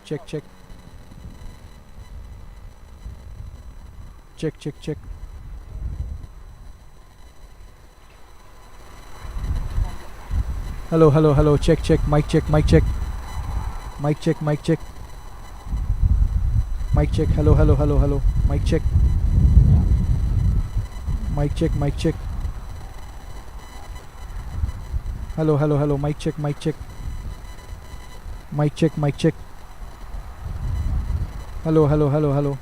check, check. Check, check, check. Hello, hello, hello. Check, check. Mic check, mic check. Mic check, mic check. Mic check. Hello, hello, hello, hello. Mic check. Mic check, mic check. Hello, hello, hello. Mic check, mic check. Mic check, mic check. Hello, hello, hello, hello.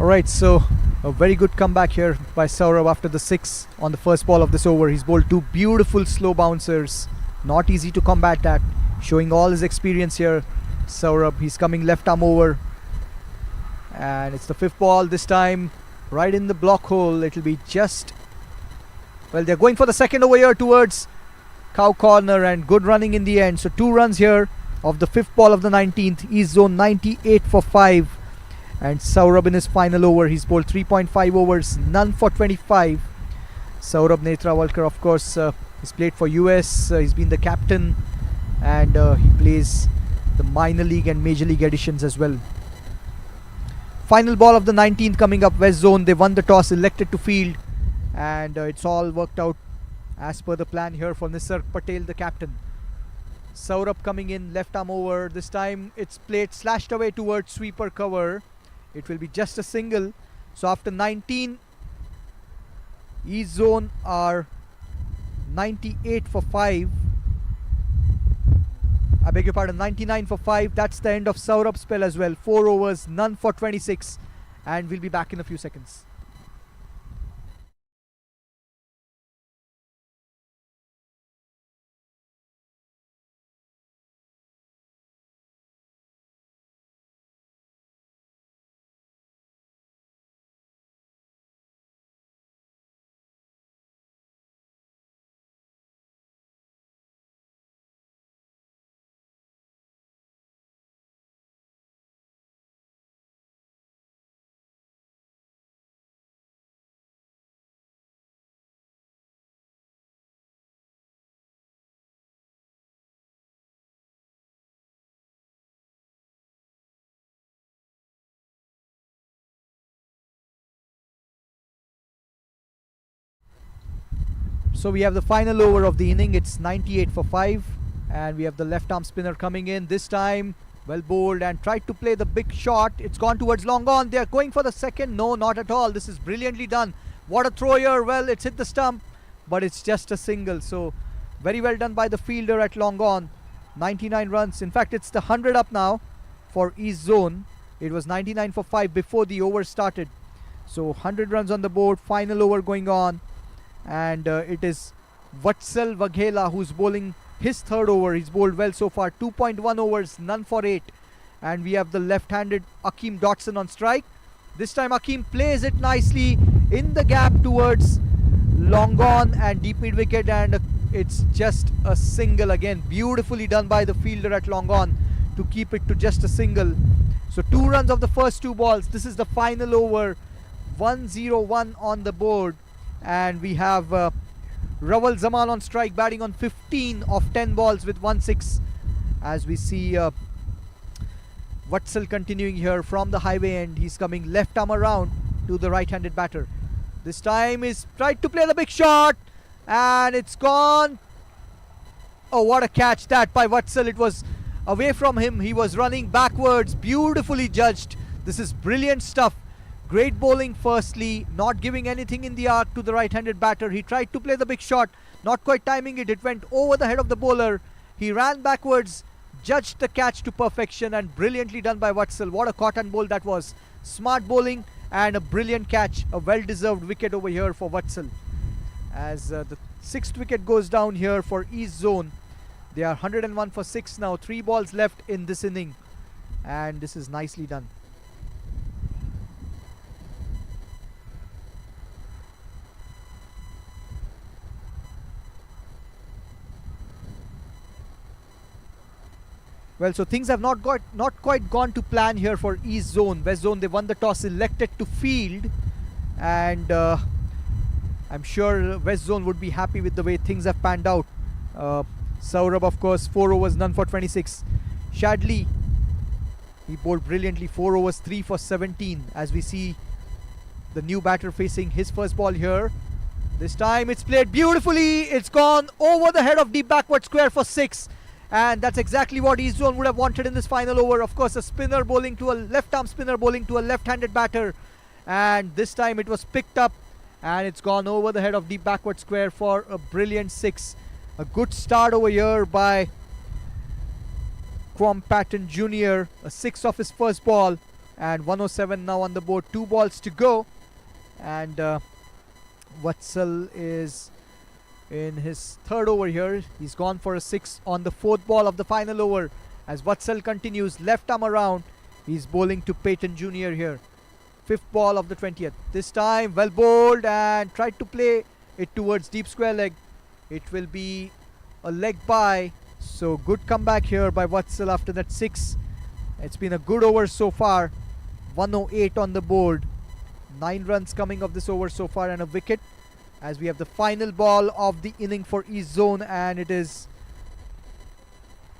Alright, so a very good comeback here by Saurabh after the 6 on the first ball of this over. He's bowled 2 beautiful slow bouncers. Not easy to combat that. Showing all his experience here. Saurabh, he's coming left arm over. And it's the 5th ball this time. Right in the block hole. It'll be just... Well, they're going for the 2nd over here towards cow corner, and good running in the end. So 2 runs here of the 5th ball of the 19th. East zone 98 for 5. And Saurabh in his final over, he's bowled 3.5 overs, none for 25. Saurabh Netrawalkar, of course, he's played for US, he's been the captain, and he plays the minor league and major league editions as well. Final ball of the 19th coming up, West zone. They won the toss, elected to field, and it's all worked out as per the plan here for Nisarg Patel, the captain. Saurabh coming in, left arm over. This time it's played slashed away towards sweeper cover. It will be just a single. So after 19, East zone are 98 for 5. I beg your pardon, 99 for 5. That's the end of Saurabh's spell as well. 4 overs, none for 26. And we'll be back in a few seconds. So we have the final over of the inning. It's 98 for 5. And we have the left arm spinner coming in. This time, well bowled and tried to play the big shot. It's gone towards long on. They're going for the 2nd. No, not at all. This is brilliantly done. What a throw here. Well, it's hit the stump, but it's just a single. So very well done by the fielder at long on. 99 runs. In fact, it's the 100 up now for East zone. It was 99 for 5 before the over started. So 100 runs on the board. Final over going on. And it is Vatsal Vaghela who's bowling his 3rd over. He's bowled well so far. 2.1 overs, none for 8. And we have the left-handed Akeem Dotson on strike. This time Akeem plays it nicely in the gap towards long on and deep mid wicket, and it's just a single again. Beautifully done by the fielder at long on to keep it to just a single. So 2 runs of the first 2 balls. This is the final over. 1-0-1 on the board. And we have Rawal Zaman on strike, batting on 15 of 10 balls with 1-6. As we see Vatsal continuing here from the highway end. He's coming left arm around to the right-handed batter. This time he's tried to play the big shot, and it's gone. Oh, what a catch that by Vatsal. It was away from him. He was running backwards. Beautifully judged. This is brilliant stuff. Great bowling firstly, not giving anything in the arc to the right-handed batter. He tried to play the big shot, not quite timing it. It went over the head of the bowler. He ran backwards, judged the catch to perfection, and brilliantly done by Vatsal. What a cotton bowl that was. Smart bowling and a brilliant catch. A well-deserved wicket over here for Vatsal. As the 6th wicket goes down here for East zone. They are 101 for 6 now. 3 balls left in this inning. And this is nicely done. Well, so things have not quite gone to plan here for East zone. West zone, they won the toss, elected to field, and I'm sure West zone would be happy with the way things have panned out. Saurabh, of course, 4 overs, none for 26. Shadley, he bowled brilliantly, 4 overs, 3 for 17. As we see the new batter facing his first ball here. This time it's played beautifully. It's gone over the head of deep backward square for 6. And that's exactly what East zone would have wanted in this final over. Of course, a spinner bowling to a left-arm spinner bowling to a left-handed batter. And this time it was picked up and it's gone over the head of deep backward square for a brilliant 6. A good start over here by Quam Patton Jr. A 6 off his first ball. and 107 now on the board. 2 balls to go, and Vatsal is in his third over here. He's gone for a 6 on the fourth ball of the final over. As Vatsal continues, left arm around, he's bowling to Peyton Jr. here. Fifth ball of the 20th. This time, well bowled and tried to play it towards deep square leg. It will be a leg by. So good comeback here by Vatsal after that 6. It's been a good over so far. 108 on the board. 9 runs coming of this over so far and a wicket. As we have the final ball of the inning for East Zone, and it is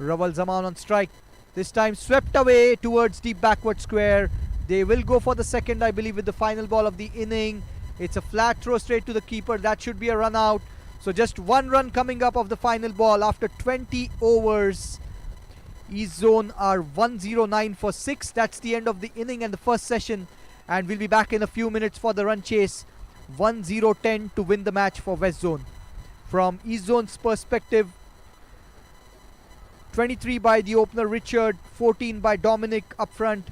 Rawal Zaman on strike. This time swept away towards deep backward square. They will go for the second, I believe, with the final ball of the inning. It's a flat throw straight to the keeper. That should be a run out. So just 1 run coming up of the final ball after 20 overs. East Zone are 109 for 6. That's the end of the inning and the first session. And we'll be back in a few minutes for the run chase. 1-0-10 to win the match for West Zone. From East Zone's perspective, 23 by the opener Richard, 14 by Dominic up front,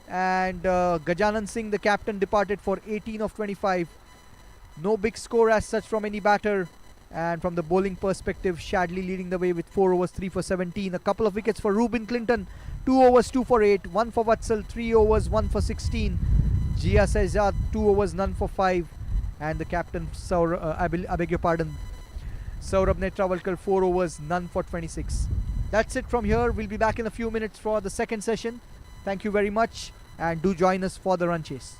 and Gajanan Singh, the captain, departed for 18 of 25. No big score as such from any batter. And from the bowling perspective, Shadley leading the way with 4 overs, 3 for 17. A couple of wickets for Reuben Clinton, 2 overs, 2 for 8. 1 for Vatsal, 3 overs, 1 for 16. Jia Sehzad, 2 overs, none for 5. And the captain, I beg your pardon, Saurabh Netravalkar, 4 overs, none for 26. That's it from here. We'll be back in a few minutes for the second session. Thank you very much, and do join us for the run chase.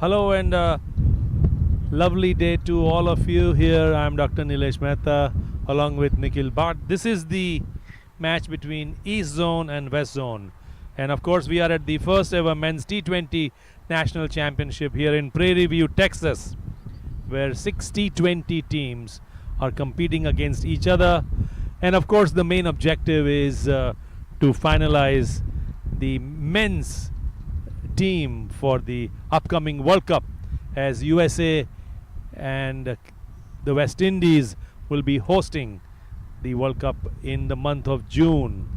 Hello and lovely day to all of you here. I'm Dr. Nilesh Mehta along with Nikhil Bhatt. This is the match between East Zone and West Zone. And of course, we are at the first ever men's T20 national championship here in Prairie View, Texas, where 6 T20 teams are competing against each other. And of course, the main objective is to finalize the men's team for the upcoming World Cup, as USA and the West Indies will be hosting the World Cup in the month of June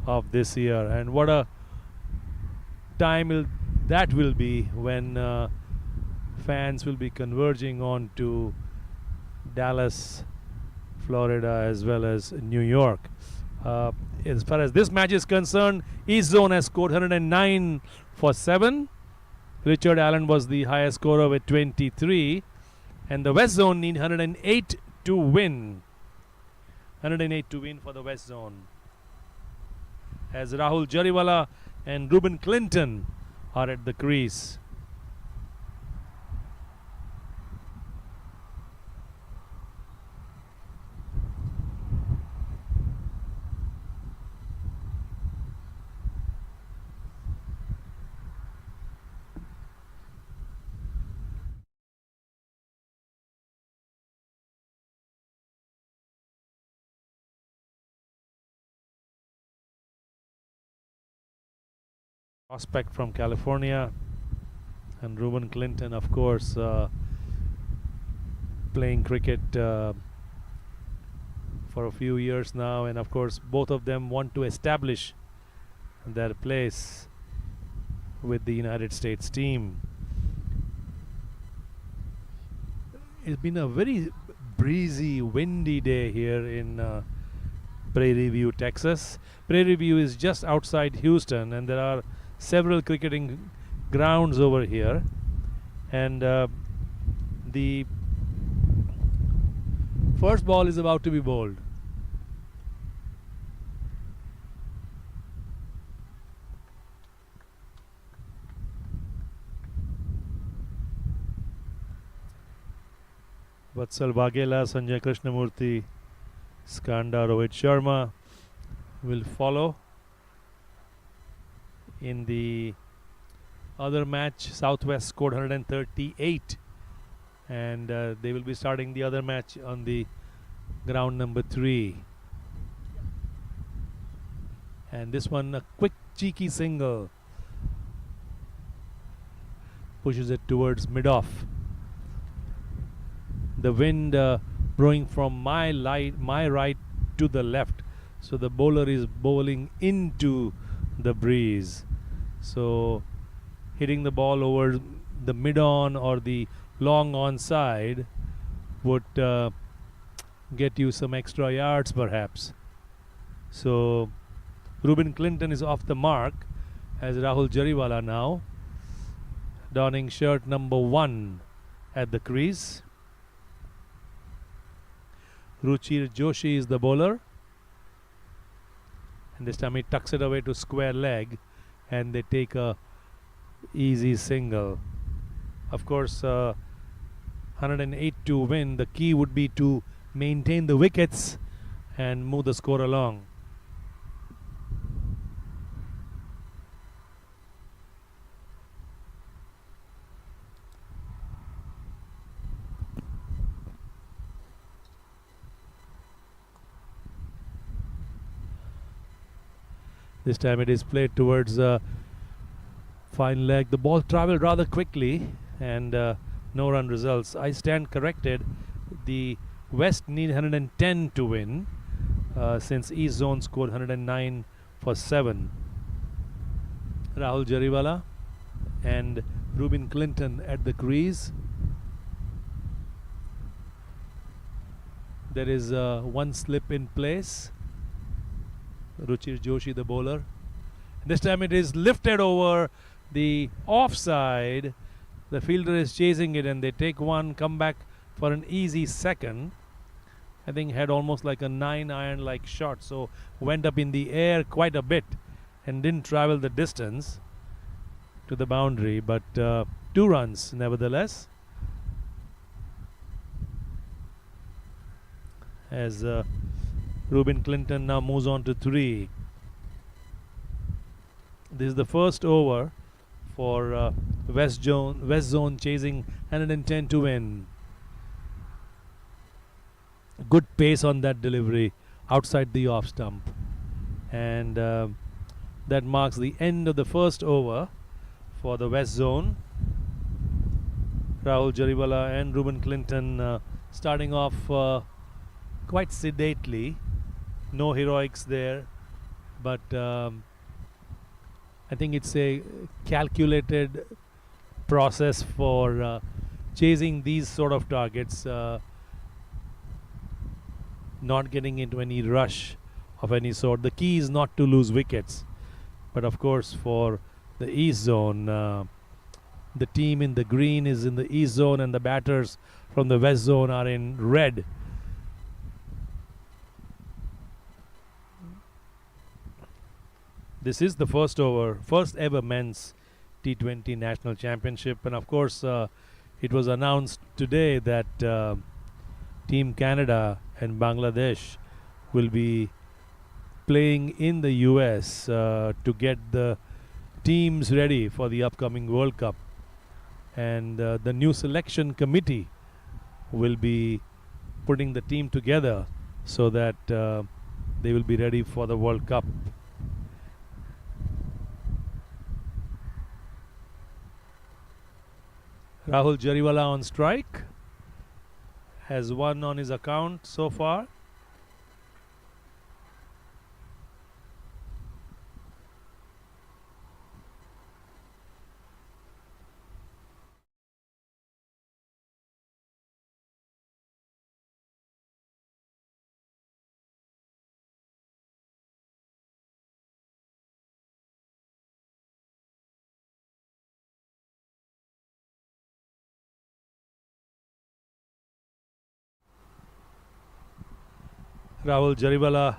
of this year. And what a time that will be when fans will be converging on to Dallas, Florida, as well as New York. As far as this match is concerned, East Zone has scored 109 for 7. Richard Allen was the highest scorer with 23. And the West Zone need 108 to win. 108 to win for the West Zone, as Rahul Jariwala and Ruben Clinton are at the crease. Prospect from California, and Ruben Clinton, of course, playing cricket for a few years now, and of course both of them want to establish their place with the United States team. It's been a very breezy, windy day here in Prairie View, Texas. Prairie View is just outside Houston, and there are several cricketing grounds over here, and the first ball is about to be bowled. Vatsal Baghela, Sanjay Krishnamurti, Skanda, Rohit Sharma will follow. In the other match, Southwest scored 138, and they will be starting the other match on the ground number 3. And this one, a quick cheeky single, pushes it towards mid-off. The wind blowing from my right to the left, so the bowler is bowling into the breeze. So hitting the ball over the mid-on or the long on side would get you some extra yards perhaps. So Ruben Clinton is off the mark, as Rahul Jariwala now donning shirt number 1 at the crease. Ruchir Joshi is the bowler, and this time he tucks it away to square leg, and they take a easy single. Of course, 108 to win. The key would be to maintain the wickets and move the score along. This time it is played towards fine leg. The ball traveled rather quickly, and no run results. I stand corrected. The West need 110 to win, since East Zone scored 109 for 7. Rahul Jariwala and Ruben Clinton at the crease. There is one slip in place. Ruchir Joshi, the bowler. This time it is lifted over the offside. The fielder is chasing it, and they take one, come back for an easy second. I think had almost like a 9-iron like shot, so went up in the air quite a bit and didn't travel the distance to the boundary, but 2 runs nevertheless, as Ruben Clinton now moves on to 3. This is the first over for West Zone chasing 110 to win. Good pace on that delivery outside the off stump, and that marks the end of the first over for the West Zone. Rahul Jariwala and Ruben Clinton starting off quite sedately. No heroics there, but I think it's a calculated process for chasing these sort of targets, not getting into any rush of any sort. The key is not to lose wickets, but of course for the East Zone, the team in the green is in the East Zone and the batters from the West Zone are in red. This is the first ever men's T20 National Championship, and of course it was announced today that Team Canada and Bangladesh will be playing in the US to get the teams ready for the upcoming World Cup, and the new selection committee will be putting the team together so that they will be ready for the World Cup. Rahul Jariwala on strike, has 1 on his account so far. Rahul Jariwala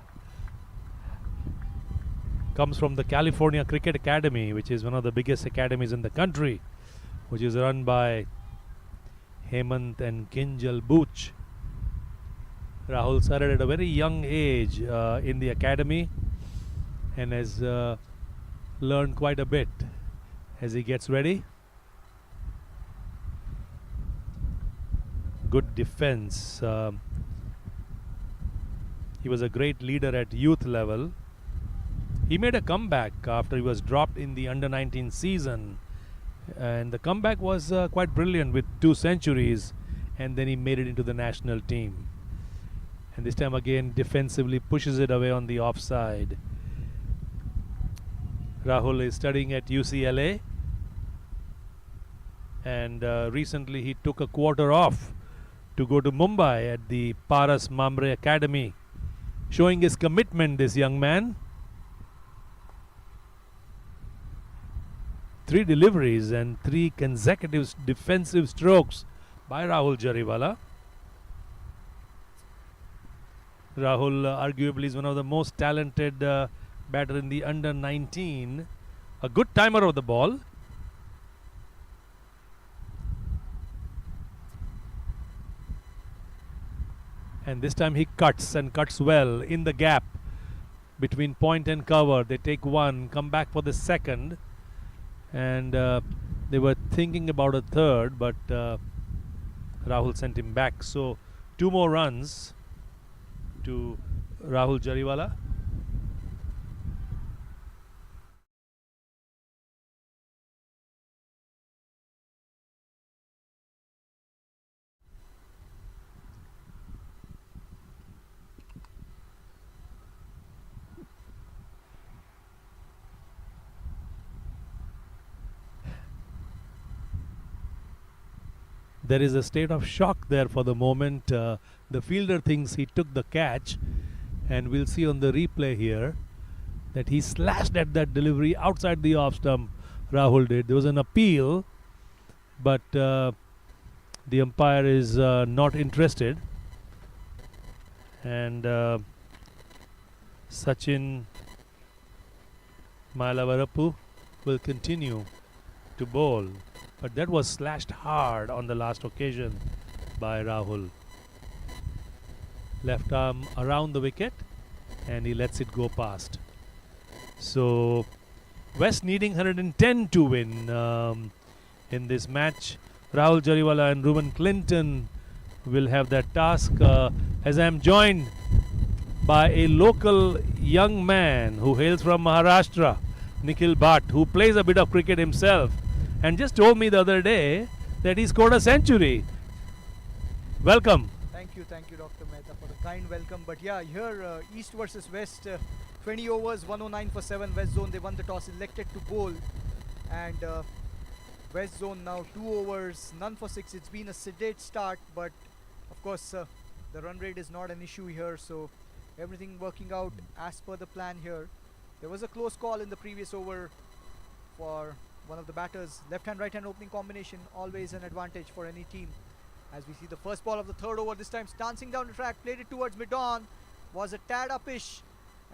comes from the California Cricket Academy, which is one of the biggest academies in the country, which is run by Hemant and Kinjal Booch. Rahul started at a very young age in the academy and has learned quite a bit as he gets ready. Good defense. He was a great leader at youth level. He made a comeback after he was dropped in the under-19 season, and the comeback was quite brilliant with 2 centuries, and then he made it into the national team. And this time again defensively pushes it away on the offside. Rahul is studying at UCLA, and recently he took a quarter off to go to Mumbai at the Paras Mamre Academy, showing his commitment, this young man. 3 deliveries and 3 consecutive defensive strokes by Rahul Jariwala. Rahul arguably is one of the most talented batter in the under-19. A good timer of the ball. And this time he cuts, and cuts well in the gap between point and cover. They take 1, come back for the second, and they were thinking about a third, but Rahul sent him back. So 2 more runs to Rahul Jariwala. There is a state of shock there for the moment. The fielder thinks he took the catch, and we'll see on the replay here that he slashed at that delivery outside the off stump. Rahul did. There was an appeal, but the umpire is not interested, and Sachin Mailavarapu will continue to bowl. but that was slashed hard on the last occasion by Rahul. Left arm around the wicket, and he lets it go past. So West needing 110 to win in this match. Rahul Jariwala and Ruben Clinton will have that task, as I am joined by a local young man who hails from Maharashtra, Nikhil Bhatt, who plays a bit of cricket himself, and just told me the other day that he scored a century. Welcome. Thank you, Dr. Mehta, for the kind welcome. But yeah, here East versus West, 20 overs, 109 for 7. West Zone, they won the toss, elected to bowl, and West Zone now 2 overs, none for 6. It's been a sedate start, but of course the run rate is not an issue here, so everything working out as per the plan here. There was a close call in the previous over for one of the batters. Left hand, right hand opening combination, always an advantage for any team. As we see the first ball of the third over, this time dancing down the track, played it towards mid-on, was a tad upish,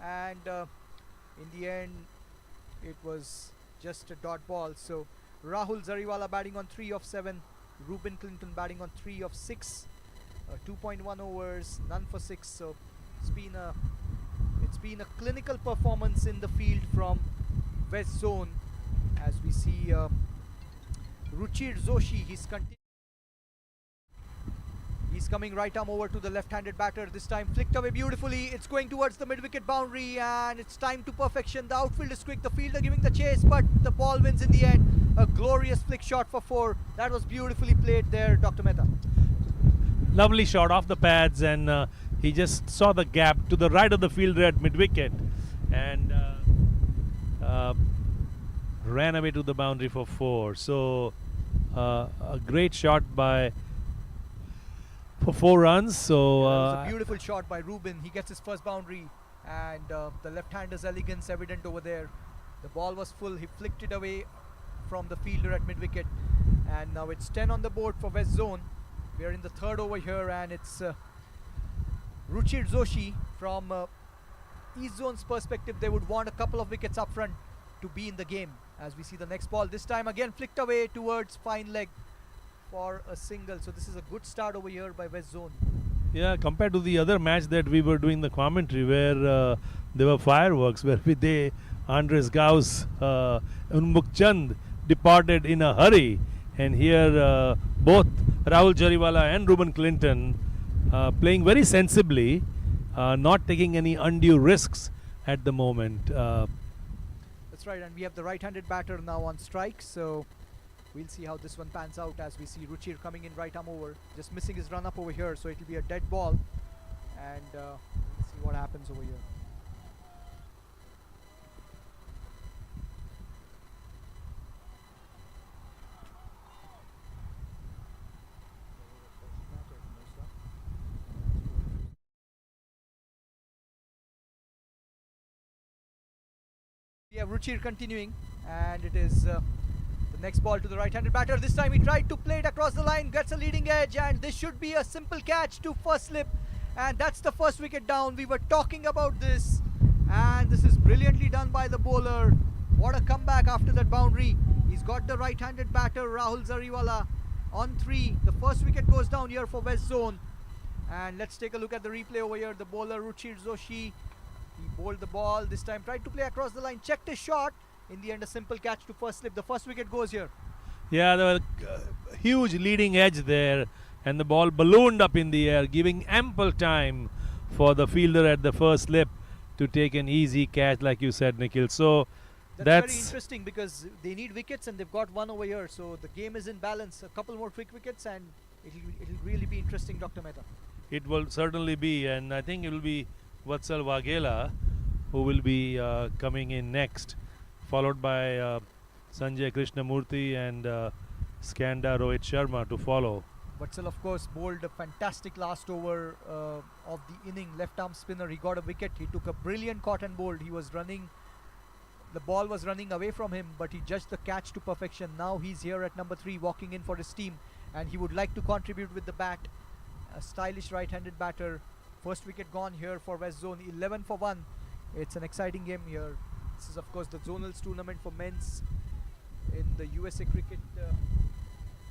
and in the end it was just a dot ball. So Rahul Jariwala batting on 3 of 7, Ruben Clinton batting on 3 of 6, 2.1 overs, none for 6. So it's been a clinical performance in the field from West Zone. As we see Ruchir Joshi, he's coming right arm over to the left-handed batter. This time flicked away beautifully. It's going towards the mid-wicket boundary, and it's time to perfection. The outfield is quick, the fielder giving the chase, but the ball wins in the end. A glorious flick shot for 4. That was beautifully played there, Dr. Mehta. Lovely shot off the pads, and he just saw the gap to the right of the fielder at mid-wicket, and ran away to the boundary for 4. So a great shot for 4 runs. So it was a beautiful shot by Ruben. He gets his first boundary, and the left-hander's elegance evident over there. The ball was full. He flicked it away from the fielder at mid-wicket, and now it's 10 on the board for West Zone. We are in the third over here, and it's Ruchir Joshi. From East Zone's perspective, they would want a couple of wickets up front to be in the game. As we see the next ball, this time again flicked away towards fine leg for a single. So this is a good start over here by West Zone. Yeah, compared to the other match that we were doing the commentary, where there were fireworks, where Andres Gauss, Unmukh Chand departed in a hurry, and here both Rahul Jariwala and Ruben Clinton playing very sensibly, not taking any undue risks at the moment. That's right, and we have the right-handed batter now on strike, so we'll see how this one pans out. As we see Ruchir coming in right arm over, just missing his run up over here, so it'll be a dead ball, and we'll see what happens over here. We have Ruchir continuing, and it is the next ball to the right-handed batter. This time he tried to play it across the line, gets a leading edge, and this should be a simple catch to first slip, and that's the first wicket down. We were talking about this, and this is brilliantly done by the bowler. What a comeback after that boundary. He's got the right-handed batter Rahul Jariwala on 3. The first wicket goes down here for West Zone, and let's take a look at the replay over here. The bowler Ruchir Joshi, he bowled the ball, this time tried to play across the line, checked his shot. In the end, a simple catch to first slip. The first wicket goes here. Yeah, there was a huge leading edge there, and the ball ballooned up in the air, giving ample time for the fielder at the first slip to take an easy catch, like you said, Nikhil. So that's very interesting, because they need wickets and they've got one over here. So the game is in balance. A couple more quick wickets and it'll really be interesting, Dr. Mehta. It will certainly be, and I think it will be Vatsal Waghela who will be coming in next, followed by Sanjay Krishnamurthy and Skanda Rohit Sharma to follow. Vatsal, of course, bowled a fantastic last over of the inning. Left arm spinner, he got a wicket. He took a brilliant caught and bowled. He was running, the ball was running away from him, but he judged the catch to perfection. Now he's here at number 3, walking in for his team, and he would like to contribute with the bat. A stylish right-handed batter. First wicket gone here for West Zone, 11 for 1. It's an exciting game here. This is, of course, the Zonals tournament for men's in the USA Cricket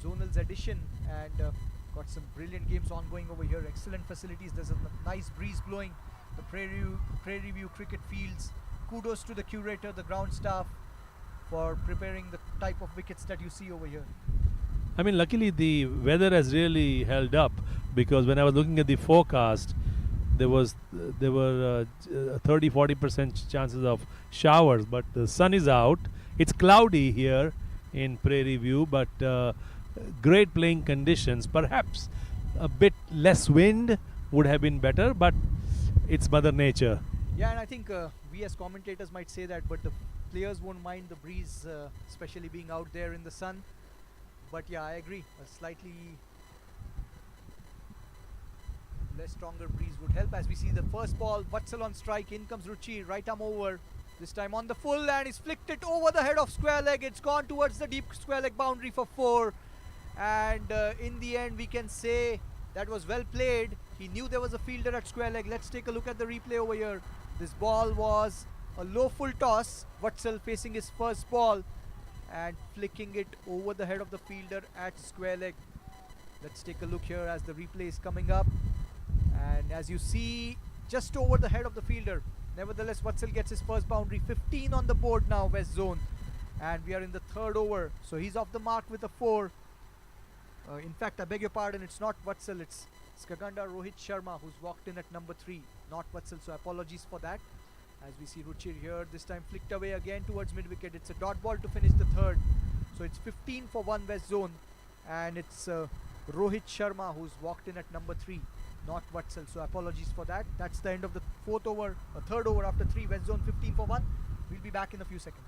Zonal's addition, and got some brilliant games ongoing over here. Excellent facilities. There's a nice breeze blowing. The Prairie View cricket fields. Kudos to the curator, the ground staff, for preparing the type of wickets that you see over here. I mean, luckily the weather has really held up, because when I was looking at the forecast, there were 30-40% chances of showers, but the sun is out. It's cloudy here in Prairie View, but great playing conditions. Perhaps a bit less wind would have been better, but it's Mother Nature. Yeah, and I think we as commentators might say that, but the players won't mind the breeze, especially being out there in the sun. But yeah, I agree. A slightly less stronger breeze would help. As we see the first ball, Vatsal on strike. In comes Ruchi, right arm over. This time on the full, and he's flicked it over the head of square leg. It's gone towards the deep square leg boundary for 4. And in the end, we can say that was well played. He knew there was a fielder at square leg. Let's take a look at the replay over here. This ball was a low full toss. Vatsal facing his first ball and flicking it over the head of the fielder at square leg. Let's take a look here as the replay is coming up. And as you see, just over the head of the fielder. Nevertheless, Vatsal gets his first boundary. 15 on the board now, West Zone. And we are in the third over. So he's off the mark with a 4. In fact, I beg your pardon, it's not Vatsal, it's Skaganda Rohit Sharma who's walked in at number 3, not Vatsal, so apologies for that. As we see Ruchir here, this time flicked away again towards mid-wicket. It's a dot ball to finish the third. So it's 15 for 1 West Zone, and it's Rohit Sharma who's walked in at number 3, not Vatsal, so apologies for that. That's the end of the third over after 3, West Zone 15 for 1. We'll be back in a few seconds.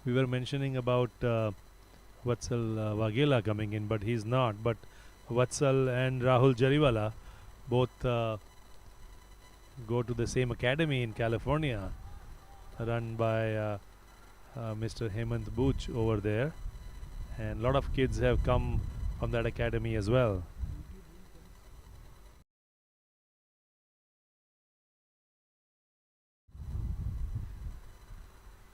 We were mentioning about Vatsal Waghela coming in, but he's not. But Vatsal and Rahul Jariwala both go to the same academy in California, run by Mr. Hemant Booch over there. And a lot of kids have come from that academy as well.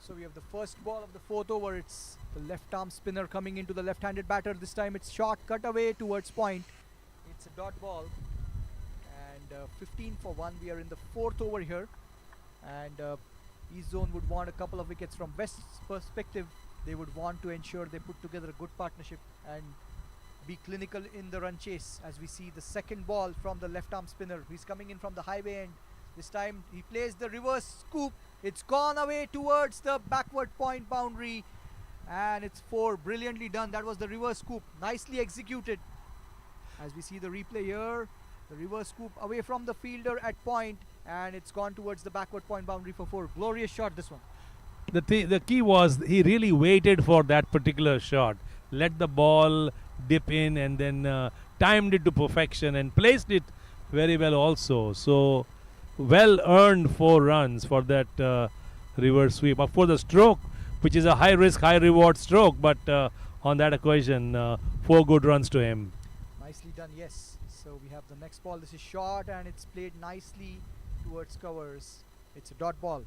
So we have the first ball of the fourth over. It's the left arm spinner coming into the left-handed batter. This time it's short, cut away towards point. It's a dot ball. And 15 for 1. We are in the fourth over here. And East Zone would want a couple of wickets. From West's perspective, they would want to ensure they put together a good partnership and be clinical in the run chase. As we see the second ball from the left arm spinner. He's coming in from the highway end. This time he plays the reverse scoop. It's gone away towards the backward point boundary, and it's 4. Brilliantly done. That was the reverse scoop. Nicely executed. As we see the replay here, the reverse scoop away from the fielder at point, and it's gone towards the backward point boundary for 4. Glorious shot, this one. The key was he really waited for that particular shot, let the ball dip in, and then timed it to perfection and placed it very well also. So well earned 4 runs for that reverse sweep. Of course, the stroke, which is a high risk, high reward stroke, but on that occasion, 4 good runs to him. Nicely done, yes. So we have the next ball. This is short, and it's played nicely towards covers. It's a dot ball.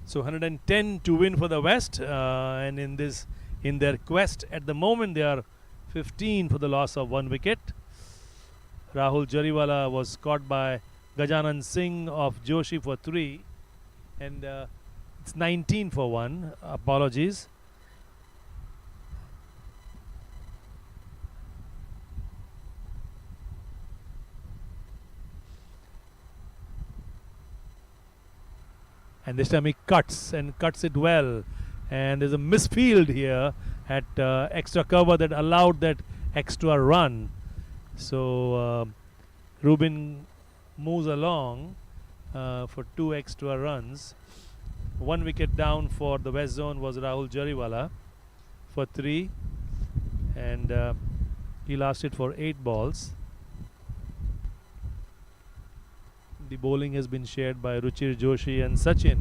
So 110 to win for the West, and in their quest at the moment, they are 15 for the loss of 1 wicket. Rahul Jariwala was caught by Gajanan Singh of Joshi for 3, and it's 19 for 1. Apologies. And this time he cuts it well, and there's a misfield here at extra cover that allowed that extra run. So Rubin moves along for 2 extra runs. One wicket down for the West Zone was Rahul Jariwala for 3, and he lasted for 8 balls. The bowling has been shared by Ruchir Joshi and Sachin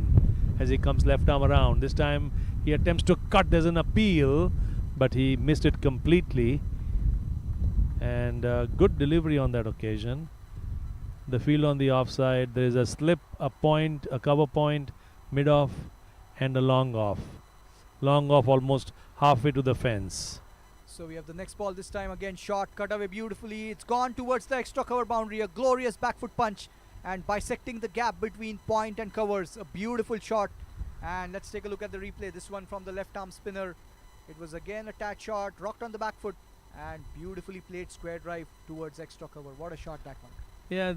as he comes left arm around. This time he attempts to cut. There's an appeal, but he missed it completely. And good delivery on that occasion. The field on the offside. There is a slip, a point, a cover point, mid off, and a long off. Long off almost halfway to the fence. So we have the next ball this time again. Shot, cut away beautifully. It's gone towards the extra cover boundary. A glorious back foot punch and bisecting the gap between point and covers. A beautiful shot. And let's take a look at the replay. This one from the left arm spinner. It was again a tag shot, rocked on the back foot, and beautifully played square drive towards extra cover. What a shot that one. Yeah,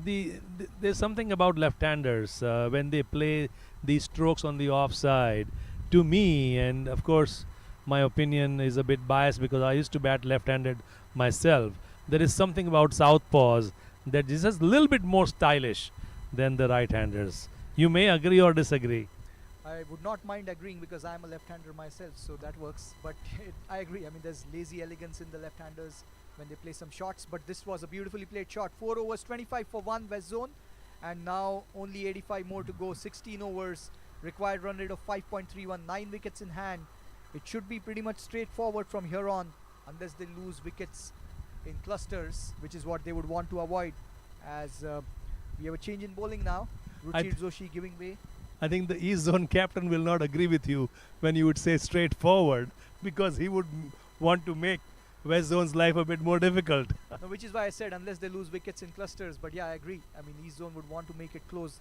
there's something about left-handers when they play these strokes on the offside. To me, and of course, my opinion is a bit biased because I used to bat left-handed myself. There is something about southpaws that is just a little bit more stylish than the right-handers. You may agree or disagree. I would not mind agreeing because I'm a left-hander myself, so that works. But I agree. I mean, there's lazy elegance in the left-handers when they play some shots. But this was a beautifully played shot. 4 overs, 25 for 1 West Zone. And now only 85 more to go. 16 overs. Required run rate of 5.31. 9 wickets in hand. It should be pretty much straightforward from here on, unless they lose wickets in clusters, which is what they would want to avoid. As we have a change in bowling now. Ruchir Joshi giving way. I think the East Zone captain will not agree with you when you would say straightforward, because he would want to make West Zone's life a bit more difficult. No, which is why I said unless they lose wickets in clusters. But yeah, I agree. I mean, East Zone would want to make it close.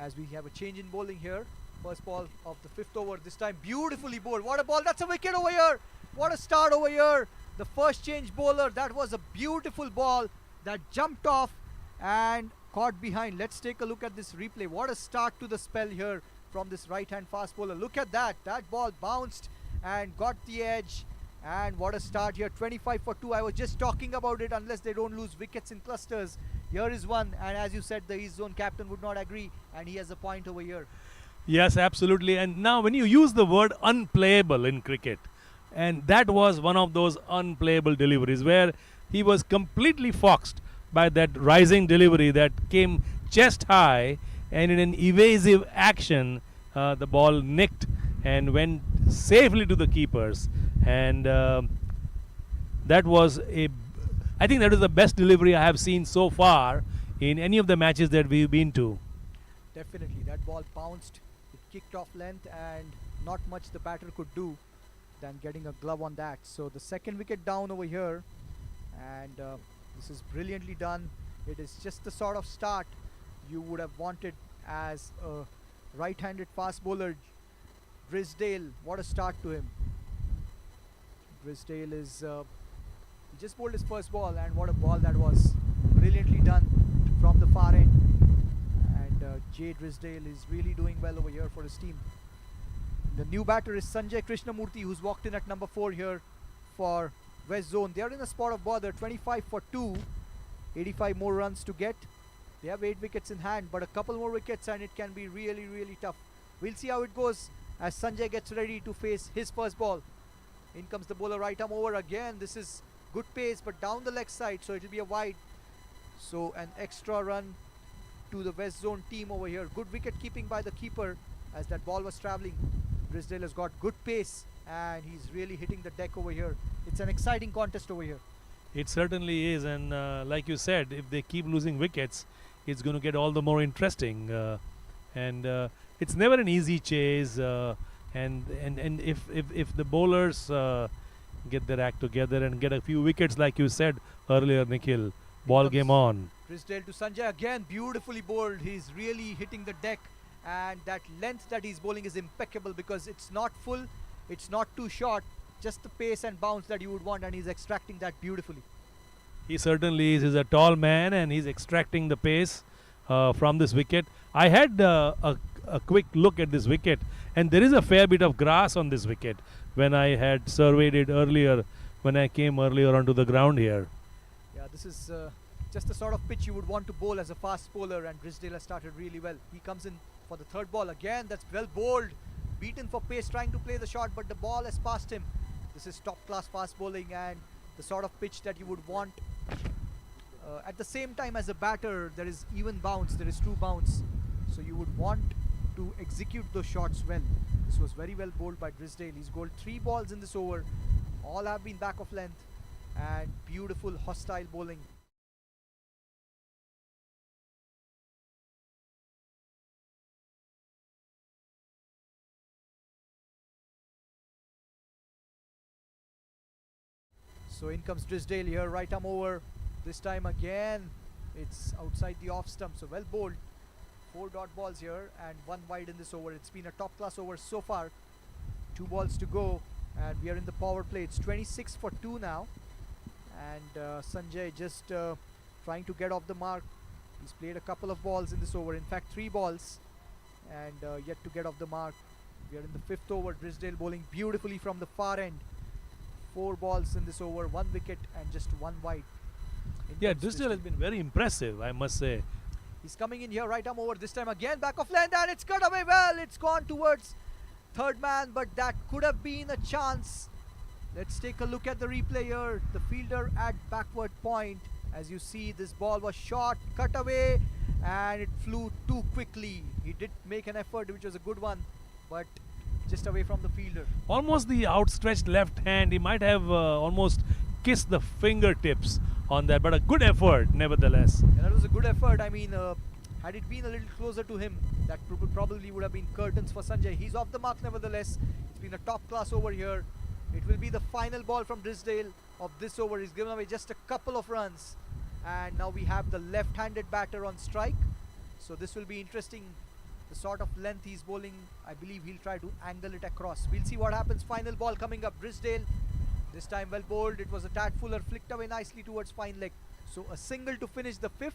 As we have a change in bowling here. First ball of the 5th over. This time beautifully bowled. What a ball. That's a wicket over here. What a start over here. The first change bowler. That was a beautiful ball that jumped off and caught behind. Let's take a look at this replay. What a start to the spell here from this right hand fast bowler. Look at that. That ball bounced and got the edge. And what a start here. 25 for 2. I was just talking about it. Unless they don't lose wickets in clusters. Here is one. And as you said, the East Zone captain would not agree. And he has a point over here. Yes, absolutely. And now when you use the word unplayable in cricket, and that was one of those unplayable deliveries where he was completely foxed by that rising delivery that came chest high, and in an evasive action the ball nicked and went safely to the keepers. And that was I think that was the best delivery I have seen so far in any of the matches that we've been to. Definitely. That ball bounced. It kicked off length, and not much the batter could do than getting a glove on that. So the second wicket down over here, and this is brilliantly done. It is just the sort of start you would have wanted as a right-handed fast bowler. Drisdale, what a start to him. Drisdale is he just bowled his first ball, and what a ball that was. Brilliantly done from the far end. And Jay Drisdale is really doing well over here for his team. The new batter is Sanjay Krishnamurthy, who's walked in at number 4 here for West Zone. They are in a spot of bother. 25 for 2. 85 more runs to get. They have 8 wickets in hand, but a couple more wickets and it can be really, really tough. We'll see how it goes as Sanjay gets ready to face his first ball. In comes the bowler, right arm over again. This is good pace, but down the leg side, so it will be a wide. So an extra run to the West Zone team over here. Good wicket keeping by the keeper as that ball was travelling. Drisdale has got good pace and he's really hitting the deck over here. It's an exciting contest over here. It certainly is, and like you said, if they keep losing wickets, it's going to get all the more interesting. And it's never an easy chase. And if the bowlers get their act together and get a few wickets, like you said earlier, Nikhil, ball game on. Drisdale to Sanjay again, beautifully bowled. He's really hitting the deck, and that length that he's bowling is impeccable because it's not full, it's not too short, just the pace and bounce that you would want, and he's extracting that beautifully. He certainly is. He's a tall man and he's extracting the pace from this wicket. I had a quick look at this wicket, and there is a fair bit of grass on this wicket when I had surveyed it earlier, when I came earlier onto the ground here. Yeah, this is just the sort of pitch you would want to bowl as a fast bowler, and Drisdale has started really well. He comes in for the third ball. Again, that's well bowled. Beaten for pace, trying to play the shot, but the ball has passed him. This is top class fast bowling and the sort of pitch that you would want. At the same time, as a batter, there is even bounce, there is true bounce. So you would want to execute those shots well. This was very well bowled by Drisdale. He's bowled 3 balls in this over. All have been back of length and beautiful hostile bowling. So in comes Drisdale here, right arm over. This time again, it's outside the off stump. So well bowled. 4 dot balls here and 1 wide in this over. It's been a top class over so far. 2 balls to go and we are in the power play. It's 26 for 2 now. And Sanjay just trying to get off the mark. He's played a couple of balls in this over. In fact, 3 balls and yet to get off the mark. We are in the 5th over. Drisdale bowling beautifully from the far end. 4 balls in this over, 1 wicket and just 1 wide. Yeah, Drisdale has been very impressive, I must say. He's coming in here, right arm over. This time again, back of length and it's cut away well. It's gone towards third man, but that could have been a chance. Let's take a look at the replay here. The fielder at backward point. As you see, this ball was shot, cut away and it flew too quickly. He did make an effort, which was a good one, but just away from the fielder. Almost the outstretched left hand. He might have almost kissed the fingertips on that, but a good effort nevertheless. Yeah, that was a good effort. I mean, had it been a little closer to him, that probably would have been curtains for Sanjay. He's off the mark nevertheless. It's been a top class over here. It will be the final ball from Drisdale of this over. He's given away just a couple of runs. And now we have the left-handed batter on strike. So this will be interesting. The sort of length he's bowling, I believe he'll try to angle it across. We'll see what happens. Final ball coming up. Drisdale, this time well bowled. It was a tad fuller, flicked away nicely towards fine leg. So a single to finish the 5th.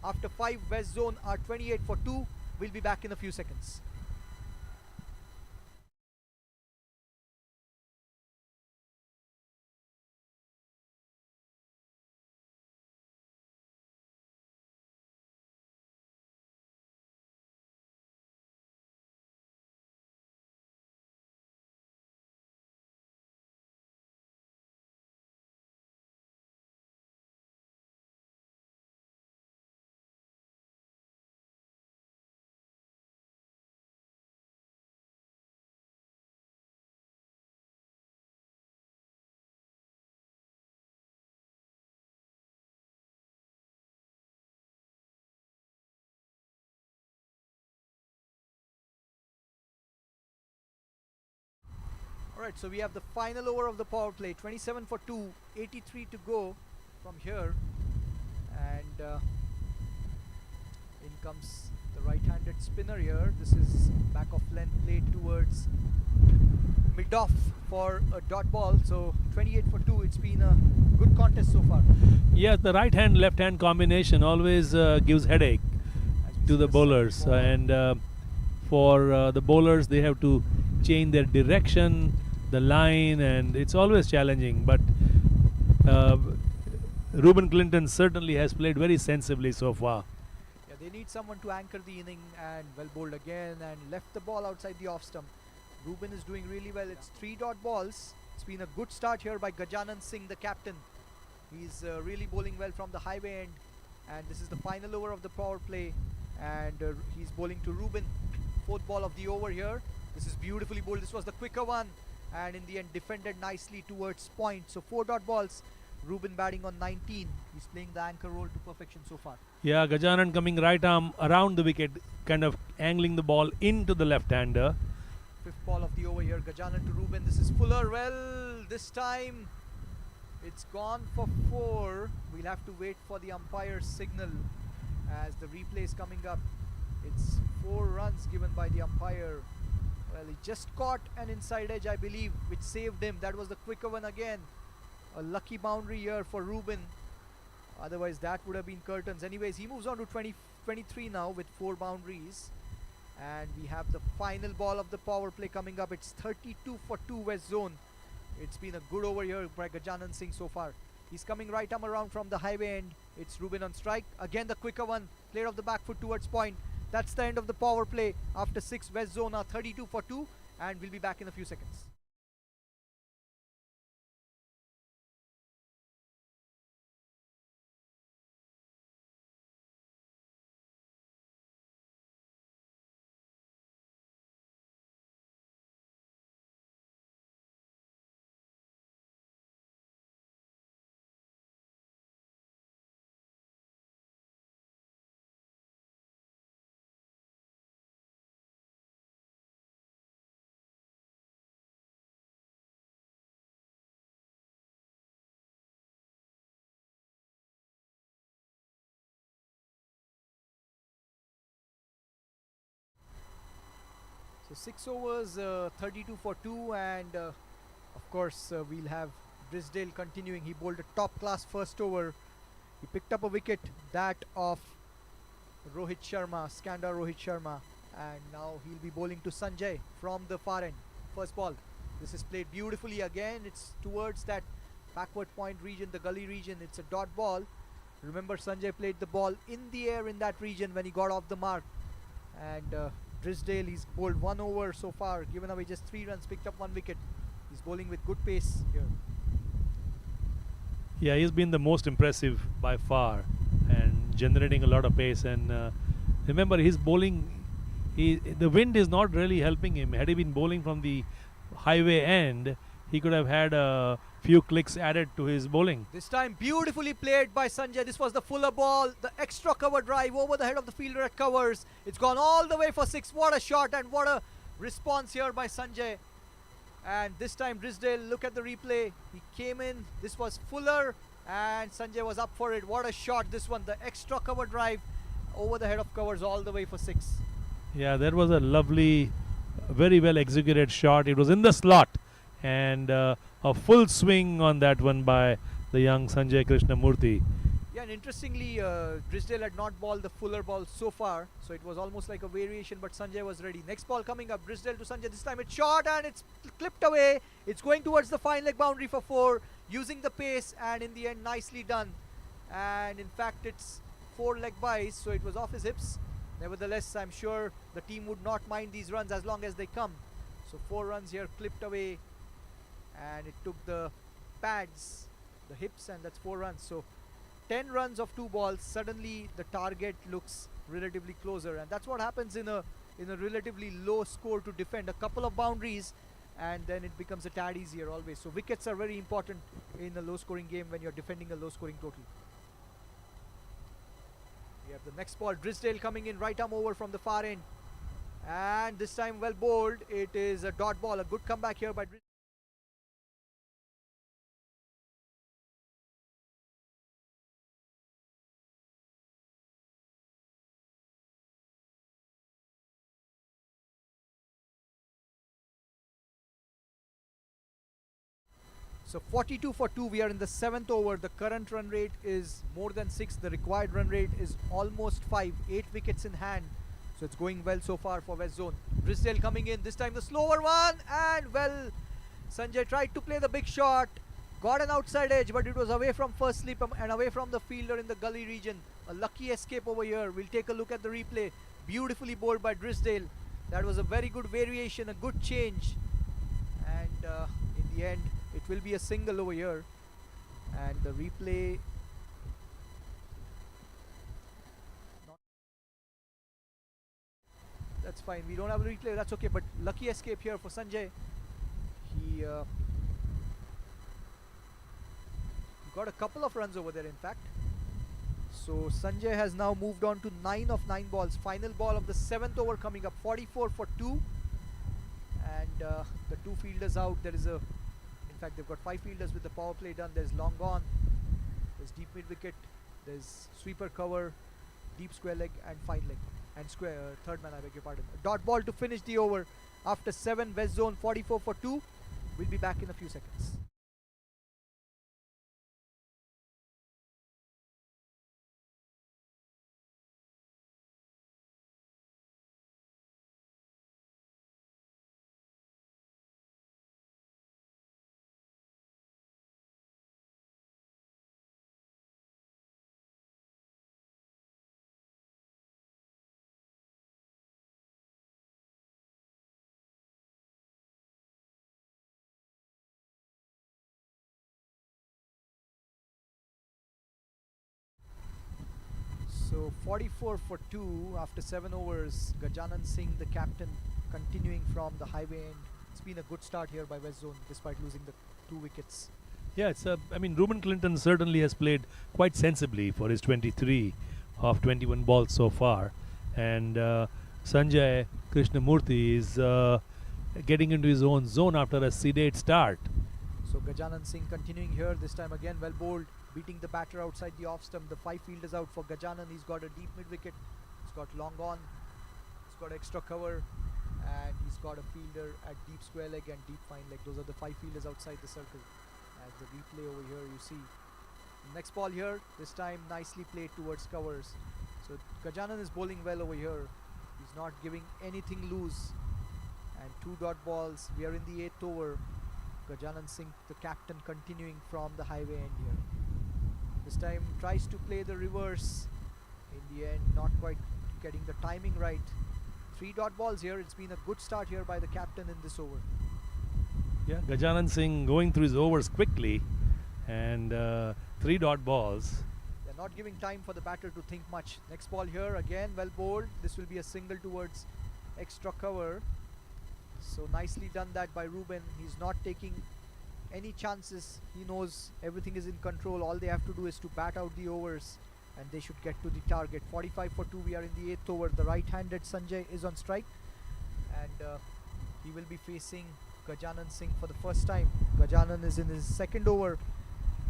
After 5, West Zone are 28 for 2. We'll be back in a few seconds. Alright, so we have the final over of the power play. 27 for 2, 83 to go from here. And in comes the right-handed spinner here. This is back of length played towards mid-off for a dot ball. So 28 for 2. It's been a good contest so far. Yeah, the right hand left hand combination always gives headache to the bowlers. And for the bowlers, they have to change their direction, the line, and it's always challenging. But Reuben Clinton certainly has played very sensibly so far. Yeah, they need someone to anchor the inning, and well bowled again and left the ball outside the off stump. Reuben is doing really well. It's 3 dot balls. It's been a good start here by Gajanan Singh, the captain. He's really bowling well from the highway end, and this is the final over of the power play, and he's bowling to Reuben. 4th ball of the over here. This is beautifully bowled. This was the quicker one, and in the end defended nicely towards point. So 4 dot balls. Reuben batting on 19. He's playing the anchor role to perfection so far. Yeah, Gajanan coming right arm around the wicket, kind of angling the ball into the left-hander. 5th ball of the over here. Gajanan to Reuben. This is Fuller. Well, this time it's gone for 4. We'll have to wait for the umpire's signal as the replay is coming up. It's 4 runs given by the umpire. Well, he just caught an inside edge, I believe, which saved him. That was the quicker one again. A lucky boundary here for Reuben. Otherwise, that would have been curtains. Anyways, he moves on to 23 now with 4 boundaries. And we have the final ball of the power play coming up. It's 32 for 2 West Zone. It's been a good over here by Gajanan Singh so far. He's coming right arm around from the highway end. It's Reuben on strike. Again, the quicker one. Played off the back foot towards point. That's the end of the power play. After 6, West Zone are 32 for 2, and we'll be back in a few seconds. So 6 overs, 32 for 2, and of course we'll have Brisdale continuing. He bowled a top class first over. He picked up a wicket, that of Rohit Sharma, Skandar Rohit Sharma, and now he'll be bowling to Sanjay from the far end. First ball. This is played beautifully again. It's towards that backward point region, the gully region. It's a dot ball. Remember, Sanjay played the ball in the air in that region when he got off the mark. And Brisdale, he's bowled 1 over so far, given away just 3 runs, picked up 1 wicket. He's bowling with good pace here. Yeah, he's been the most impressive by far and generating a lot of pace. And remember, his bowling, the wind is not really helping him. Had he been bowling from the highway end, he could have had a few clicks added to his bowling. This time beautifully played by Sanjay. This was the fuller ball, the extra cover drive over the head of the fielder at covers. It's gone all the way for 6. What a shot and what a response here by Sanjay. And this time Brisdale, look at the replay. He came in, this was fuller, and Sanjay was up for it. What a shot this one, the extra cover drive over the head of covers all the way for 6. Yeah, that was a lovely, very well executed shot. It was in the slot, and a full swing on that one by the young Sanjay Krishnamurthy. Yeah, and interestingly, Brisdale had not bowled the fuller ball so far, so it was almost like a variation, but Sanjay was ready. Next ball coming up, Brisdale to Sanjay. This time it's short and it's clipped away. It's going towards the fine leg boundary for 4, using the pace, and in the end, nicely done. And in fact, it's 4 leg byes, so it was off his hips. Nevertheless, I'm sure the team would not mind these runs as long as they come. So 4 runs here clipped away, and it took the pads, the hips, and that's 4 runs. So 10 runs of 2 balls, suddenly the target looks relatively closer, and that's what happens in a relatively low score to defend. A couple of boundaries and then it becomes a tad easier always. So wickets are very important in a low scoring game when you're defending a low scoring total. We have the next ball, Brisdale coming in, right arm over from the far end, and this time well bowled. It is a dot ball, a good comeback here by Brisdale. So 42 for 2, we are in the 7th over. The current run rate is more than 6. The required run rate is almost 5. 8 wickets in hand. So it's going well so far for West Zone. Brisdale coming in, this time the slower one, and well, Sanjay tried to play the big shot, got an outside edge, but it was away from first slip and away from the fielder in the gully region. A lucky escape over here. We'll take a look at the replay. Beautifully bowled by Brisdale. That was a very good variation, a good change, and in the end it will be a single over here. And the replay, that's fine, we don't have a replay, that's okay, but lucky escape here for Sanjay. He got a couple of runs over there in fact. So Sanjay has now moved on to 9 of 9 balls. Final ball of the 7th over coming up, 44 for 2, and the 2 fielders out. There is a, in fact they've got 5 fielders with the power play done. There's long gone, there's deep mid wicket, there's sweeper cover, deep square leg, and fine leg, and square third man, I beg your pardon. A dot ball to finish the over after 7. West Zone 44 for 2. We'll be back in a few seconds. So 44 for 2 after 7 overs. Gajanan Singh, the captain, continuing from the highway end. It's been a good start here by West Zone despite losing the 2 wickets. Yeah, I mean, Ruben Clinton certainly has played quite sensibly for his 23 of 21 balls so far. And Sanjay Krishnamurthy is getting into his own zone after a sedate start. So Gajanan Singh continuing here, this time again well bowled, beating the batter outside the off stump. The 5 fielders out for Gajanan. He's got a deep mid wicket. He's got long on. He's got extra cover. And he's got a fielder at deep square leg and deep fine leg. Those are the 5 fielders outside the circle. As the replay over here you see. Next ball here, this time nicely played towards covers. So Gajanan is bowling well over here. He's not giving anything loose. And 2 dot balls. We are in the 8th over. Gajanan Singh, the captain, continuing from the highway end here. This time tries to play the reverse. In the end, not quite getting the timing right. 3 dot balls here. It's been a good start here by the captain in this over. Yeah, Gajanan Singh going through his overs quickly, and 3 dot balls. They're not giving time for the batter to think much. Next ball here, again well bowled. This will be a single towards extra cover. So nicely done that by Ruben. He's not taking any chances. He knows everything is in control. All they have to do is to bat out the overs and they should get to the target. 45 for 2. We are in the 8th over. The right-handed Sanjay is on strike, and he will be facing Gajanan Singh for the first time. Gajanan is in his 2nd over.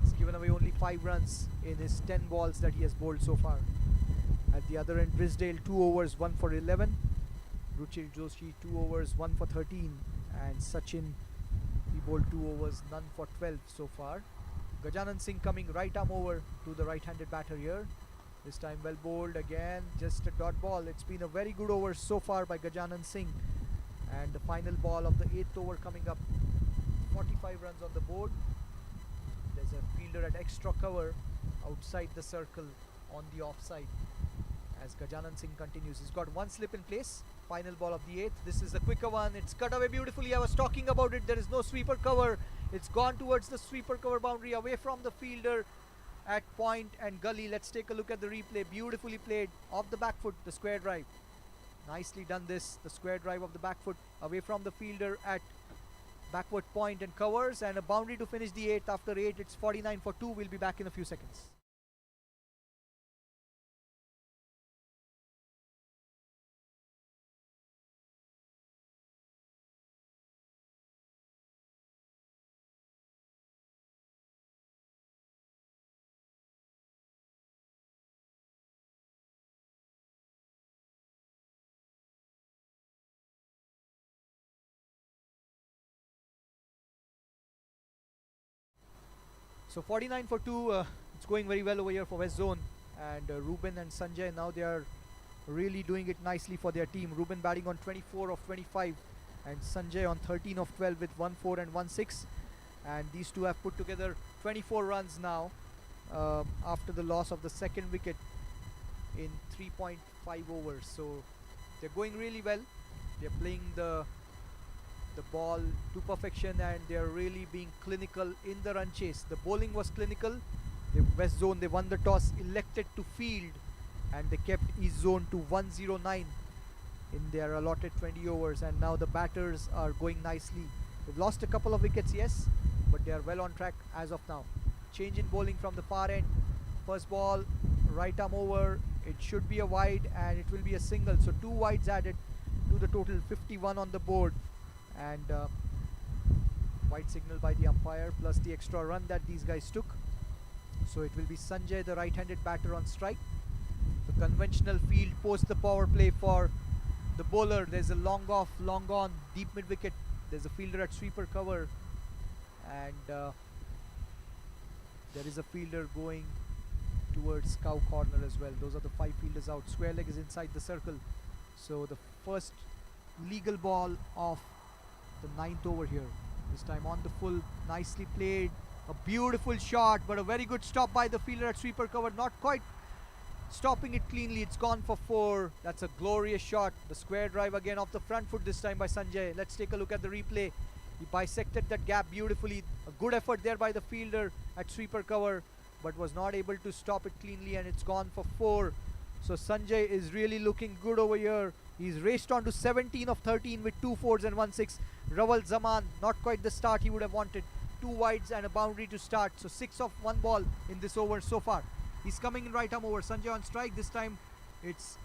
He's given away only 5 runs in his 10 balls that he has bowled so far. At the other end, Brisdale 2 overs, 1 for 11. Ruchir Joshi 2 overs, 1 for 13. And Sachin, he bowled 2 overs, none for 12 so far. Gajanan Singh coming right arm over to the right-handed batter here. This time well bowled again, just a dot ball. It's been a very good over so far by Gajanan Singh. And the final ball of the 8th over coming up. 45 runs on the board. There's a fielder at extra cover outside the circle on the offside. As Gajanan Singh continues, he's got 1 slip in place. Final ball of the 8th. This is the quicker one. It's cut away beautifully. I was talking about it. There is no sweeper cover. It's gone towards the sweeper cover boundary, away from the fielder at point and gully. Let's take a look at the replay. Beautifully played off the back foot, the square drive. Nicely done this, the square drive of the back foot away from the fielder at backward point and covers, and a boundary to finish the 8th. After 8, it's 49 for 2. We'll be back in a few seconds. So 49 for 2, it's going very well over here for West Zone. And Ruben and Sanjay, now they are really doing it nicely for their team. Ruben batting on 24 of 25 and Sanjay on 13 of 12 with 1-4 and 1-6. And these two have put together 24 runs now after the loss of the 2nd wicket in 3.5 overs. So they're going really well. They're playing the ball to perfection and they're really being clinical in the run chase. The bowling was clinical. The West Zone, they won the toss, elected to field, and they kept East Zone to 109 in their allotted 20 overs. And now the batters are going nicely. They've lost a couple of wickets, yes, but they are well on track as of now. Change in bowling from the far end. First ball, right arm over. It should be a wide and it will be a single. So 2 wides added to the total, 51 on the board. And white signal by the umpire plus the extra run that these guys took. So it will be Sanjay, the right-handed batter, on strike. The conventional field post the power play for the bowler. There's a long off, long on, deep mid wicket. There's a fielder at sweeper cover, and there is a fielder going towards cow corner as well. Those are the 5 fielders out. Square leg is inside the circle. So the first legal ball of the 9th over here. This time on the full, nicely played. A beautiful shot, but a very good stop by the fielder at sweeper cover. Not quite stopping it cleanly. It's gone for 4. That's a glorious shot. The square drive again off the front foot this time by Sanjay. Let's take a look at the replay. He bisected that gap beautifully. A good effort there by the fielder at sweeper cover, but was not able to stop it cleanly, and it's gone for 4. So Sanjay is really looking good over here. He's raced on to 17 of 13 with 2 fours and 1 6. Rawal Zaman, not quite the start he would have wanted. 2 wides and a boundary to start. So 6 of 1 ball in this over so far. He's coming in right arm over. Sanjay on strike. This time it's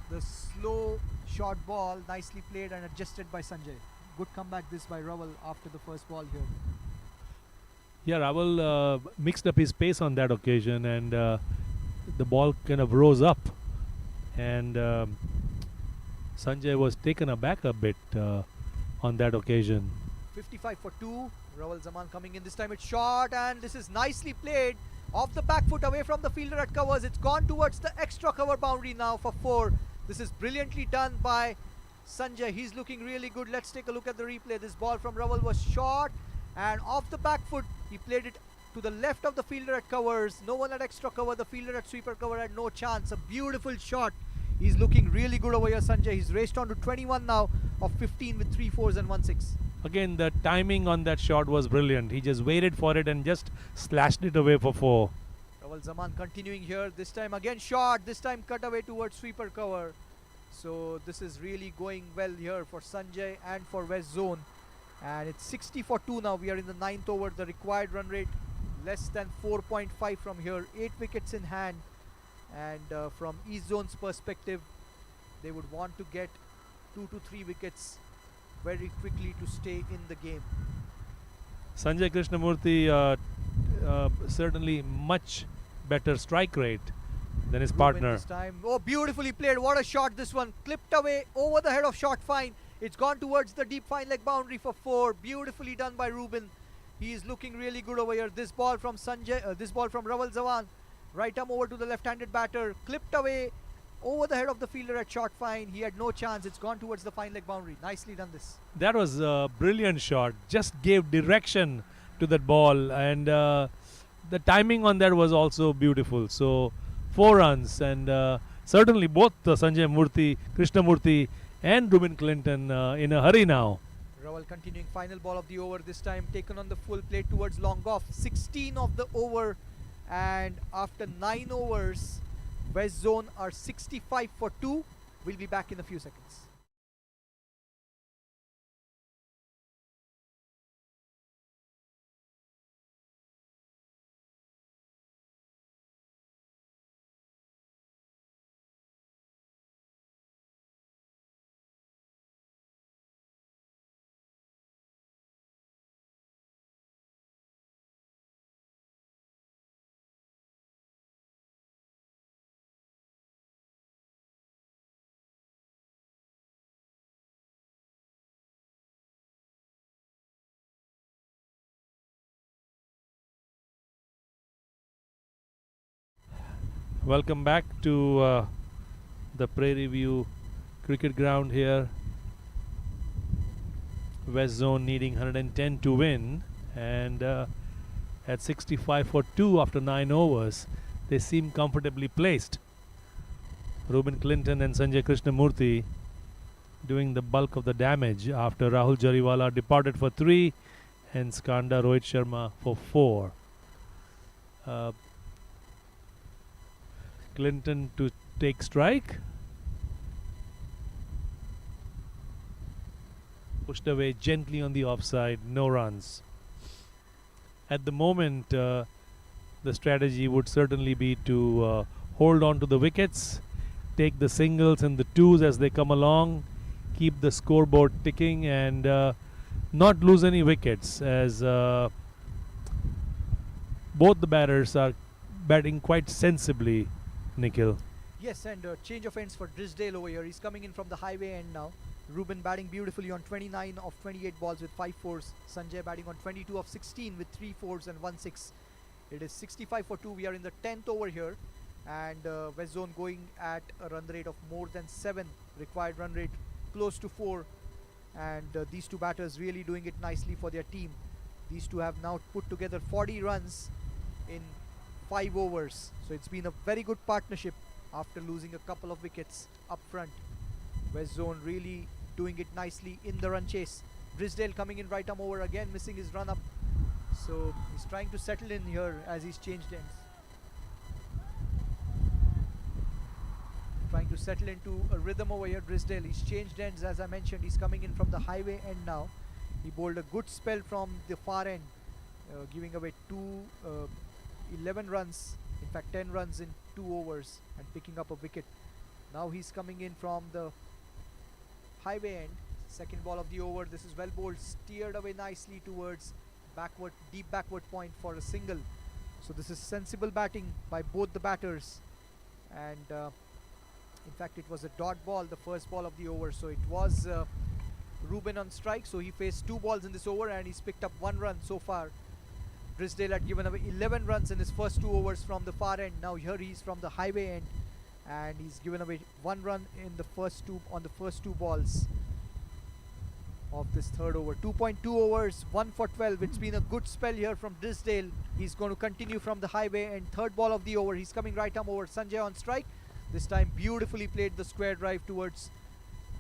the slow short ball. Nicely played and adjusted by Sanjay. Good comeback this by Rawal after the first ball here. Yeah, Rahul mixed up his pace on that occasion, and the ball kind of rose up, and Sanjay was taken aback a bit on that occasion. 55 for 2. Rawal Zaman coming in. This time it's short, and this is nicely played. Off the back foot away from the fielder at covers. It's gone towards the extra cover boundary now for 4. This is brilliantly done by Sanjay. He's looking really good. Let's take a look at the replay. This ball from Rawal was short, and off the back foot he played it to the left of the fielder at covers. No one at extra cover. The fielder at sweeper cover had no chance. A beautiful shot. He's looking really good over here, Sanjay. He's raced on to 21 now of 15 with 3 fours and 1 6. Again, the timing on that shot was brilliant. He just waited for it and just slashed it away for 4. Rawal Zaman continuing here. This time again short. This time cut away towards sweeper cover. So this is really going well here for Sanjay and for West Zone. And it's 60 for 2 now. We are in the 9th over. The required run rate less than 4.5 from here. 8 wickets in hand. And from East Zone's perspective, they would want to get 2 to 3 wickets very quickly to stay in the game. Sanjay Krishnamurthy certainly much better strike rate than his Ruben partner. this time. Oh, beautifully played. What a shot this one. Clipped away over the head of short fine. It's gone towards the deep fine leg boundary for 4. Beautifully done by Ruben. He is looking really good over here. This ball from Sanjay, this ball from Rawal Zaman. Right arm over to the left-handed batter. Clipped away over the head of the fielder at short fine. He had no chance. It's gone towards the fine leg boundary. Nicely done this. That was a brilliant shot. Just gave direction to that ball, and the timing on that was also beautiful. So 4 runs, and certainly both Sanjay Murthy, Krishnamurthy and Ruben Clinton in a hurry now. Rawal continuing. Final ball of the over. This time taken on the full plate towards long off. 16 of the over, and after 9 overs, West Zone are 65 for 2. We'll be back in a few seconds. Welcome back to the Prairie View cricket ground here. West Zone needing 110 to win, and at 65 for 2 after 9 overs, they seem comfortably placed. Ruben Clinton and Sanjay Krishnamurthy doing the bulk of the damage after Rahul Jariwala departed for 3 and Skanda Rohit Sharma for 4. Clinton to take strike. Pushed away gently on the offside, no runs. At the moment, the strategy would certainly be to hold on to the wickets, take the singles and the twos as they come along, keep the scoreboard ticking, and not lose any wickets, as both the batters are batting quite sensibly, Nikhil. Yes, and change of ends for Drisdale over here. He's coming in from the highway end now. Ruben batting beautifully on 29 of 28 balls with 5 fours. Sanjay batting on 22 of 16 with 3 fours and 1 6. It is 65 for 2. We are in the 10th over here, and West Zone going at a run rate of more than 7. Required run rate close to 4, and these two batters really doing it nicely for their team. These two have now put together 40 runs in 5 overs. So it's been a very good partnership after losing a couple of wickets up front. West Zone really doing it nicely in the run chase. Drisdale coming in right arm over again, missing his run up. So he's trying to settle in here as he's changed ends. to settle into a rhythm over here. Drisdale, he's changed ends as I mentioned. He's coming in from the highway end now. He bowled a good spell from the far end, giving away 11 runs, in fact 10 runs in 2 overs and picking up a wicket. Now he's coming in from the highway end. Second ball of the over. This is well bowled, steered away nicely towards backward, deep backward point for a single. So this is sensible batting by both the batters, and in fact it was a dot ball, the first ball of the over. So it was Ruben on strike, so he faced 2 balls in this over and he's picked up 1 run so far. Drisdale had given away 11 runs in his first 2 overs from the far end. Now here he's from the highway end and he's given away 1 run in the first 2 balls of this third over. 2.2 overs, 1 for 12. It's been a good spell here from Drisdale. He's going to continue from the highway and third ball of the over. He's coming right arm over. Sanjay on strike. This time beautifully played the square drive towards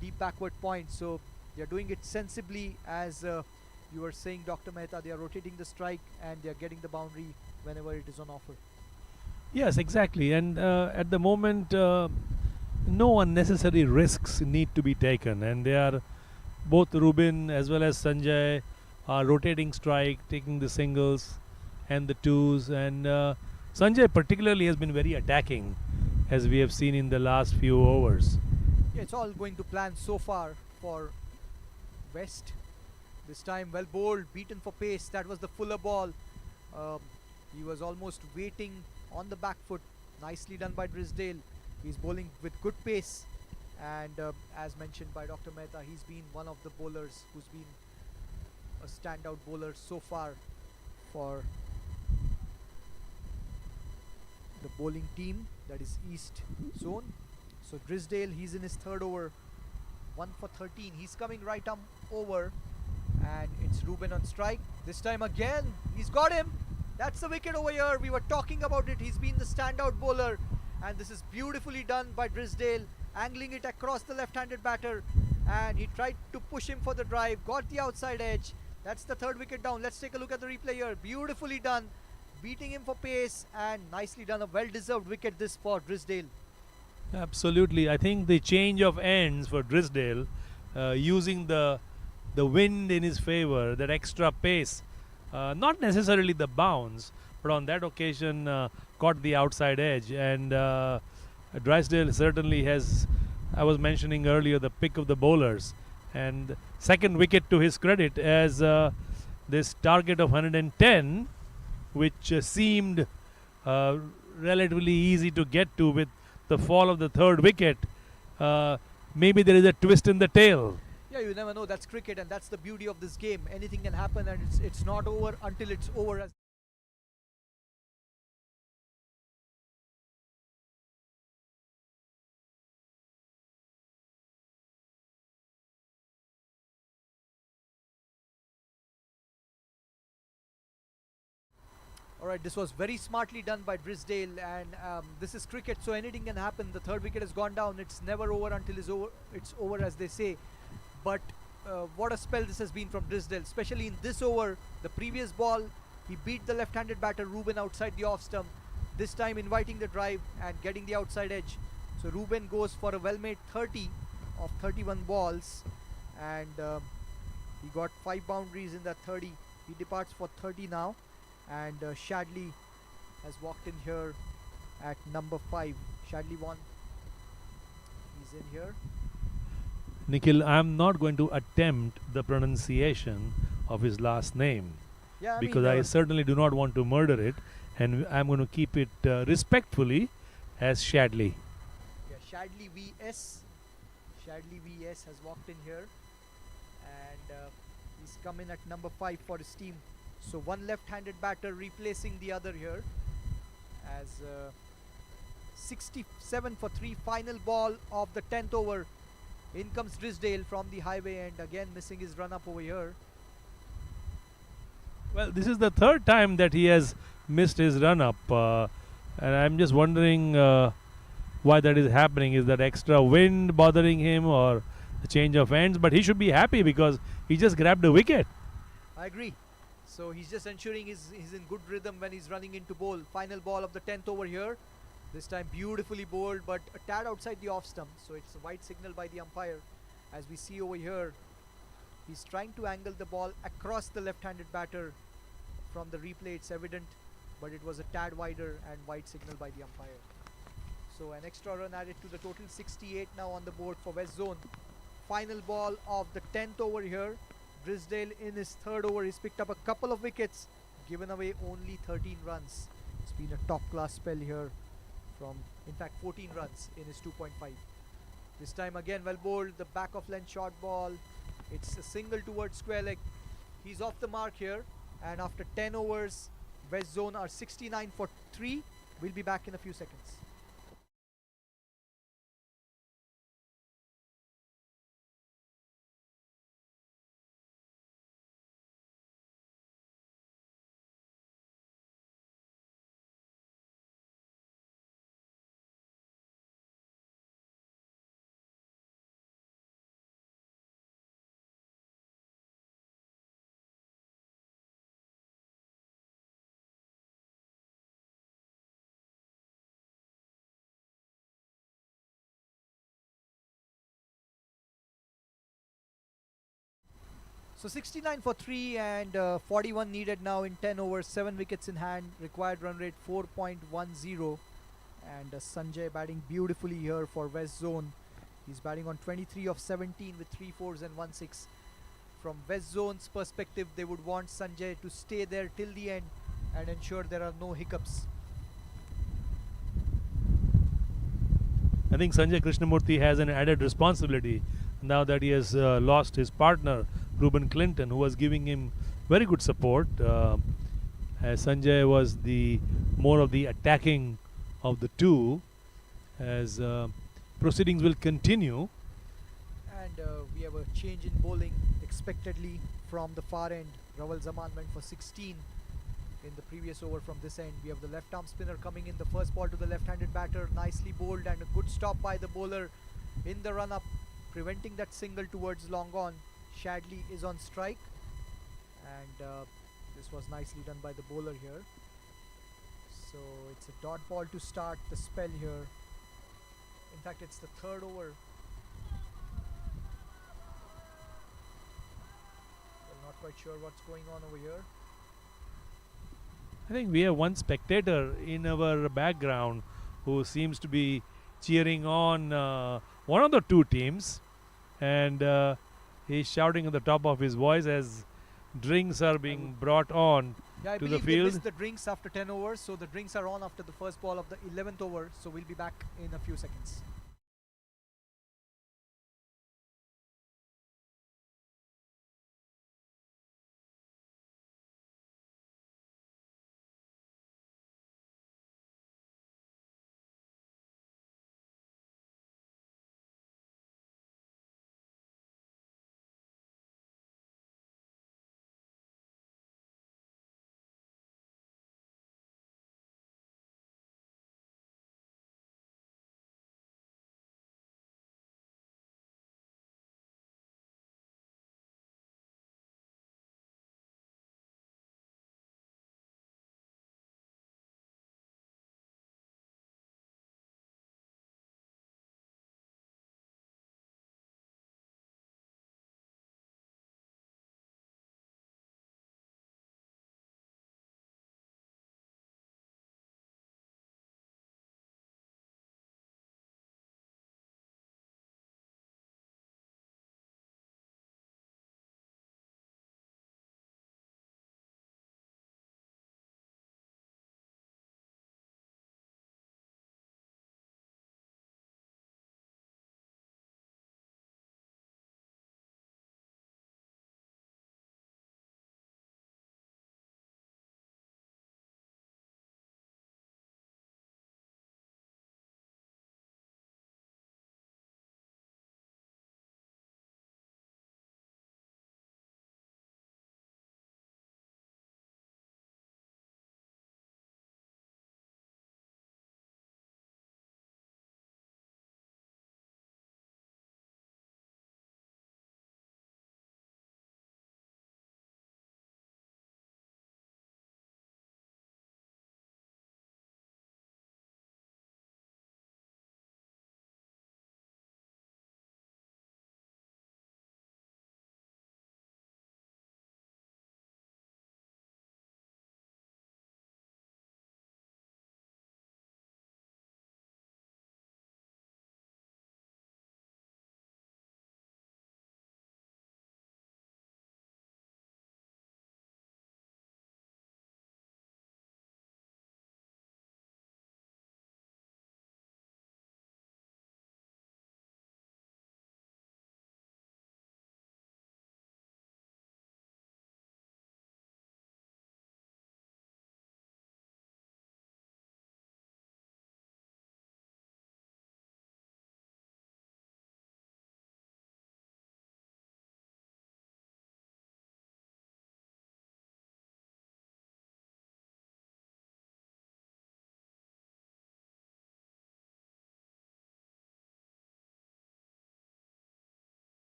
deep backward point. So they're doing it sensibly, as you were saying, Dr. Mehta. They are rotating the strike and they're getting the boundary whenever it is on offer. Yes, exactly. And at the moment, no unnecessary risks need to be taken, and they are both Rubin as well as Sanjay are rotating strike, taking the singles and the twos, and Sanjay particularly has been very attacking, as we have seen in the last few overs. Yeah, it's all going to plan so far for West. This time well bowled, beaten for pace. That was the Fuller ball. He was almost waiting on the back foot. Nicely done by Drisdale. He's bowling with good pace, and as mentioned by Dr. Mehta, he's been one of the bowlers who's been a standout bowler so far for the bowling team, that is East Zone. So Drisdale, he's in his third over, 1 for 13. He's coming right arm over and it's Ruben on strike. This time again, he's got him. That's the wicket over here. We were talking about it. He's been the standout bowler, and this is beautifully done by Drisdale, angling it across the left-handed batter, and he tried to push him for the drive, got the outside edge. That's the third wicket down. Let's take a look at the replay here. Beautifully done, beating him for pace, and nicely done. A well-deserved wicket this for Drisdale. Absolutely. I think the change of ends for Drisdale, using the wind in his favor, that extra pace, not necessarily the bounce, but on that occasion caught the outside edge, and Drysdale certainly has, I was mentioning earlier, the pick of the bowlers, and second wicket to his credit, as this target of 110, which seemed relatively easy to get to with the fall of the third wicket, maybe there is a twist in the tail. Yeah, you never know. That's cricket, and that's the beauty of this game. Anything can happen, and it's not over until it's over. As Alright, this was very smartly done by Drisdale, and this is cricket, so anything can happen. The third wicket has gone down. It's never over until it's over, as they say. But what a spell this has been from Drisdale, especially in this over. The previous ball, he beat the left-handed batter Ruben outside the off stump. This time inviting the drive and getting the outside edge. So Ruben goes for a well-made 30 of 31 balls, and he got 5 boundaries in that 30. He departs for 30 now, and Shadley has walked in here at number 5. Shadley won. He's in here. Nikhil, I'm not going to attempt the pronunciation of his last name, Yeah, because I certainly do not want to murder it, and I'm going to keep it respectfully as Shadley. Yeah, Shadley VS. Shadley VS has walked in here, and he's come in at number 5 for his team. So one left-handed batter replacing the other here, as 67 for 3, final ball of the 10th over. In comes Drisdale from the highway end, again missing his run-up over here. Well, this is the third time that he has missed his run-up, and I'm just wondering why that is happening. Is that extra wind bothering him, or the change of ends? But he should be happy because he just grabbed a wicket. I agree. So he's just ensuring he's in good rhythm when he's running into bowl. Final ball of the 10th over here. This time beautifully bowled, but a tad outside the off stump, so it's a white signal by the umpire. As we see over here, he's trying to angle the ball across the left-handed batter. From the replay it's evident, but it was a tad wider and white signal by the umpire. So an extra run added to the total. 68 now on the board for West Zone. Final ball of the 10th over here. Brisdale in his third over, he's picked up a couple of wickets, given away only 13 runs. It's been a top class spell here from, in fact, 14 runs in his 2.5. This time again well bowled, the back of length short ball. It's a single towards square leg. He's off the mark here, and after 10 overs, West Zone are 69 for 3. We'll be back in a few seconds. So 69 for 3 and 41 needed now in 10 overs, 7 wickets in hand, required run rate 4.10. And Sanjay batting beautifully here for West Zone. He's batting on 23 of 17 with 3 fours and 1 6. From West Zone's perspective, they would want Sanjay to stay there till the end and ensure there are no hiccups. I think Sanjay Krishnamurthy has an added responsibility now that he has lost his partner Ruben Clinton, who was giving him very good support. As Sanjay was the more of the attacking of the two, as proceedings will continue. And we have a change in bowling expectedly from the far end. Rawal Zaman went for 16 in the previous over. From this end, we have the left arm spinner coming in. The first ball to the left-handed batter, nicely bowled, and a good stop by the bowler in the run-up, preventing that single towards long on. Shadley is on strike, and this was nicely done by the bowler here. So it's a dot ball to start the spell here. In fact, it's the third over. We're not quite sure what's going on over here. I think we have one spectator in our background who seems to be cheering on one of the two teams, and he's shouting at the top of his voice as drinks are being brought on Yeah, I to the believe they field. missed the drinks after 10 overs, so the drinks are on after the first ball of the 11th over. So we'll be back in a few seconds.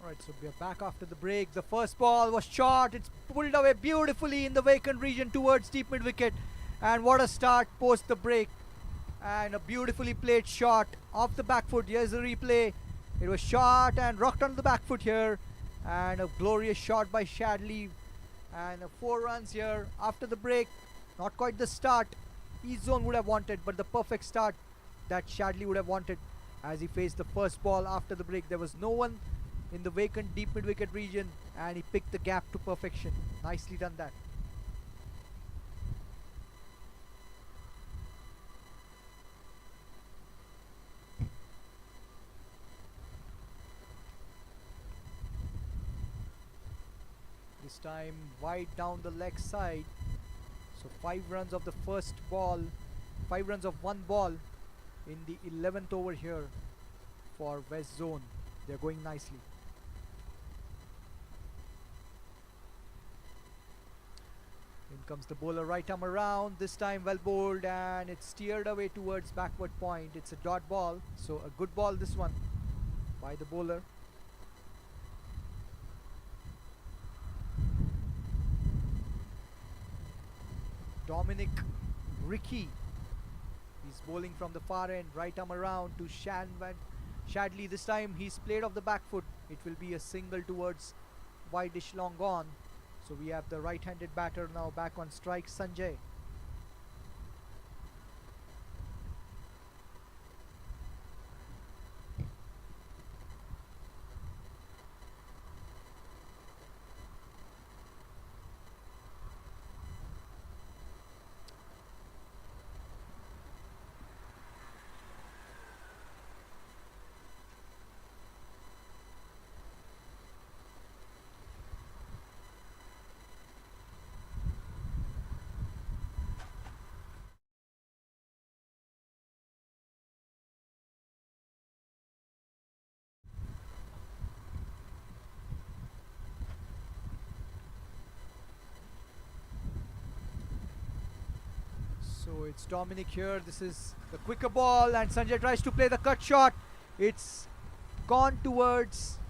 Alright, so we are back after the break. The first ball was short. It's pulled away beautifully in the vacant region towards deep mid wicket. And what a start post the break. And a beautifully played shot off the back foot. Here's the replay. It was shot and rocked on the back foot here. And a glorious shot by Shadley. And 4 runs here after the break. Not quite the start East Zone would have wanted, but the perfect start that Shadley would have wanted as he faced the first ball after the break. There was no one in the vacant deep mid wicket region and he picked the gap to perfection. Nicely done that. This time wide down the leg side. So 5 runs of the first ball, 5 runs of 1 ball in the 11th over here for West Zone. They're going nicely. In comes the bowler, right arm around, this time well bowled, and it's steered away towards backward point. It's a dot ball, so a good ball this one by the bowler. Dominic Ricky, he's bowling from the far end, right arm around to Shadley. This time he's played off the back foot. It will be a single towards wide-ish long on. So we have the right-handed batter now back on strike, Sanjay. So it's Dominic here. This is the quicker ball and Sanjay tries to play the cut shot. It's gone towards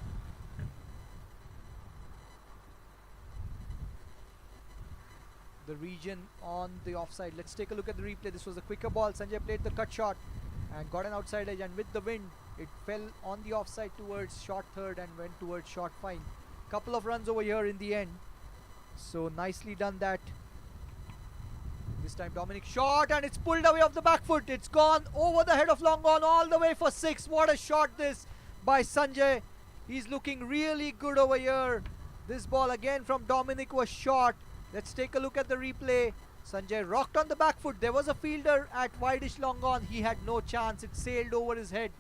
the region on the offside. Let's take a look at the replay. This was the quicker ball. Sanjay played the cut shot and got an outside edge, and with the wind it fell on the offside towards short third and went towards short fine. Couple of runs over here in the end. So nicely done that. This time Dominic shot and it's pulled away off the back foot. It's gone over the head of long on all the way for 6. What a shot this by Sanjay. He's looking really good over here. This ball again from Dominic was short. Let's take a look at the replay. Sanjay rocked on the back foot. There was a fielder at wide-ish long on. He had no chance. It sailed over his head.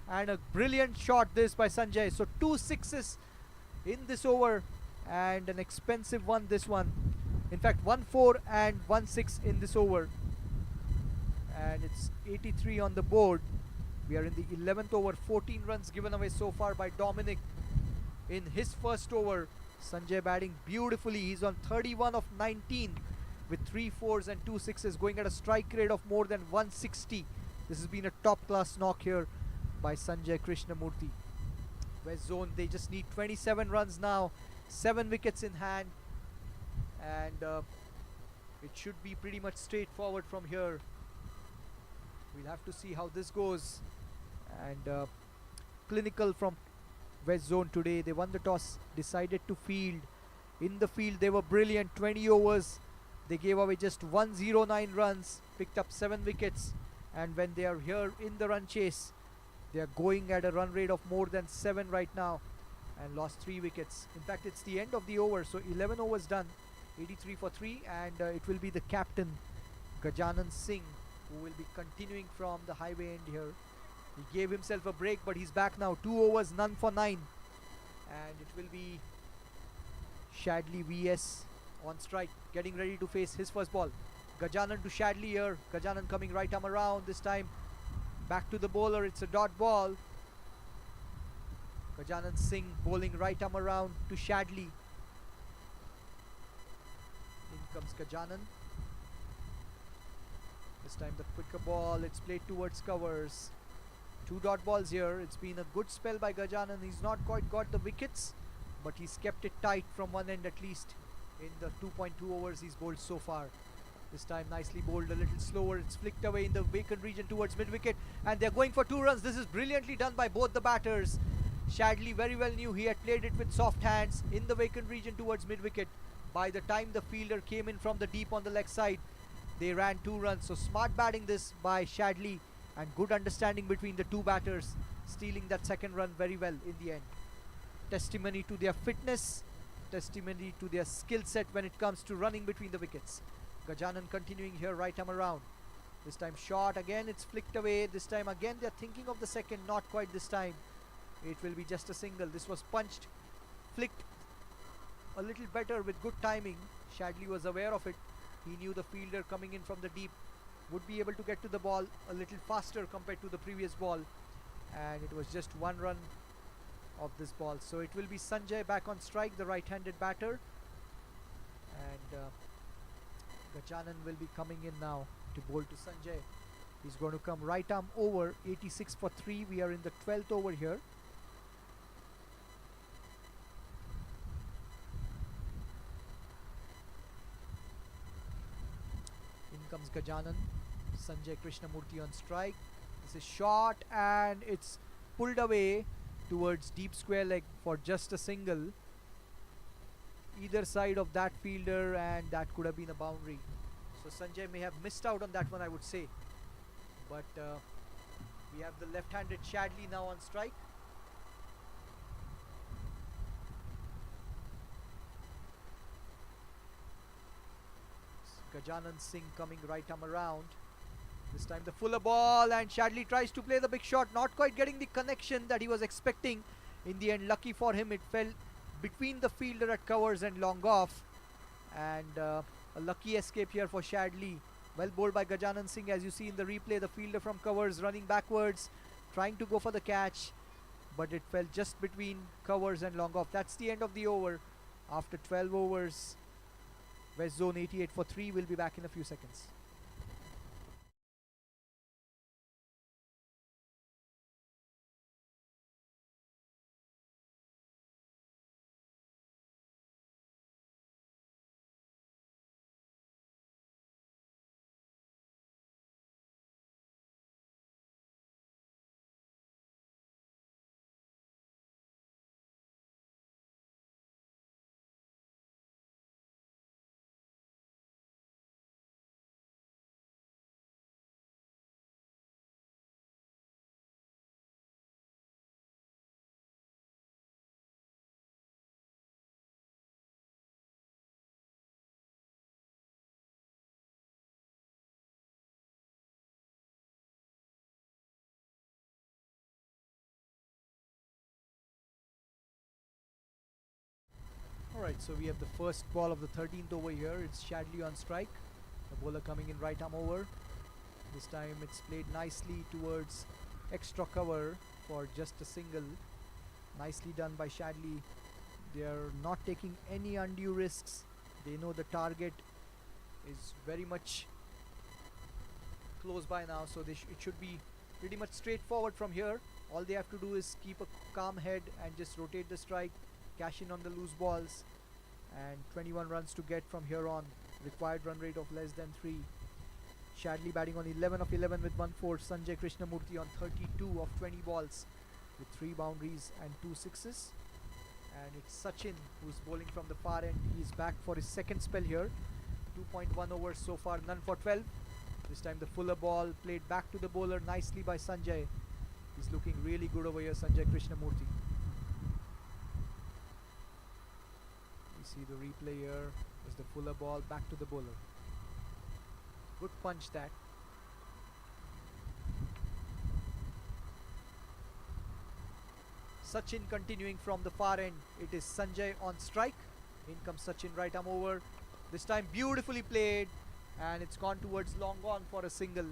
And a brilliant shot this by Sanjay. So 2 sixes in this over and an expensive one this one. In fact, 1-4 and 1-6 in this over. And it's 83 on the board. We are in the 11th over. 14 runs given away so far by Dominic in his first over. Sanjay batting beautifully. He's on 31 of 19 with 3 4s and 2 6s, going at a strike rate of more than 160. This has been a top class knock here by Sanjay Krishnamurthy. West Zone, they just need 27 runs now. 7 wickets in hand. And it should be pretty much straightforward from here. We'll have to see how this goes. And clinical from West Zone today. They won the toss, decided to field. In the field they were brilliant. 20 overs, they gave away just 109 runs, picked up 7 wickets, and when they are here in the run chase, they are going at a run rate of more than 7 right now and lost 3 wickets. In fact, it's the end of the over, so 11 overs done. 83 for 3, and it will be the captain Gajanan Singh who will be continuing from the highway end here. He gave himself a break, but he's back now. 2 overs, none for 9, and it will be Shadley vs on strike, getting ready to face his first ball. Gajanan to Shadley here. Gajanan coming right arm around. This time back to the bowler. It's a dot ball. Gajanan Singh bowling right arm around to Shadley. In comes Gajanan. This time the quicker ball. It's played towards covers. Two dot balls here. It's been a good spell by Gajanan. He's not quite got the wickets, but he's kept it tight from one end at least in the 2.2 overs he's bowled so far. This time nicely bowled, a little slower. It's flicked away in the vacant region towards mid-wicket, and they're going for 2 runs. This is brilliantly done by both the batters. Shadley very well knew he had played it with soft hands in the vacant region towards mid-wicket. By the time the fielder came in from the deep on the leg side, they ran 2 runs. So smart batting this by Shadley, and good understanding between the two batters, stealing that second run very well in the end. Testimony to their fitness, testimony to their skill set when it comes to running between the wickets. Gajanan continuing here right arm around. This time short again, it's flicked away. This time again they're thinking of the second, not quite this time. It will be just a single. This was punched, flicked a little better with good timing. Shadley was aware of it. He knew the fielder coming in from the deep would be able to get to the ball a little faster compared to the previous ball, and it was just 1 run of this ball. So it will be Sanjay back on strike, the right-handed batter, and Gajanan will be coming in now to bowl to Sanjay. He's going to come right arm over, 86 for 3. We are in the 12th over here. In comes Gajanan. Sanjay Krishnamurthy on strike. This is short, and it's pulled away towards deep square leg for just a single. Either side of that fielder, and that could have been a boundary. So Sanjay may have missed out on that one, I would say. But we have the left-handed Shadley now on strike. Gajanan Singh coming right arm around. This time the fuller ball, and Shadley tries to play the big shot, not quite getting the connection that he was expecting. In the end, lucky for him, it fell between the fielder at covers and long off, and a lucky escape here for Shadley. Well bowled by Gajanan Singh. As you see in the replay, the fielder from covers running backwards, trying to go for the catch, but it fell just between covers and long off. That's the end of the over. After 12 overs, West Zone 88 for 3. Will be back in a few seconds. Alright, so we have the first ball of the 13th over here. It's Shadley on strike. The bowler coming in right arm over. This time it's played nicely towards extra cover for just a single. Nicely done by Shadley. They are not taking any undue risks. They know the target is very much close by now, so it should be pretty much straightforward from here. All they have to do is keep a calm head and just rotate the strike, cash in on the loose balls, and 21 runs to get from here on. Required run rate of less than 3. Shadley batting on 11 of 11 with 1/4. Sanjay Krishnamurthy on 32 of 20 balls with 3 boundaries and 2 sixes. And it's Sachin who's bowling from the far end. He's back for his second spell here. 2.1 overs so far, none for 12. This time the fuller ball played back to the bowler nicely by Sanjay. He's looking really good over here, Sanjay Krishnamurthy. We see the replay here. There's the fuller ball back to the bowler. Good punch that. Sachin continuing from the far end. It is Sanjay on strike. In comes Sachin right arm over. This time beautifully played, and it's gone towards long on for a single.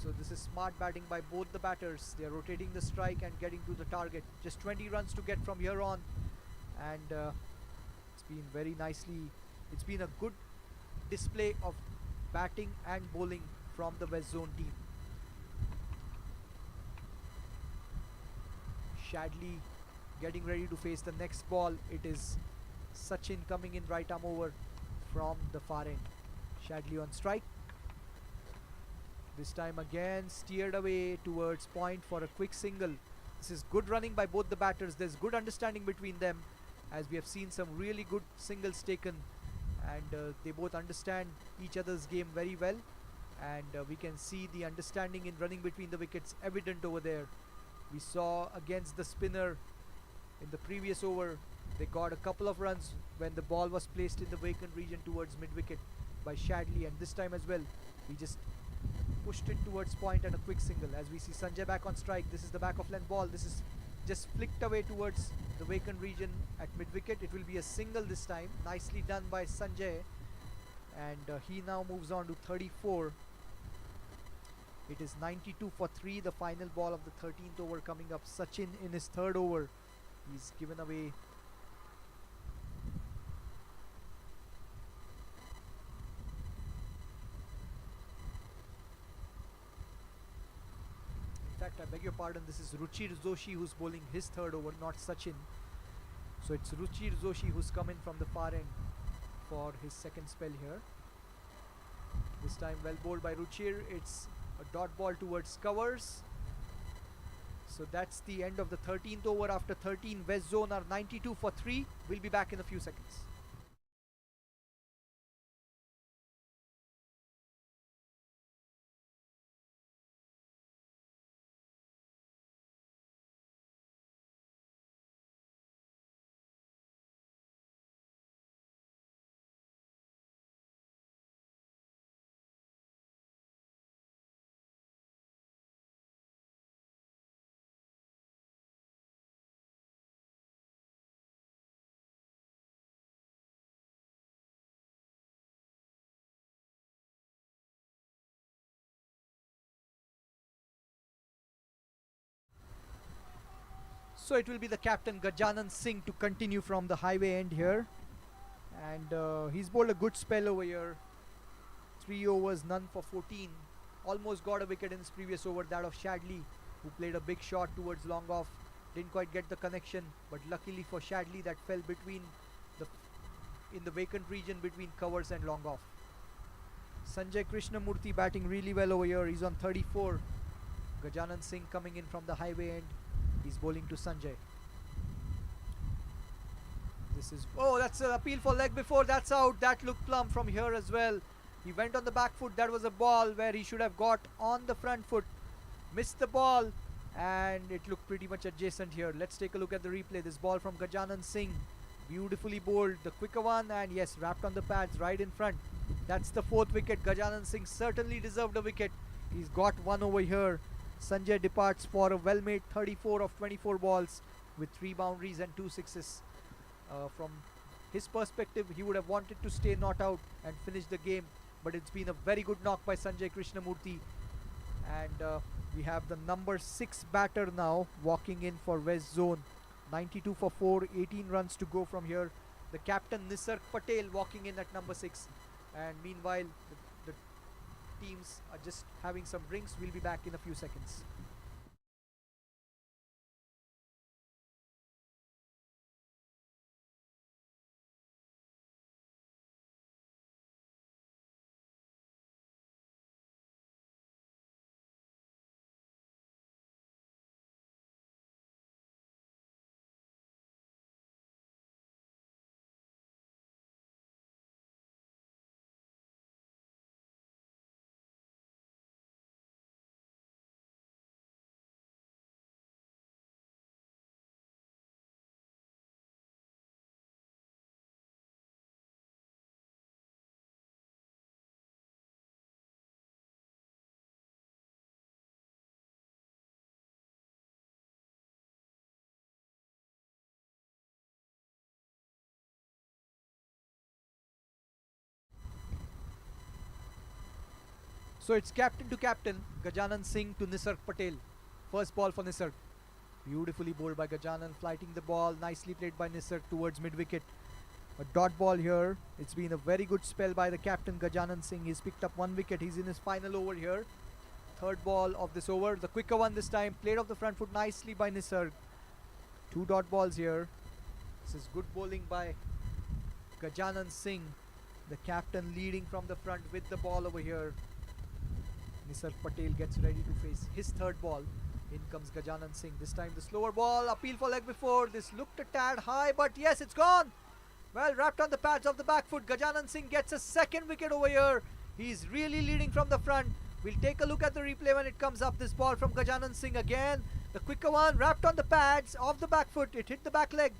So this is smart batting by both the batters. They are rotating the strike and getting to the target. Just 20 runs to get from here on, and it's been very nicely. It's been a good display of batting and bowling from the West Zone team. Shadley getting ready to face the next ball. It is Sachin coming in right arm over from the far end. Shadley on strike. This time again steered away towards point for a quick single. This is good running by both the batters. There's good understanding between them, as we have seen some really good singles taken, and they both understand each other's game very well, and we can see the understanding in running between the wickets evident over there. We saw against the spinner in the previous over, they got a couple of runs when the ball was placed in the vacant region towards mid-wicket by Shadley, and this time as well he just pushed it towards point and a quick single. As we see Sanjay back on strike, this is the back of length ball. This is just flicked away towards the vacant region at mid-wicket. It will be a single this time. Nicely done by Sanjay, and he now moves on to 34. It is 92 for 3, the final ball of the 13th over coming up. Sachin in his third over, he's given away I beg your pardon, this is Ruchir Joshi who's bowling his third over, not Sachin. So it's Ruchir Joshi who's come in from the far end for his second spell here. This time well bowled by Ruchir. It's a dot ball towards covers. So that's the end of the 13th over. After 13, West Zone are 92 for 3. We'll be back in a few seconds. So it will be the captain Gajanan Singh to continue from the highway end here, and he's bowled a good spell over here. 3 overs, none for 14. Almost got a wicket in his previous over, that of Shadley, who played a big shot towards long off. Didn't quite get the connection, but luckily for Shadley that fell between in the vacant region between covers and long off. Sanjay Krishnamurthy batting really well over here. He's on 34. Gajanan Singh coming in from the highway end. He's bowling to Sanjay. This is, oh, that's an appeal for leg before. That's out. That looked plumb from here as well. He went on the back foot. That was a ball where he should have got on the front foot. Missed the ball, and it looked pretty much adjacent here. Let's take a look at the replay. This ball from Gajanan Singh, beautifully bowled. The quicker one, and yes, wrapped on the pads right in front. That's the 4th wicket. Gajanan Singh certainly deserved a wicket. He's got one over here. Sanjay departs for a well-made 34 of 24 balls with 3 boundaries and 2 sixes. From his perspective, he would have wanted to stay not out and finish the game, but it's been a very good knock by Sanjay Krishnamurthy, and we have the number 6 batter now walking in for West Zone. 92 for 4, 18 runs to go from here. The captain Nisarg Patel walking in at number 6, and meanwhile the teams are just having some drinks. We'll be back in a few seconds. So it's captain to captain, Gajanan Singh to Nisarg Patel. First ball for Nisarg. Beautifully bowled by Gajanan, flighting the ball. Nicely played by Nisarg towards mid-wicket. A dot ball here. It's been a very good spell by the captain Gajanan Singh. He's picked up 1 wicket. He's in his final over here. Third ball of this over. The quicker one this time. Played off the front foot nicely by Nisarg. Two dot balls here. This is good bowling by Gajanan Singh, the captain, leading from the front with the ball over here. Nisar Patel gets ready to face his third ball. In comes Gajanan Singh. This time the slower ball. Appeal for leg before. This looked a tad high, but yes, it's gone. Well, wrapped on the pads of the back foot. Gajanan Singh gets a second wicket over here. He's really leading from the front. We'll take a look at the replay when it comes up. This ball from Gajanan Singh again. The quicker one, wrapped on the pads of the back foot. It hit the back leg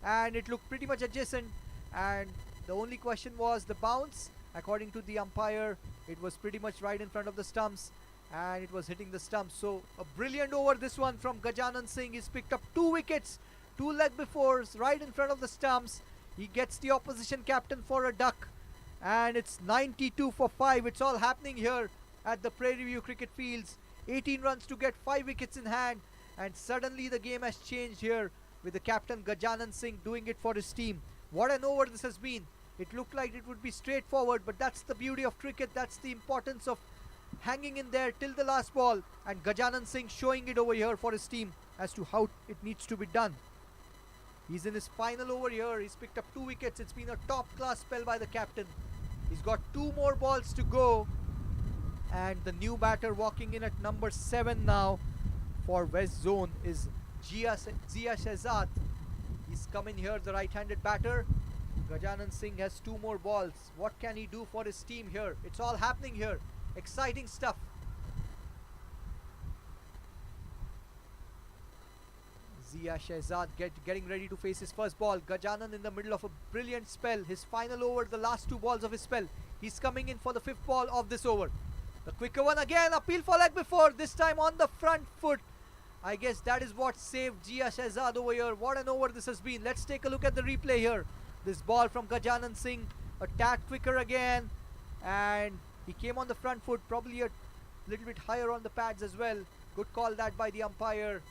and it looked pretty much adjacent. And the only question was the bounce. According to the umpire, it was pretty much right in front of the stumps and it was hitting the stumps. So a brilliant over this one from Gajanan Singh. He's picked up 2 wickets, 2 leg befores right in front of the stumps. He gets the opposition captain for a duck and it's 92 for 5. It's all happening here at the Prairie View Cricket Fields. 18 runs to get 5 wickets in hand, and suddenly the game has changed here with the captain Gajanan Singh doing it for his team. What an over this has been. It looked like it would be straightforward, but that's the beauty of cricket. That's the importance of hanging in there till the last ball, and Gajanan Singh showing it over here for his team as to how it needs to be done. He's in his final over here. He's picked up 2 wickets. It's been a top class spell by the captain. He's got 2 more balls to go, and the new batter walking in at number 7 now for West Zone is Zia Shehzad. He's coming here, the right-handed batter. Gajanan Singh has 2 more balls. What can he do for his team here? It's all happening here. Exciting stuff. Zia Shehzad getting ready to face his first ball. Gajanan in the middle of a brilliant spell. His final over, the last 2 balls of his spell. He's coming in for the 5th ball of this over. The quicker one again. Appeal for leg before. This time on the front foot. I guess that is what saved Zia Shehzad over here. What an over this has been. Let's take a look at the replay here. This ball from Gajanan Singh. A tad quicker again. And he came on the front foot. Probably a little bit higher on the pads as well. Good call that by the umpire.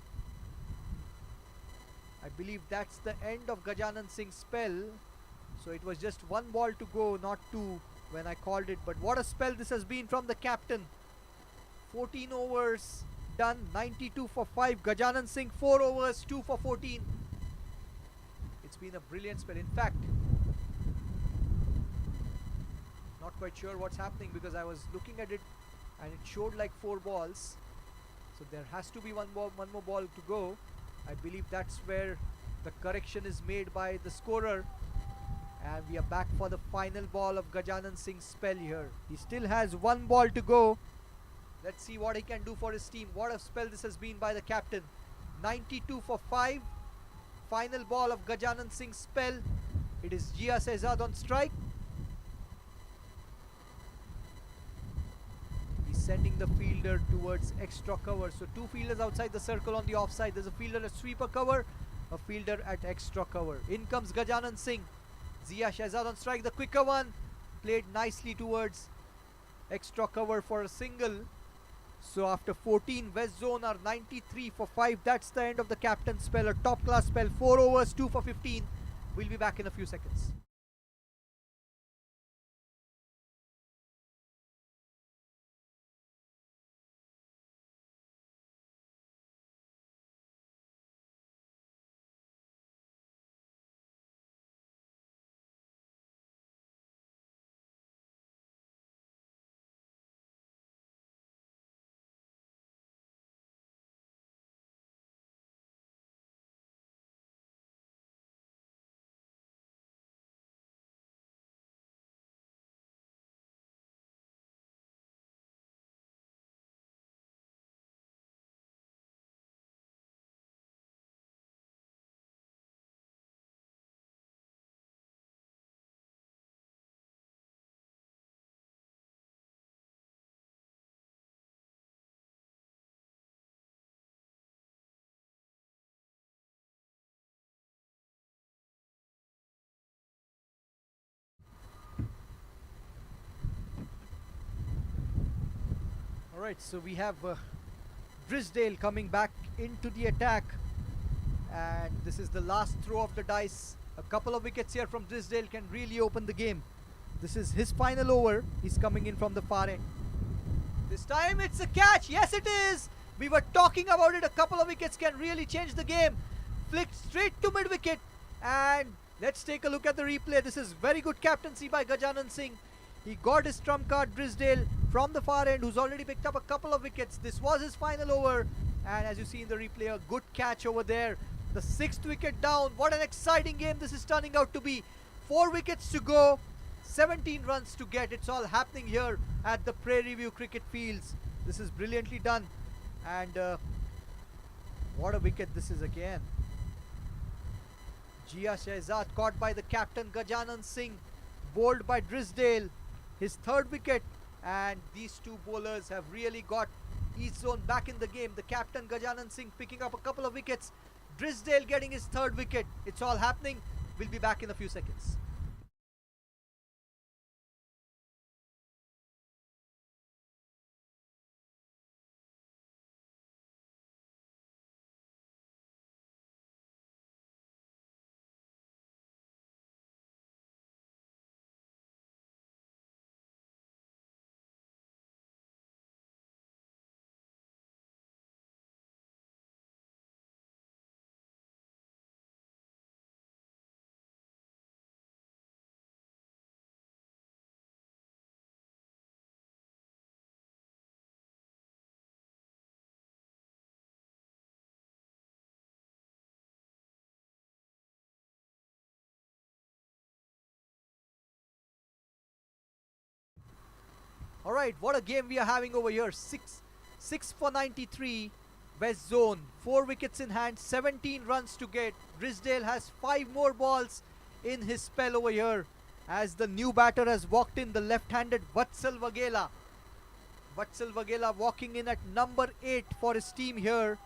I believe that's the end of Gajanan Singh's spell. So it was just 1 ball to go, not 2 when I called it. But what a spell this has been from the captain. 14 overs done, 92 for 5. Gajanan Singh 4 overs, 2 for 14. It's been a brilliant spell. In fact, not quite sure what's happening because I was looking at it and it showed like 4 balls. So there has to be one more ball to go. I believe that's where the correction is made by the scorer. And we are back for the final ball of Gajanan Singh's spell here. He still has 1 ball to go. Let's see what he can do for his team. What a spell this has been by the captain. 92 for 5. Final ball of Gajanan Singh's spell. It is Zia Shehzad on strike. He's sending the fielder towards extra cover. So 2 fielders outside the circle on the offside. There's a fielder at sweeper cover, a fielder at extra cover. In comes Gajanan Singh. Zia Shehzad on strike. The quicker one played nicely towards extra cover for a single. So after 14, West Zone are 93 for 5. That's the end of the captain's spell. A top class spell. 4 overs, 2 for 15. We'll be back in a few seconds. Alright, so we have Brisdale coming back into the attack, and this is the last throw of the dice. A couple of wickets here from Brisdale can really open the game. This is his final over. He's coming in from the far end. This time it's a catch. Yes, it is. We were talking about it. A couple of wickets can really change the game. flicked straight to mid-wicket. And let's take a look at the replay. This is very good captaincy by Gajanan Singh. He got his trump card, Brisdale, from the far end, who's already picked up a couple of wickets. This was his final over. And as you see in the replay, a good catch over there. The 6th wicket down. What an exciting game this is turning out to be. 4 wickets to go. 17 runs to get. It's all happening here at the Prairie View Cricket Fields. This is brilliantly done. And what a wicket this is again. Jia Shehzad caught by the captain Gajanan Singh, bowled by Drisdale, his 3rd wicket. And these two bowlers have really got East Zone back in the game. The captain Gajanan Singh picking up a couple of wickets, Drisdale getting his 3rd wicket. It's all happening. We'll be back in a few seconds. Alright, what a game we are having over here. 6 for 93, West Zone. 4 wickets in hand, 17 runs to get. Drisdale has 5 more balls in his spell over here, as the new batter has walked in, the left-handed Vatsal Waghela. Vatsal Waghela walking in at number 8 for his team here.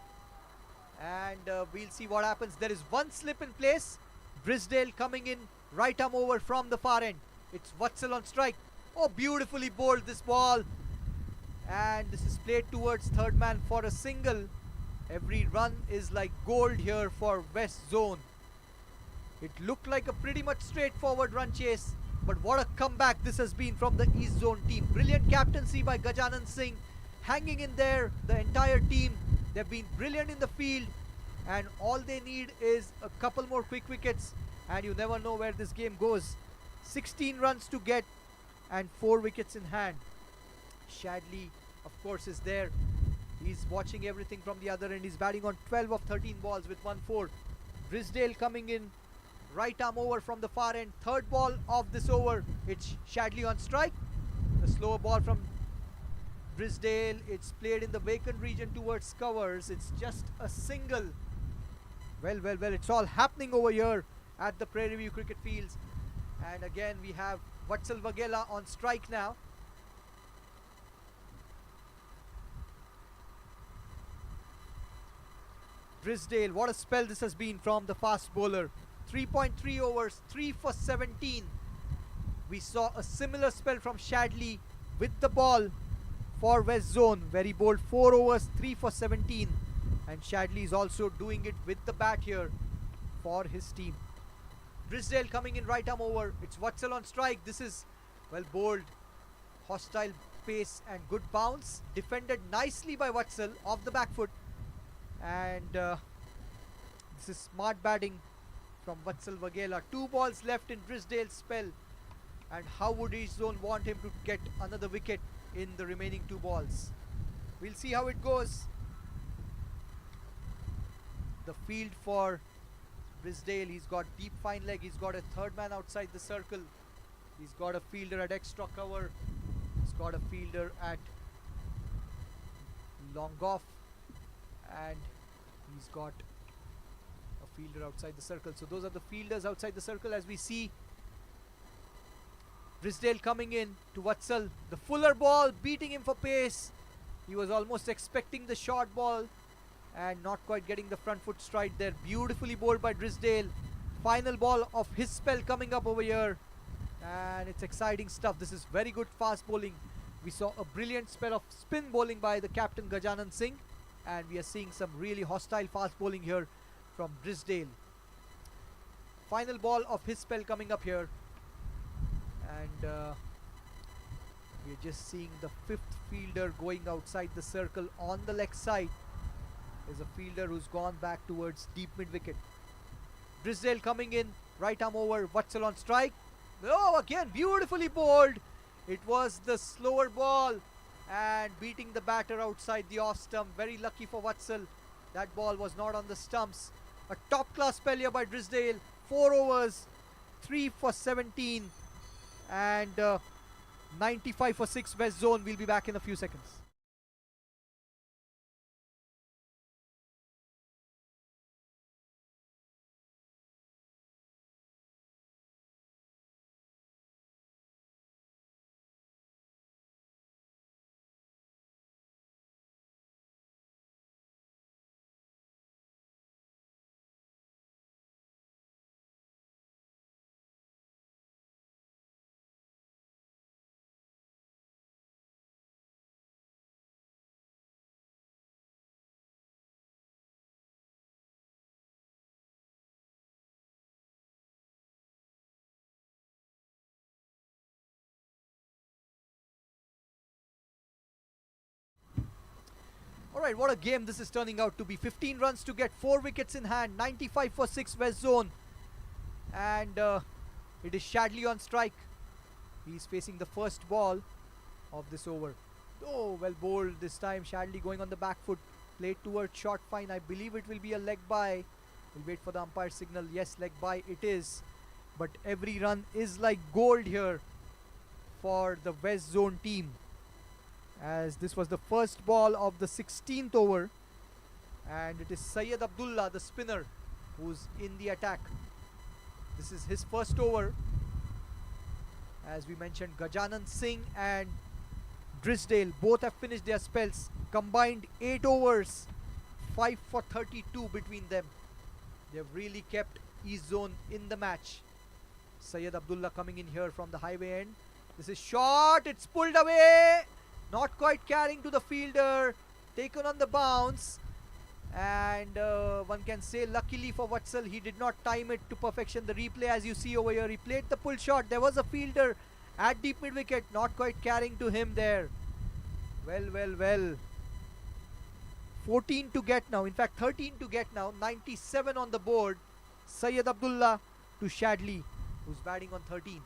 And we'll see what happens. There is one slip in place. Drisdale coming in, right arm over from the far end. It's Vatsal on strike. Oh, beautifully bowled this ball. And this is played towards third man for a single. Every run is like gold here for West Zone. It looked like a pretty much straightforward run chase, but what a comeback this has been from the East Zone team. Brilliant captaincy by Gajanan Singh, hanging in there, the entire team. They've been brilliant in the field, and all they need is a couple more quick wickets, and you never know where this game goes. 16 runs to get and 4 wickets in hand. Shadley, of course, is there. He's watching everything from the other end. He's batting on 12 of 13 balls with 1-4. Drisdale coming in, right arm over from the far end. 3rd ball of this over. It's Shadley on strike. A slower ball from Drisdale. It's played in the vacant region towards covers. It's just a single. Well, it's all happening over here at the Prairie View Cricket Fields. And again, we have Vatsal Waghela on strike now. Drisdale, what a spell this has been from the fast bowler. 3.3 overs, 3 for 17. We saw a similar spell from Shadley with the ball for West Zone, where he bowled 4 overs, 3 for 17. And Shadley is also doing it with the bat here for his team. Drisdale coming in right arm over. It's Vatsal on strike. This is well bowled. Hostile pace and good bounce. Defended nicely by Vatsal off the back foot. And this is smart batting from Vatsal Waghela. 2 balls left in Drisdale's spell. And how would East Zone want him to get another wicket in the remaining 2 balls? We'll see how it goes. The field for Drisdale, he's got deep fine leg. He's got a 3rd man outside the circle. He's got a fielder at extra cover. He's got a fielder at long off. And he's got a fielder outside the circle. So those are the fielders outside the circle as we see Drisdale coming in to Vatsal. The fuller ball beating him for pace. He was almost expecting the short ball and not quite getting the front foot stride there. Beautifully bowled by Drisdale. Final ball of his spell coming up over here. And it's exciting stuff. This is very good fast bowling. We saw a brilliant spell of spin bowling by the captain Gajanan Singh. And we are seeing some really hostile fast bowling here from Drisdale. Final ball of his spell coming up here. And we're just seeing the 5th fielder going outside the circle on the leg side. is a fielder who's gone back towards deep mid wicket. Brisdale coming in, right arm over, Vatsal on strike. Oh, again, beautifully bowled. It was the slower ball and beating the batter outside the off stump. Very lucky for Vatsal. That ball was not on the stumps. A top class spell here by Brisdale. 4 overs, 3 for 17 and 95 for 6 West Zone. We'll be back in a few seconds. Alright, what a game this is turning out to be. 15 runs to get 4 wickets in hand. 95 for 6 West Zone. And it is Shadley on strike. He's facing the first ball of this over. Oh, well bowled this time. Shadley going on the back foot. Played towards short fine. I believe it will be a leg bye. We'll wait for the umpire signal. Yes, leg bye it is. But every run is like gold here for the West Zone team, as this was the first ball of the 16th over, and it is Syed Abdullah, the spinner, who's in the attack. This is his first over. As we mentioned, Gajanan Singh and Drisdale both have finished their spells. Combined 8 overs, 5 for 32 between them. They've really kept East Zone in the match. Syed Abdullah coming in here from the highway end. This is short, it's pulled away. Not quite carrying to the fielder. Taken on the bounce. And one can say luckily for Vatsal, he did not time it to perfection. The replay as you see over here, he played the pull shot. There was a fielder at deep mid wicket, not quite carrying to him there. Well. 14 to get now, in fact 13 to get now. 97 on the board. Syed Abdullah to Shadley, who's batting on 13.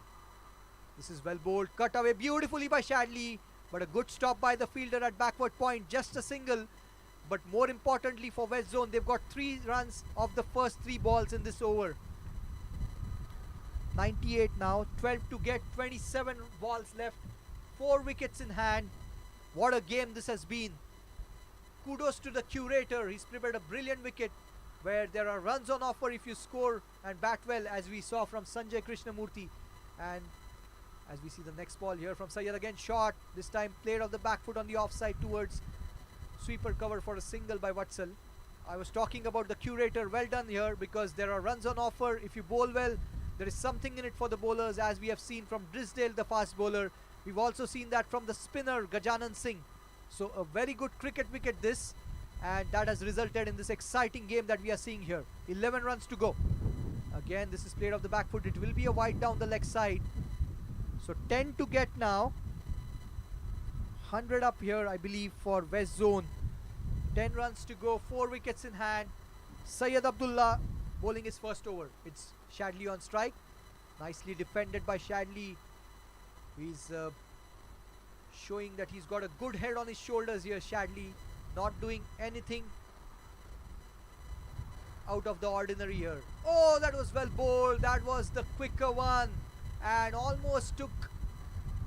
This is well bowled, cut away beautifully by Shadley, but a good stop by the fielder at backward point. Just a single. But more importantly for West Zone, they've got 3 runs of the first 3 balls in this over. 98 now, 12 to get, 27 balls left, 4 wickets in hand. What a game this has been. Kudos to the curator. He's prepared a brilliant wicket where there are runs on offer if you score and bat well, as we saw from Sanjay Krishnamurthy. And as we see the next ball here from Syed, again shot, this time played off the back foot on the offside towards sweeper cover for a single by Vatsal. I was talking about the curator. Well done here, because there are runs on offer. If you bowl well, there is something in it for the bowlers, as we have seen from Drisdale, the fast bowler. We've also seen that from the spinner Gajanan Singh. So a very good cricket wicket this, and that has resulted in this exciting game that we are seeing here. 11 runs to go. Again, this is played off the back foot. It will be a wide down the leg side. So 10 to get now. 100 up here, I believe, for West Zone. 10 runs to go, 4 wickets in hand. Syed Abdullah bowling his first over. It's Shadley on strike. Nicely defended by Shadley. He's showing that he's got a good head on his shoulders here. Shadley not doing anything out of the ordinary here. Oh, that was well bowled. That was the quicker one and almost took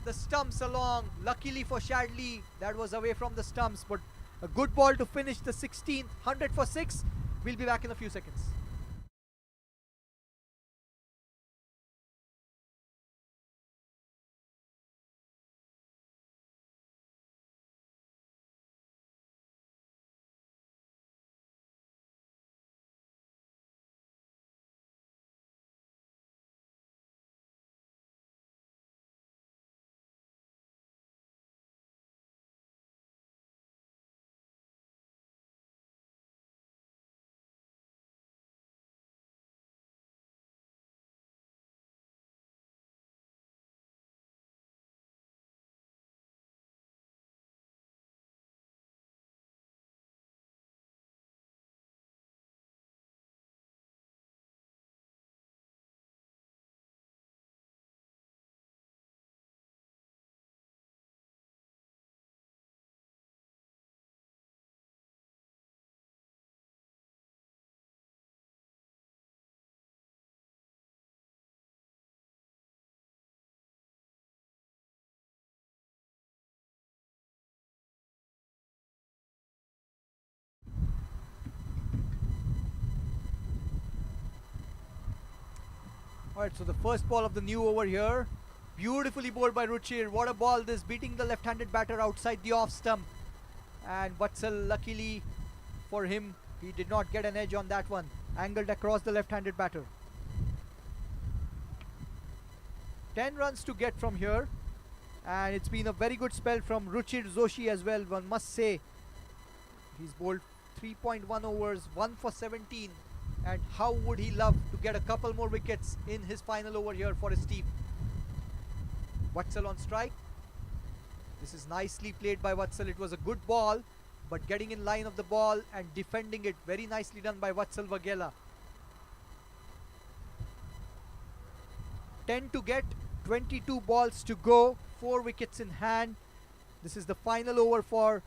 the stumps along. Luckily for Shadley, that was away from the stumps, but a good ball to finish the 16th. 100 for 6. We'll be back in a few seconds. Alright, so the first ball of the new over here. Beautifully bowled by Ruchir. What a ball this, beating the left-handed batter outside the off stump. And Vatsal, luckily for him, he did not get an edge on that one. Angled across the left-handed batter. 10 runs to get from here. And it's been a very good spell from Ruchir Joshi as well, one must say. He's bowled 3.1 overs, 1 for 17. And how would he love to get a couple more wickets in his final over here for his team. Vatsal on strike. This is nicely played by Vatsal. It was a good ball, but getting in line of the ball and defending it, very nicely done by Vatsal Vaghela. 10 to get, 22 balls to go, 4 wickets in hand. This is the final over for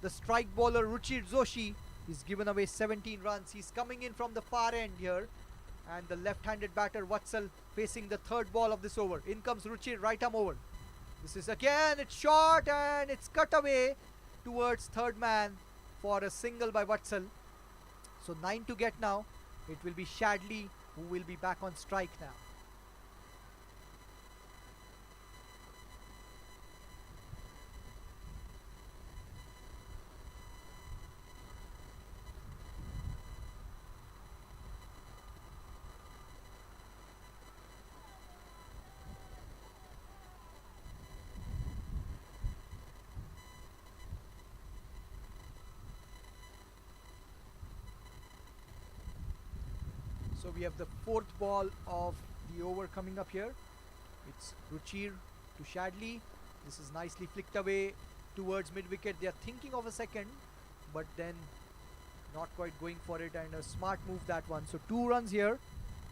the strike bowler Ruchir Joshi. He's given away 17 runs. He's coming in from the far end here. And the left-handed batter Vatsal facing the third ball of this over. In comes Ruchir, right arm over. This is again, it's short and it's cut away towards third man for a single by Vatsal. So 9 to get now. It will be Shadley who will be back on strike now. So we have the fourth ball of the over coming up here. It's Ruchir to Shadley. This is nicely flicked away towards mid-wicket. They are thinking of a second, but then not quite going for it, and a smart move that one. So 2 runs here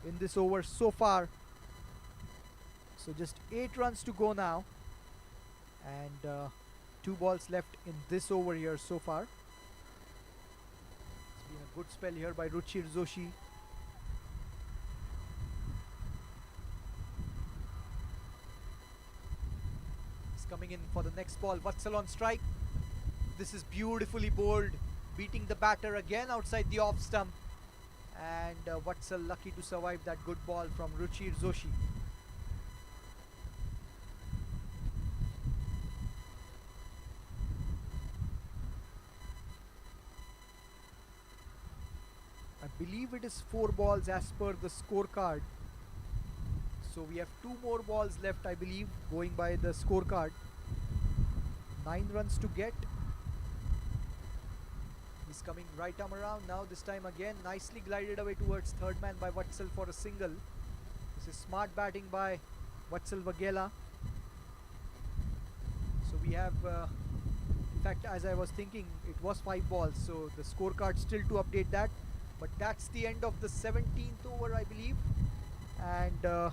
in this over so far. So just 8 runs to go now, and 2 balls left in this over here so far. It's been a good spell here by Ruchir Joshi. Coming in for the next ball. Vatsal on strike. This is beautifully bowled, beating the batter again outside the off stump, and Vatsal lucky to survive that good ball from Ruchir Joshi. I believe it is 4 balls as per the scorecard. So we have 2 more balls left, I believe, going by the scorecard. 9 runs to get. He's coming right arm around now. This time again, nicely glided away towards third man by Vatsal for a single. This is smart batting by Vatsal Vaghela. So we have, in fact, as I was thinking, it was 5 balls. So the scorecard still to update that. But that's the end of the 17th over, I believe. And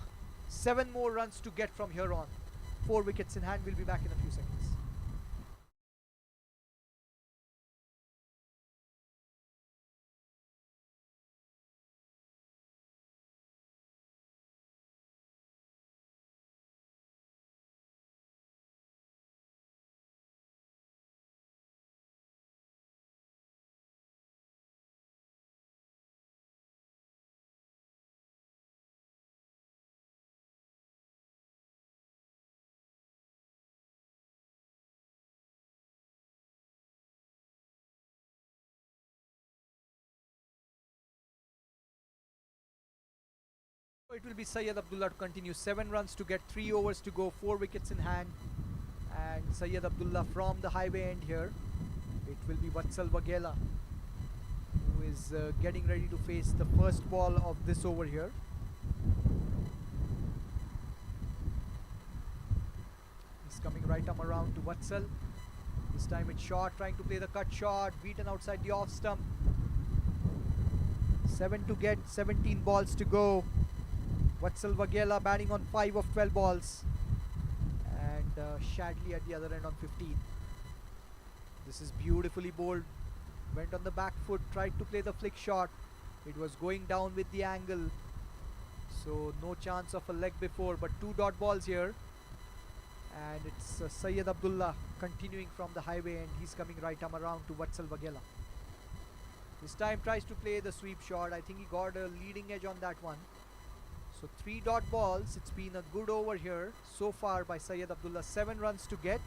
7 more runs to get from here on. 4 wickets in hand. We'll be back in a few seconds. It will be Syed Abdullah to continue. 7 runs to get, 3 overs to go, 4 wickets in hand. And Syed Abdullah from the highway end here. It will be Vatsal Vaghela who is getting ready to face the first ball of this over here. He's coming right arm around to Vatsal. This time it's short, trying to play the cut shot, beaten outside the off stump. 7 to get, 17 balls to go. Vatsal Vaghela batting on 5 of 12 balls, and Shadley at the other end on 15. This is beautifully bowled. Went on the back foot, tried to play the flick shot. It was going down with the angle, so no chance of a leg before, but 2 dot balls here. And it's Syed Abdullah continuing from the highway, and he's coming right arm around to Vatsal Vaghela. This time tries to play the sweep shot. I think he got a leading edge on that one. So 3 dot balls. It's been a good over here so far by Syed Abdullah. 7 runs to get.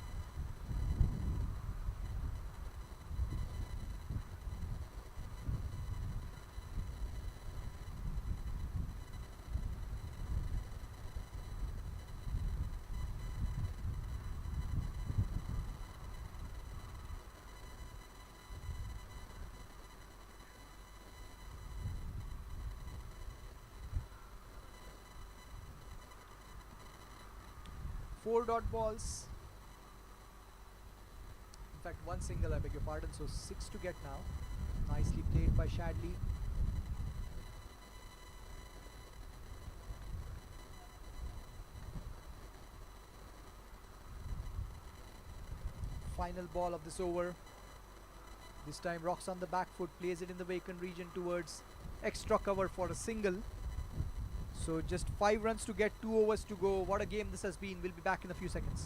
Four dot balls. In fact, one single, I beg your pardon. So 6 to get now. Nicely played by Shadley. Final ball of this over. This time rocks on the back foot, plays it in the vacant region towards extra cover for a single. So just 5 runs to get, 2 overs to go. What a game this has been. We'll be back in a few seconds.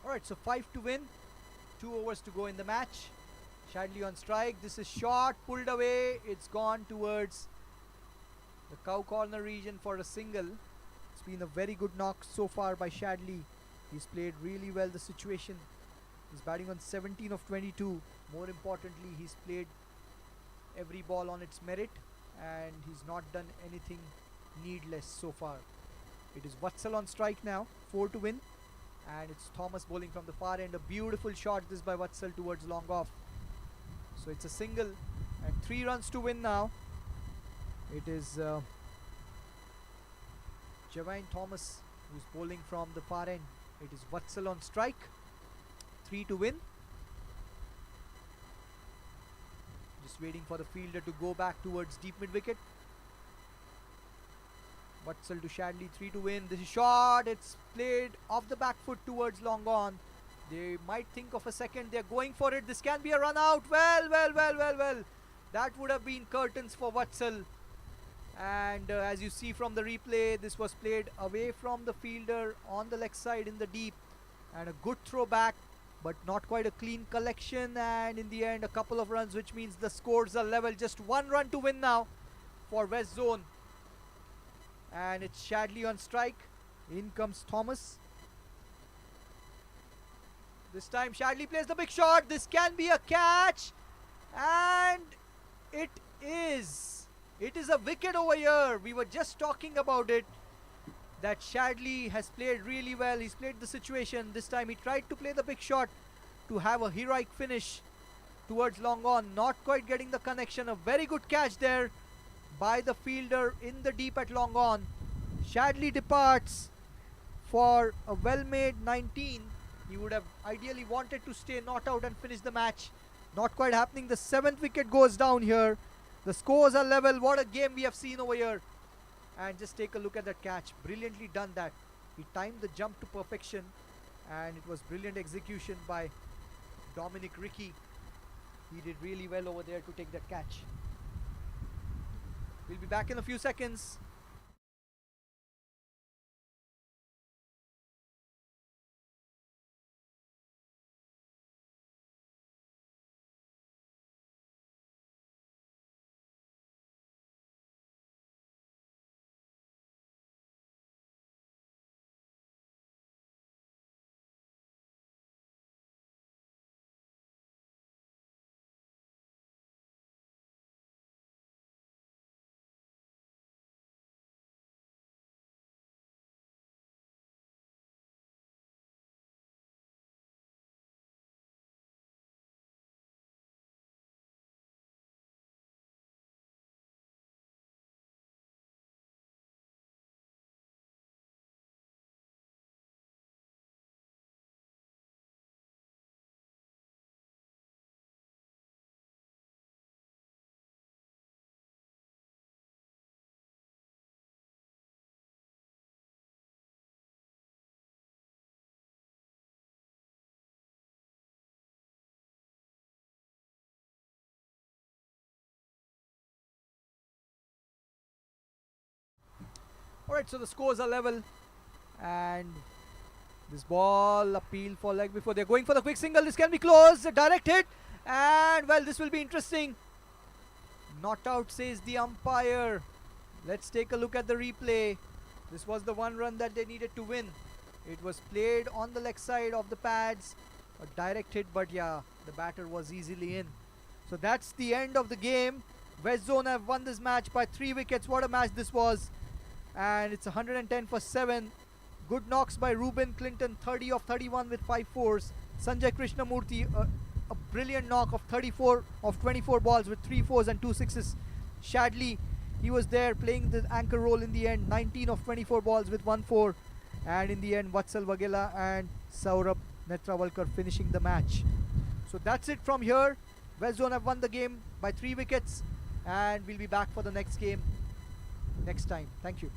Alright, so 5 to win. 2 overs to go in the match. Shadley on strike. This is shot, pulled away. It's gone towards the cow corner region for a single. It's been a very good knock so far by Shadley. He's played really well the situation. He's batting on 17 of 22. More importantly, he's played every ball on its merit and he's not done anything needless so far. It is Vatsal on strike now. 4 to win. And it's Thomas bowling from the far end. A beautiful shot this by Vatsal towards long off. So it's a single and 3 runs to win now. It is Javine Thomas who's bowling from the far end. It is Vatsal on strike. 3 to win. Just waiting for the fielder to go back towards deep mid wicket. Vatsal to Shadley, 3 to win. This is shot. It's played off the back foot towards long on. They might think of a second. They're going for it. This can be a run out. Well. That would have been curtains for Vatsal. And as you see from the replay, this was played away from the fielder on the leg side in the deep. And a good throw back, but not quite a clean collection. And in the end, a couple of runs, which means the scores are level. Just 1 run to win now for West Zone. And it's Shadley on strike. In comes Thomas. This time Shadley plays the big shot. This can be a catch. And it is. It is a wicket over here. We were just talking about it. That Shadley has played really well. He's played the situation. This time he tried to play the big shot to have a heroic finish towards long on. Not quite getting the connection. A very good catch there by the fielder in the deep at long on. Shadley departs for a well-made 19. He would have ideally wanted to stay not out and finish the match. Not quite happening. The 7th wicket goes down here. The scores are level. What a game we have seen over here. And just take a look at that catch. Brilliantly done that. He timed the jump to perfection. And it was brilliant execution by Dominic Ricky. He did really well over there to take that catch. We'll be back in a few seconds. Alright, so the scores are level. And this ball appeal for leg before they're going for the quick single. This can be close. A direct hit. And well, this will be interesting. Not out, says the umpire. Let's take a look at the replay. This was the one run that they needed to win. It was played on the leg side of the pads. A direct hit, but yeah, the batter was easily in. So that's the end of the game. West Zone have won this match by 3 wickets. What a match this was. And it's 110 for 7. Good knocks by Ruben Clinton, 30 of 31 with 5 fours. Sanjay Krishnamurthy, a brilliant knock of 34 of 24 balls with 3 fours and 2 sixes. Shadley, he was there playing the anchor role in the end, 19 of 24 balls with 1 4. And in the end, Vatsal Vagela and Saurabh Netravalkar finishing the match. So that's it from here. West Zone have won the game by 3 wickets, and we'll be back for the next game next time. Thank you.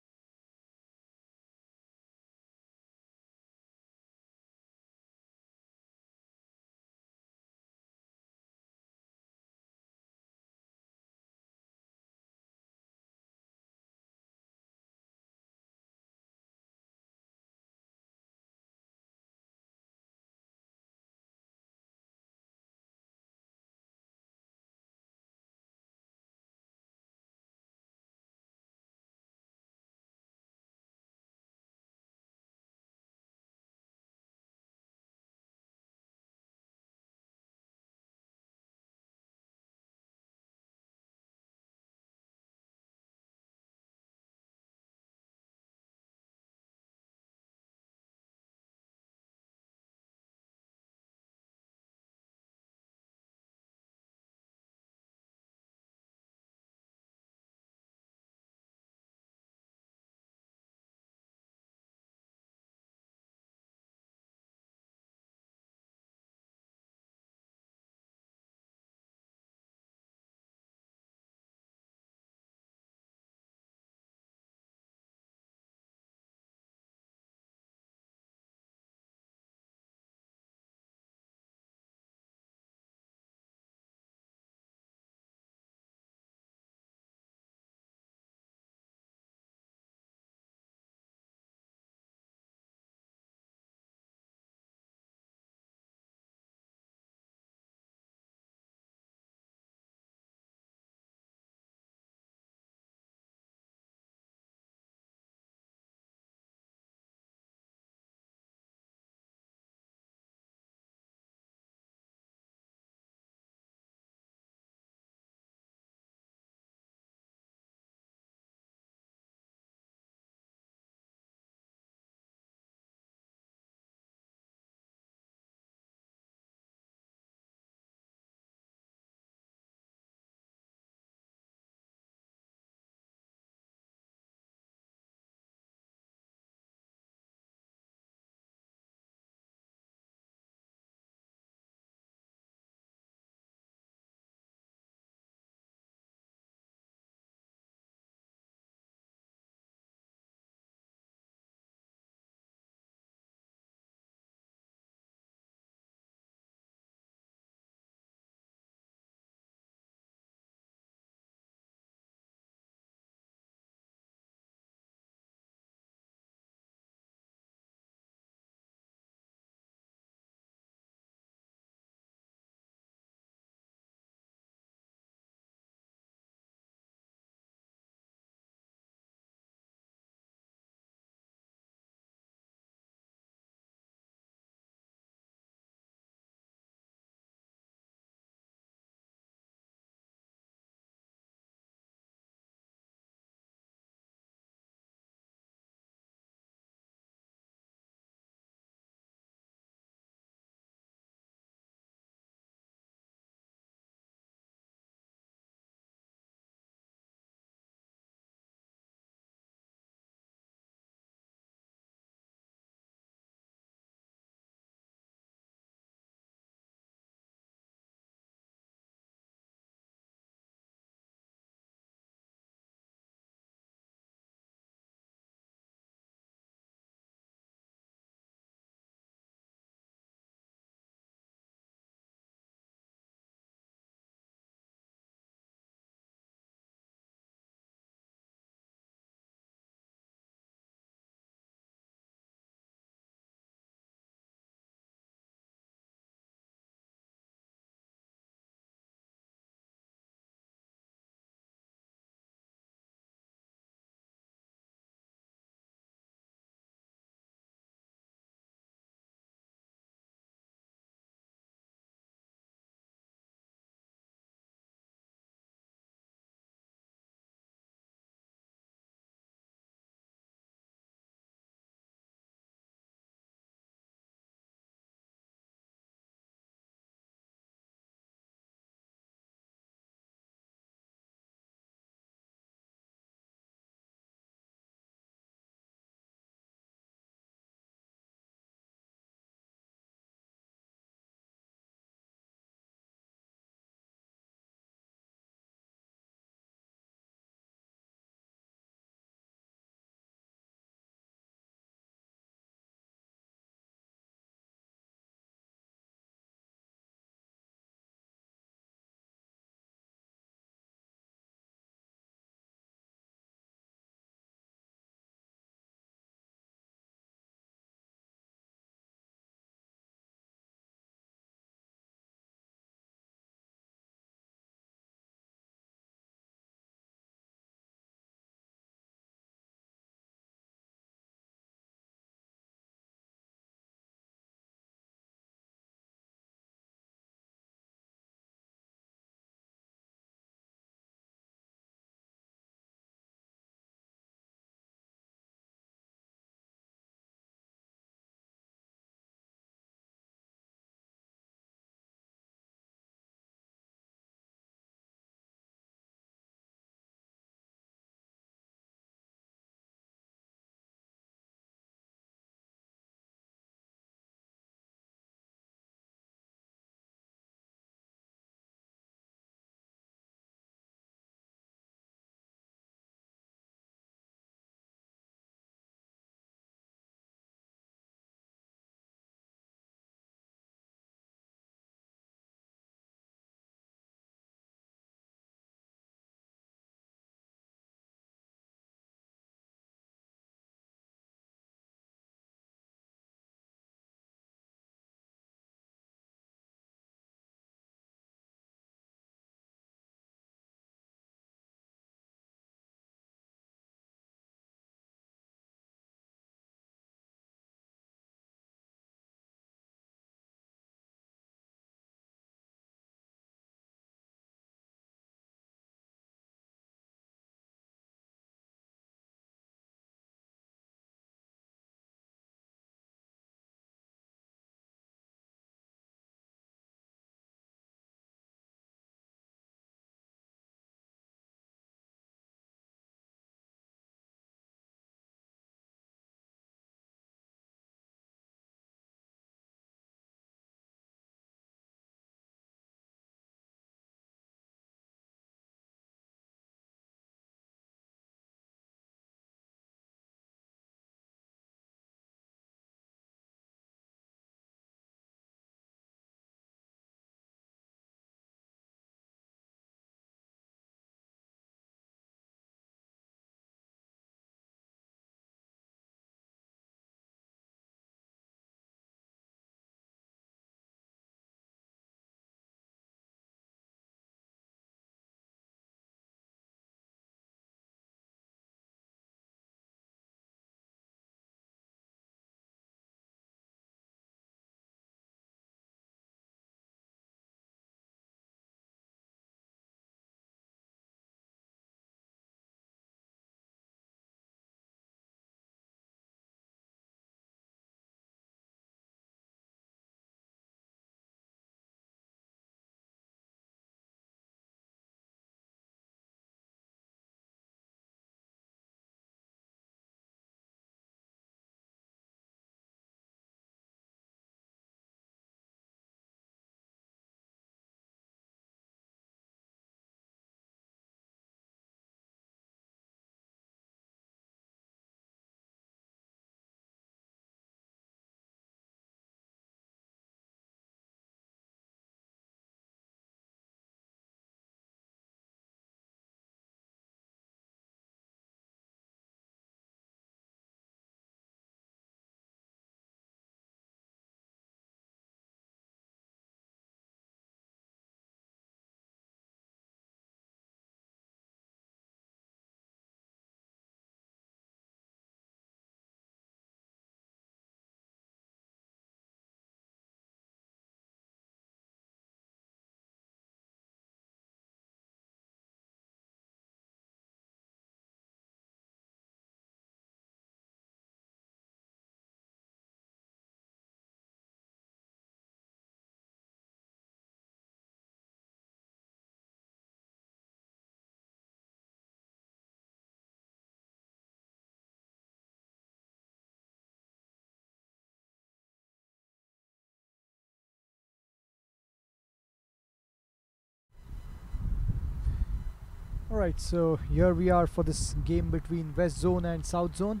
Alright, so here we are for this game between West Zone and South Zone,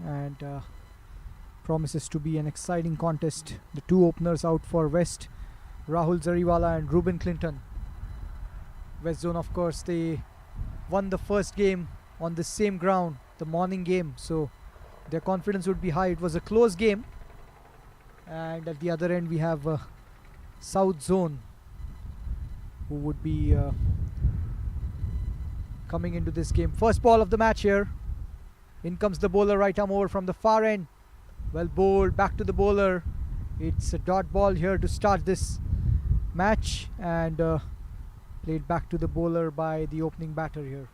and promises to be an exciting contest. The two openers out for West, Rahul Zariwala and Ruben Clinton. West Zone, of course, they won the first game on the same ground, the morning game, so their confidence would be high. It was a close game, and at the other end we have South Zone, who would be coming into this game. First ball of the match here. In comes the bowler, right arm over from the far end. Well bowled, back to the bowler. It's a dot ball here to start this match, and played back to the bowler by the opening batter here.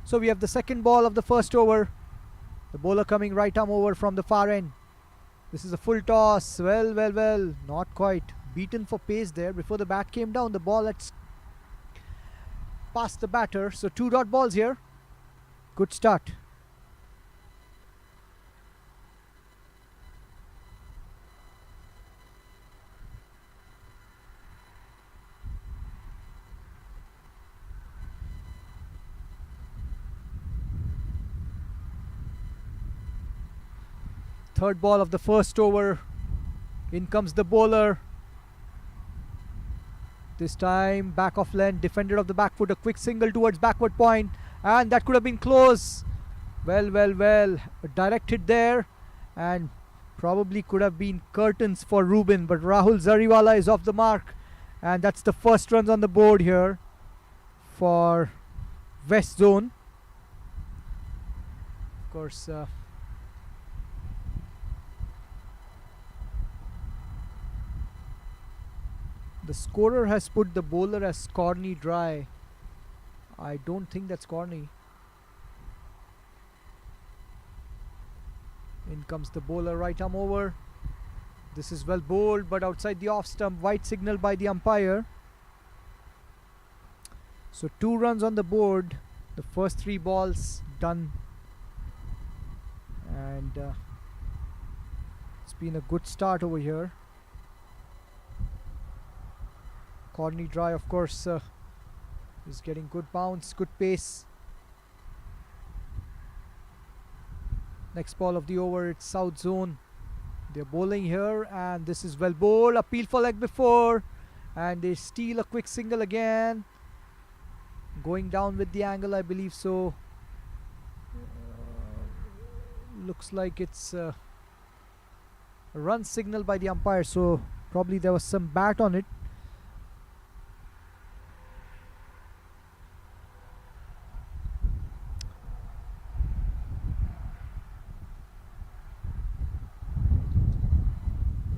So we have the second ball of the first over. The bowler coming right arm over from the far end. This is a full toss. Well. Not quite. Beaten for pace there. Before the bat came down, the ball had passed the batter. So two dot balls here. Good start. Third ball of the first over. In comes the bowler. This time back of length, defender of the back foot, a quick single towards backward point, and that could have been close. Well. A direct hit there, and probably could have been curtains for Ruben, but Rahul Zariwala is off the mark, and that's the first runs on the board here for West Zone. Of course, the scorer has put the bowler as Corny Dry. I don't think that's Corny. In comes the bowler, right arm over. This is well bowled, but outside the off stump. White signal by the umpire. So 2 runs on the board. The first 3 balls done. And it's been a good start over here. Corny Dry, of course, is getting good bounce, good pace. Next ball of the over, it's South Zone. They're bowling here, and this is well bowled. Appeal for leg before, and they steal a quick single again. Going down with the angle, I believe so. Looks like it's a run signal by the umpire, so probably there was some bat on it.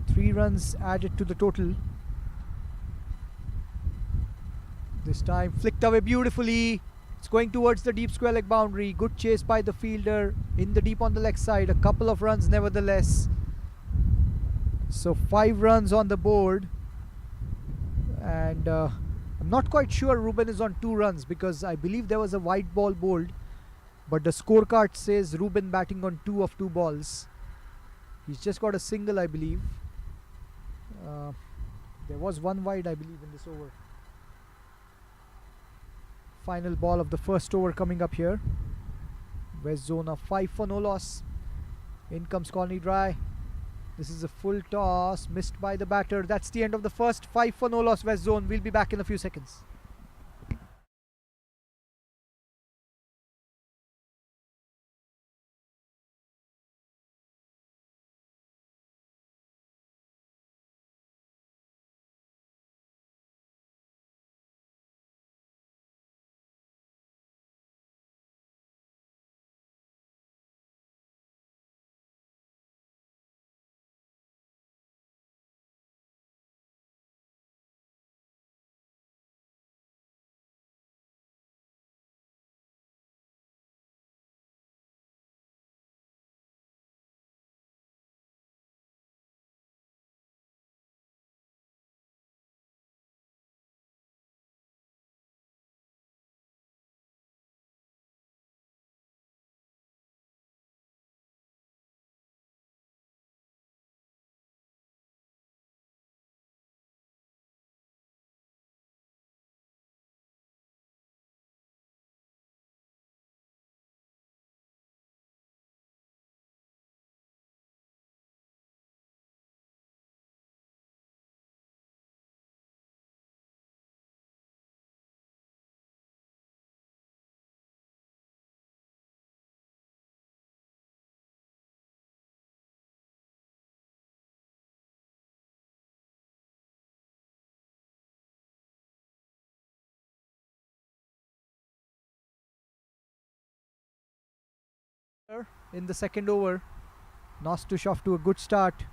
Three runs added to the total. This time flicked away beautifully. It's going towards the deep square leg boundary. Good chase by the fielder in the deep on the leg side. A couple of runs nevertheless. So 5 runs on the board. And I'm not quite sure Ruben is on 2 runs, because I believe there was a white ball bowled. But the scorecard says Ruben batting on 2 of 2 balls. He's just got a single, I believe. There was 1 wide, I believe, in this over. Final ball of the first over coming up here. West Zone are 5 for no loss. In comes Corny Dry. This is a full toss, missed by the batter. That's the end of the first. 5 for no loss, West Zone. We'll be back in a few seconds. In the second over, Nostush off to a good start.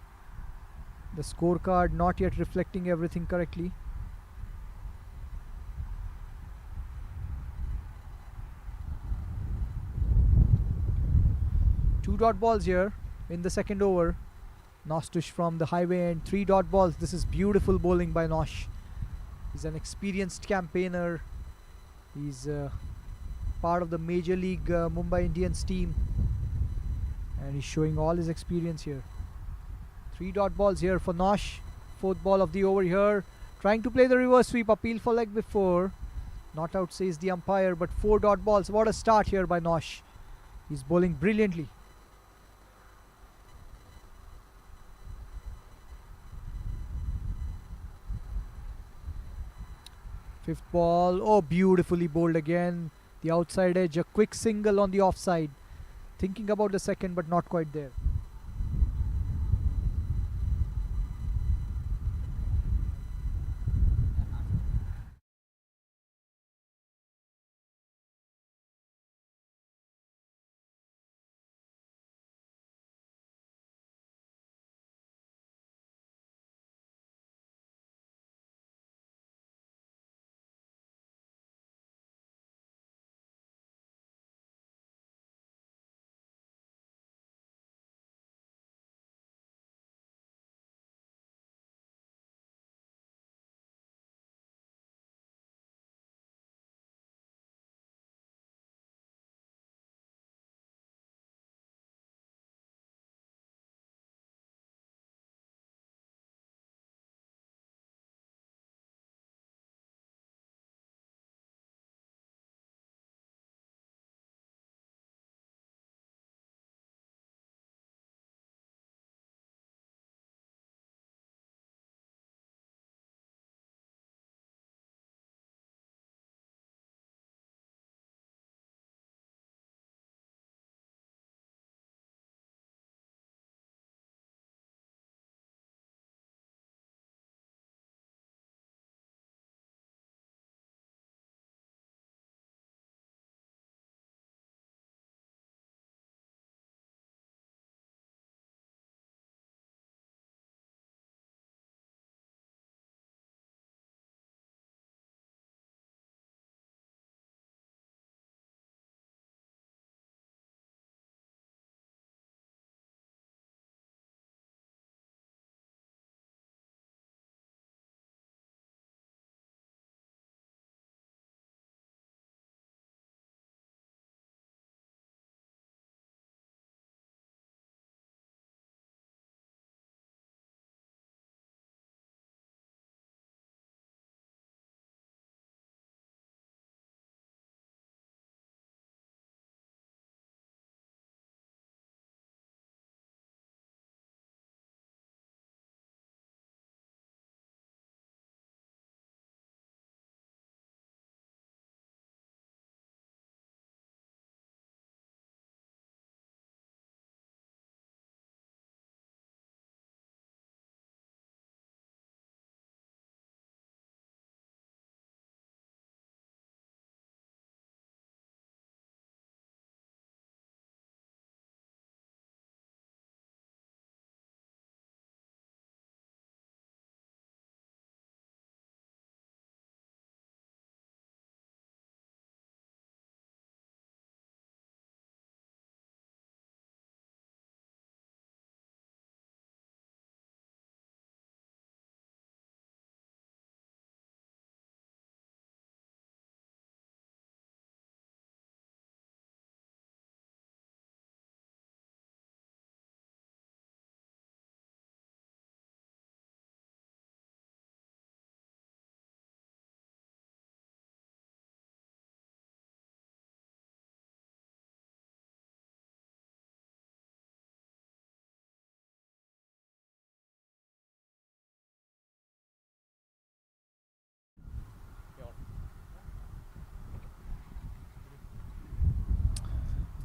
The scorecard not yet reflecting everything correctly. Two dot balls here in the second over. Nostush from the highway end, 3 dot balls. This is beautiful bowling by Nosh. He's an experienced campaigner. He's part of the Major League Mumbai Indians team, and he's showing all his experience here. 3 dot balls here for Nosh. Fourth ball of the over here. Trying to play the reverse sweep. Appeal for leg before. Not out, says the umpire, but 4 dot balls. What a start here by Nosh. He's bowling brilliantly. Fifth ball. Oh, beautifully bowled again. The outside edge. A quick single on the offside. Thinking about the second, but not quite there.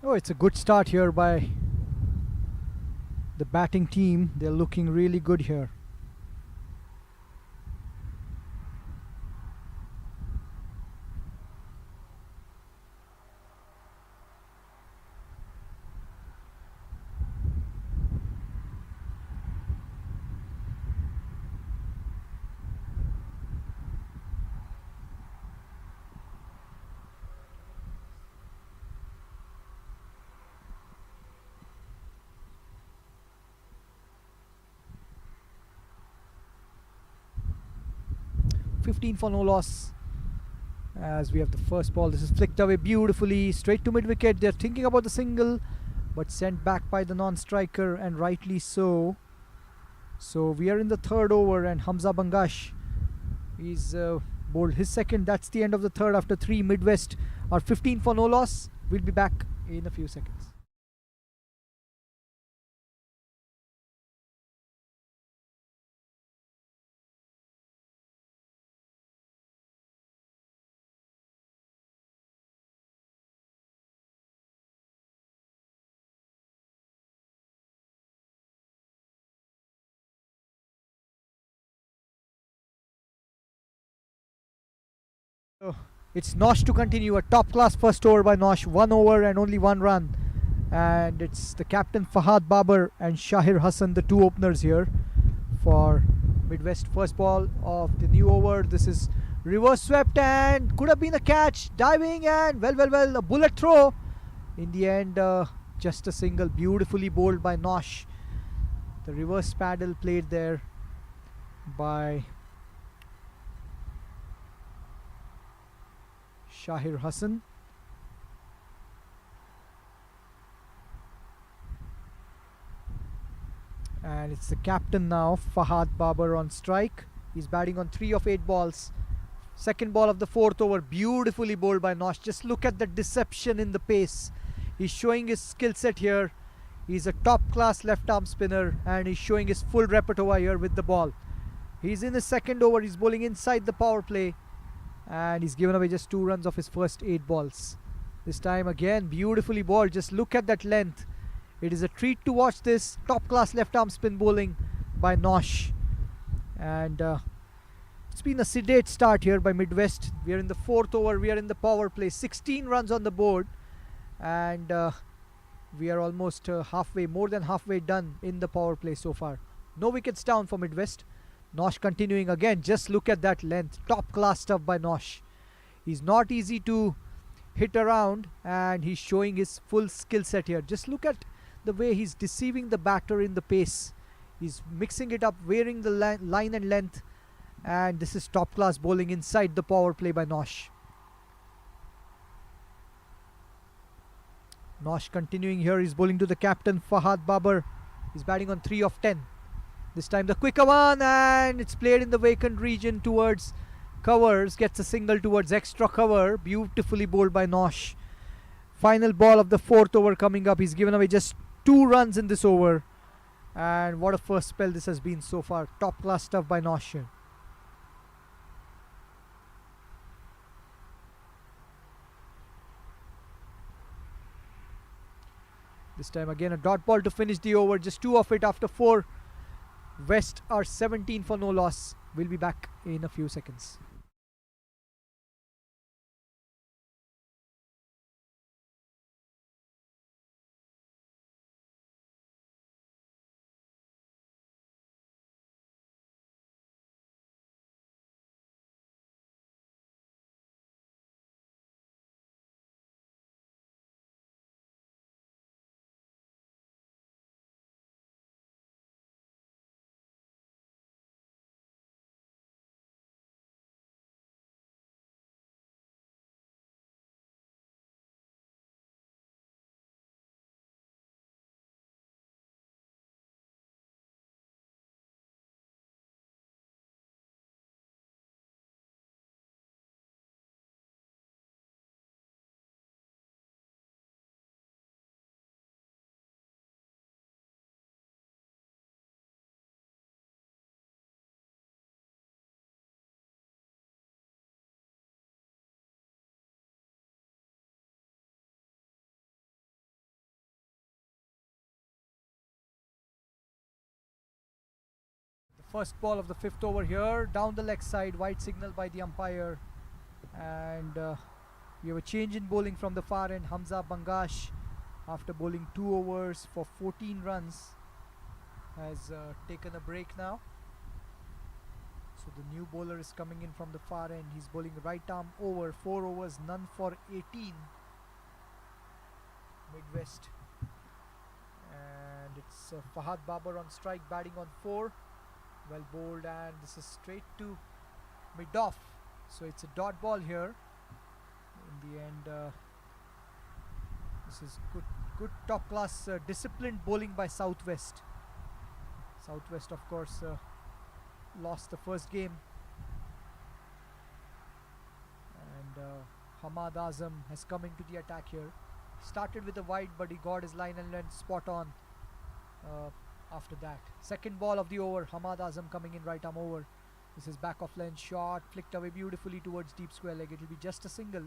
Oh, it's a good start here by the batting team. They're looking really good here. 15 for no loss. As we have the first ball, this is flicked away beautifully, straight to mid wicket. They're thinking about the single, but sent back by the non-striker, and rightly so. So we are in the third over, and Hamza Bangash is bowled his second. That's the end of the third after 3. Midwest are 15 for no loss. We'll be back in a few seconds. So it's Nosh to continue. A top class first over by Nosh. 1 over and only 1 run. And it's the captain Fahad Babar and Shahir Hassan, the 2 openers here for Midwest. First ball of the new over. This is reverse swept and could have been a catch. Diving and well, a bullet throw. In the end, just a single, beautifully bowled by Nosh. The reverse paddle played there by Shahir Hassan. And it's the captain now, Fahad Babar, on strike. He's batting on 3 of 8 balls. Second ball of the 4th over, beautifully bowled by Nosh. Just look at the deception in the pace. He's showing his skill set here. He's a top class left arm spinner, and he's showing his full repertoire here with the ball. He's in his second over. He's bowling inside the power play, and he's given away just 2 runs of his first 8 balls. This time again, beautifully bowled. Just look at that length. It is a treat to watch this top class left arm spin bowling by Nosh. And it's been a sedate start here by Midwest. We are in the 4th over. We are in the power play. 16 runs on the board, and we are almost halfway, more than halfway done in the power play so far. No wickets down for Midwest. Nosh continuing again. Just look at that length. Top class stuff by Nosh. He's not easy to hit around, and he's showing his full skill set here. Just look at the way he's deceiving the batter in the pace. He's mixing it up, varying the line and length, and this is top class bowling inside the power play by Nosh. Nosh continuing here. He's bowling to the captain Fahad Babar. He's batting on 3 of 10. This time the quicker one, and it's played in the vacant region towards covers. Gets a single towards extra cover. Beautifully bowled by Nosh. Final ball of the 4th over coming up. He's given away just 2 runs in this over, and what a first spell this has been so far. Top class stuff by Nosh here. This time again a dot ball to finish the over. Just 2 of it after 4. West are 17 for no loss. We'll be back in a few seconds. First ball of the 5th over here, down the leg side, white signal by the umpire, and we have a change in bowling from the far end. Hamza Bangash, after bowling 2 overs for 14 runs, has taken a break now. So the new bowler is coming in from the far end. He's bowling right arm over, 4 overs, none for 18. Midwest, and it's Fahad Babar on strike, batting on 4. Well bowled, and this is straight to mid off. So it's a dot ball here. In the end, this is good top class disciplined bowling by Southwest. Southwest, of course, lost the first game, and Hamad Azam has come into the attack here. Started with a wide, but he got his line and length spot on after that. Second ball of the over, Hamad Azam coming in right arm over. This is back off length shot, flicked away beautifully towards deep square leg. It will be just a single.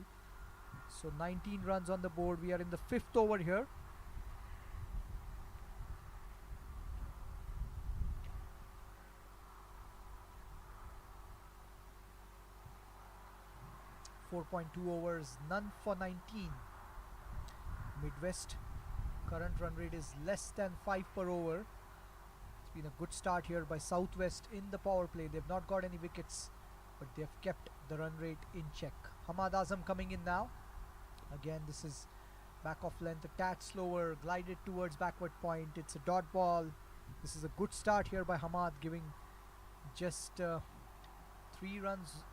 So 19 runs on the board. We are in the 5th over here. .2 overs, none for 19. Midwest current run rate is less than 5 per over. It's been a good start here by Southwest in the power play. They've not got any wickets, but they've kept the run rate in check. Hamad Azam coming in now. Again, this is back off length, a tad slower, glided towards backward point. It's a dot ball. This is a good start here by Hamad, giving just 2 runs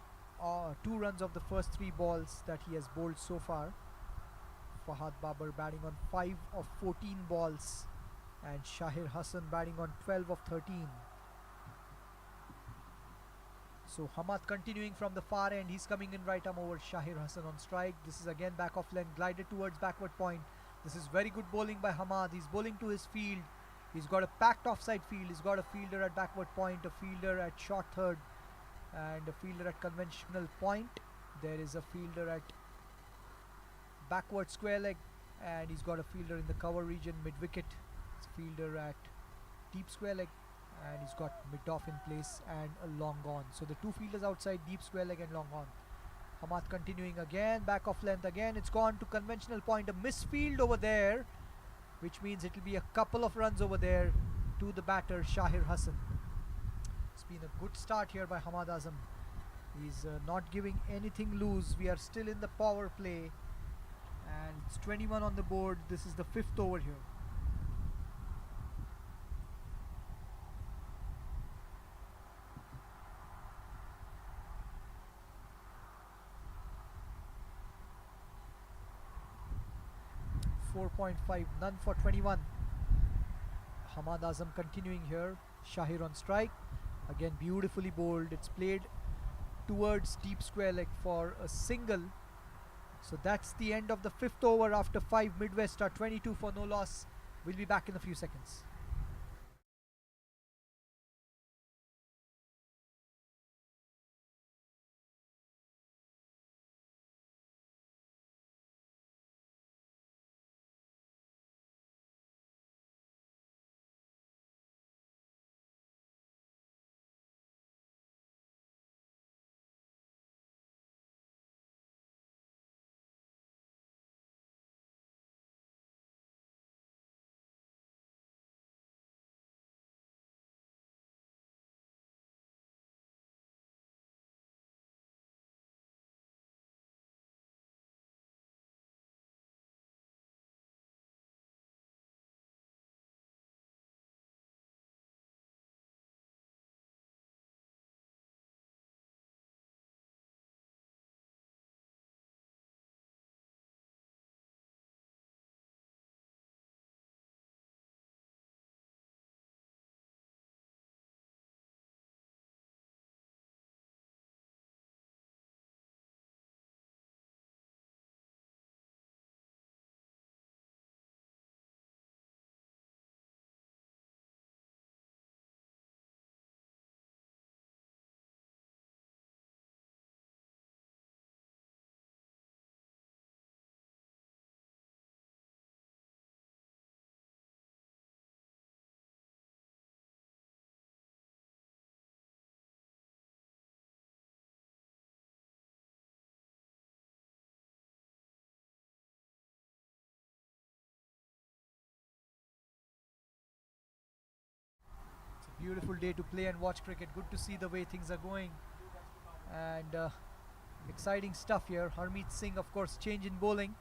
of the first 3 balls that he has bowled so far. Fahad Babar batting on 5 of 14 balls, and Shahir Hassan batting on 12 of 13. So Hamad continuing from the far end. He's coming in right arm over. Shahir Hassan on strike. This is again back off length, glided towards backward point. This is very good bowling by Hamad. He's bowling to his field. He's got a packed offside field. He's got a fielder at backward point, a fielder at short third, and a fielder at conventional point. There is a fielder at backward square leg, and he's got a fielder in the cover region mid wicket. It's a fielder at deep square leg, and he's got mid off in place and a long on. So the 2 fielders outside, deep square leg and long on. Hamad continuing again, back off length again. It's gone to conventional point. A misfield over there, which means it will be a couple of runs over there to the batter Shahir Hassan. It's been a good start here by Hamad Azam. He's not giving anything loose. We are still in the power play, and it's 21 on the board. This is the 5th over here. .5, none for 21. Hamad Azam continuing here. Shahir on strike. Again, beautifully bowled. It's played towards deep square leg for a single. So that's the end of the 5th over after 5. Midwest are 22 for no loss. We'll be back in a few seconds. Beautiful day to play and watch cricket. Good to see the way things are going, and exciting stuff here. Harmeet Singh, of course, change in bowling.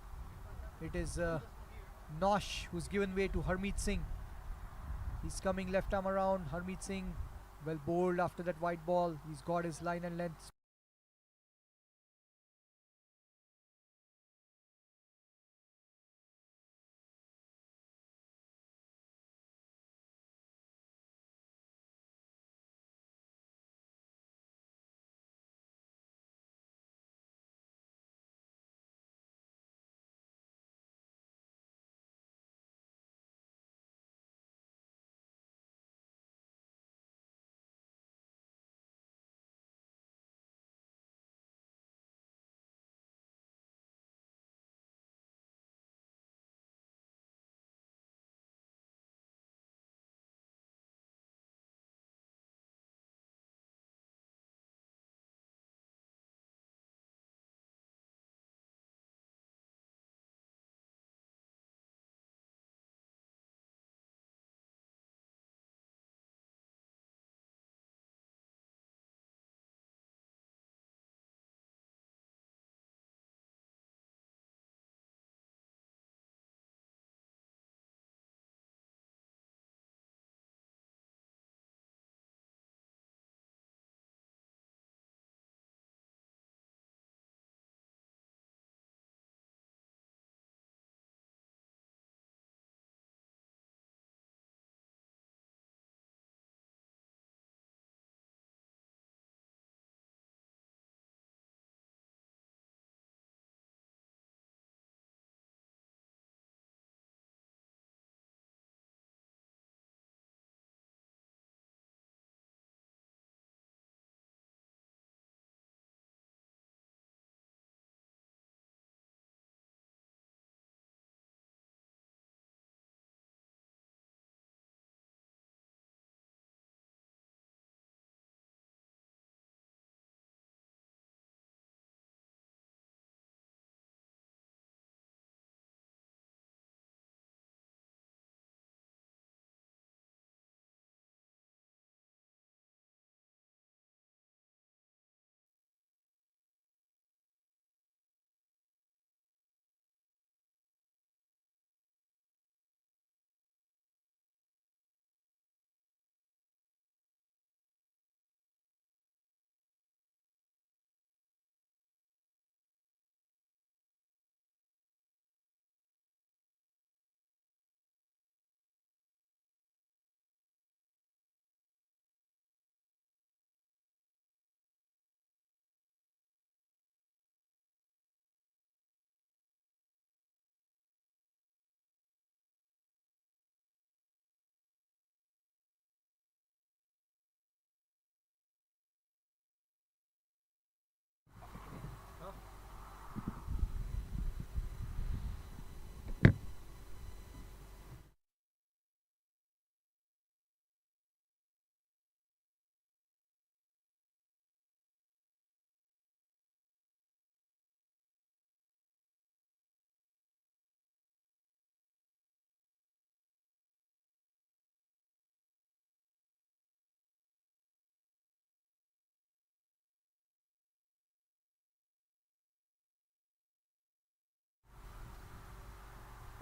It is Nosh who's given way to Harmeet Singh. He's coming left arm around. Harmeet Singh, well bowled after that white ball. He's got his line and length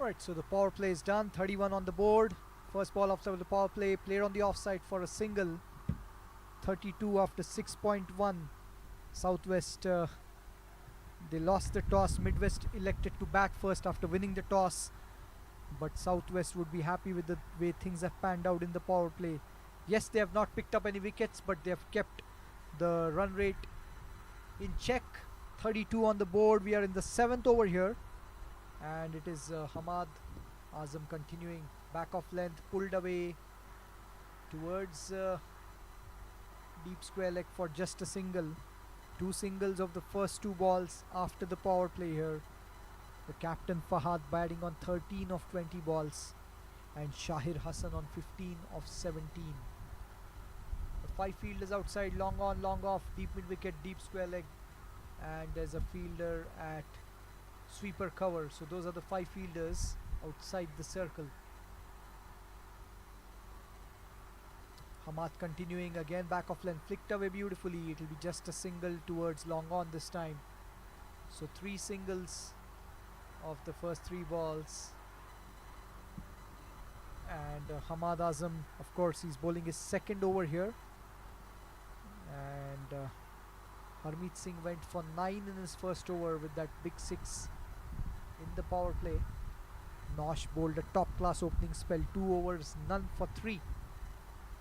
Alright, so the power play is done. 31 on the board. First ball after the power play. Player on the offside for a single. 32 after 6.1. Southwest, they lost the toss. Midwest elected to bat first after winning the toss. But Southwest would be happy with the way things have panned out in the power play. Yes, they have not picked up any wickets, but they have kept the run rate in check. 32 on the board. We are in the 7th over here. And it is Hamad Azam continuing back off length, pulled away towards deep square leg for just a single. Two singles of the first two balls after the power play here. The captain Fahad batting on 13 of 20 balls and Shahir Hassan on 15 of 17. The 5 fielders outside, long on, long off, deep mid wicket, deep square leg, and there's a fielder at sweeper cover. So those are the 5 fielders outside the circle. Hamad continuing again, back of length, flicked away beautifully. It will be just a single towards long on this time. So 3 singles of the first 3 balls. And Hamad Azam, of course, he's bowling his second over here. And Harmeet Singh went for 9 in his first over with that big 6 in the power play. Nosh bowled a top class opening spell, 2 overs, none for 3.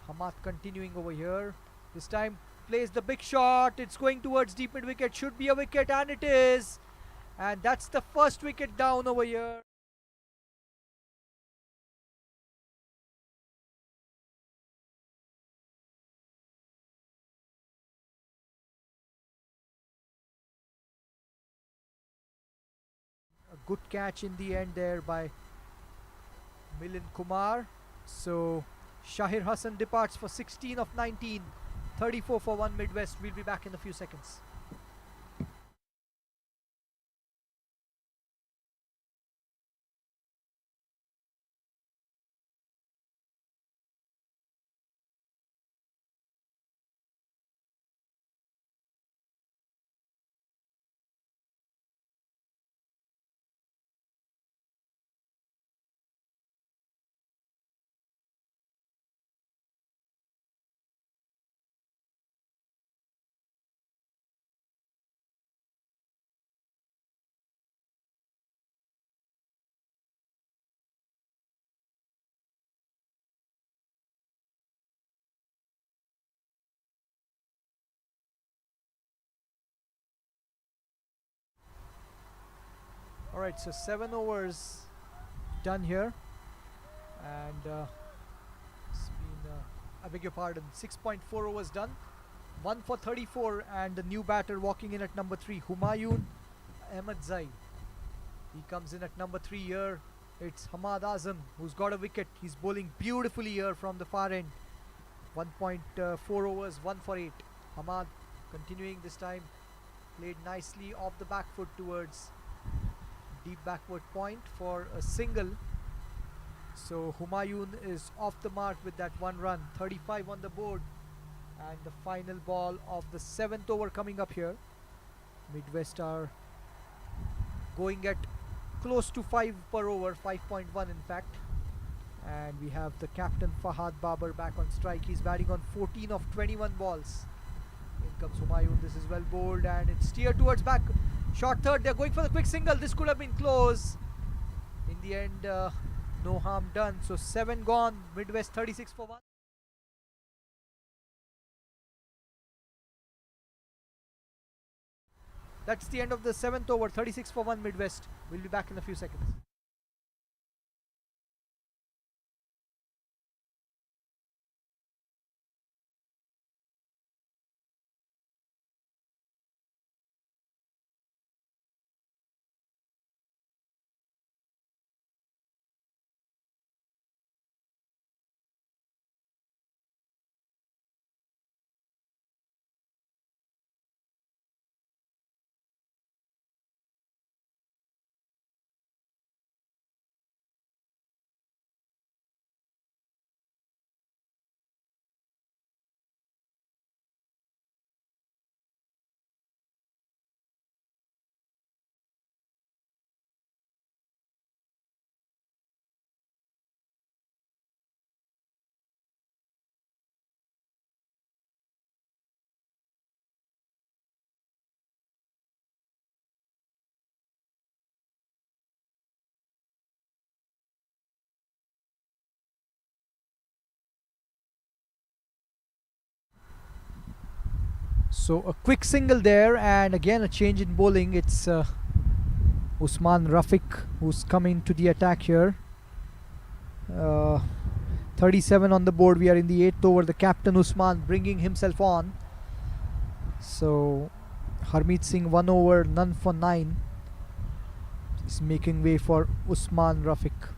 Hamad continuing over here. This time plays the big shot. It's going towards deep mid wicket. Should be a wicket, and it is. And that's the first wicket down over here. A good catch in the end there by Milind Kumar. So Shahir Hassan departs for 16 of 19, 34 for 1 Midwest. We'll be back in a few seconds. Alright, so 7 overs done here. And it's been, I beg your pardon, 6.4 overs done. 1 for 34, and the new batter walking in at number 3, Humayun Ahmedzai. He comes in at number 3 here. It's Hamad Azam who's got a wicket. He's bowling beautifully here from the far end. 1.4 overs, 1 for 8. Hamad continuing this time. Played nicely off the back foot towards deep backward point for a single. So Humayun is off the mark with that 1 run. 35 on the board. And the final ball of the 7th over coming up here. Midwest are going at close to 5 per over, 5.1 in fact. And we have the captain Fahad Babar back on strike. He's batting on 14 of 21 balls. In comes Humayun. This is well bowled and it's steered towards back. Short third. They're going for the quick single. This could have been close. In the end, no harm done. So 7 gone. Midwest 36 for 1. That's the end of the 7th over. 36 for 1 Midwest. We'll be back in a few seconds. So a quick single there, and again a change in bowling. It's Usman Rafiq who's coming to the attack here. 37 on the board. We are in the 8th over. The captain Usman bringing himself on. So Harmeet Singh 1 over, none for 9. He's making way for Usman Rafiq.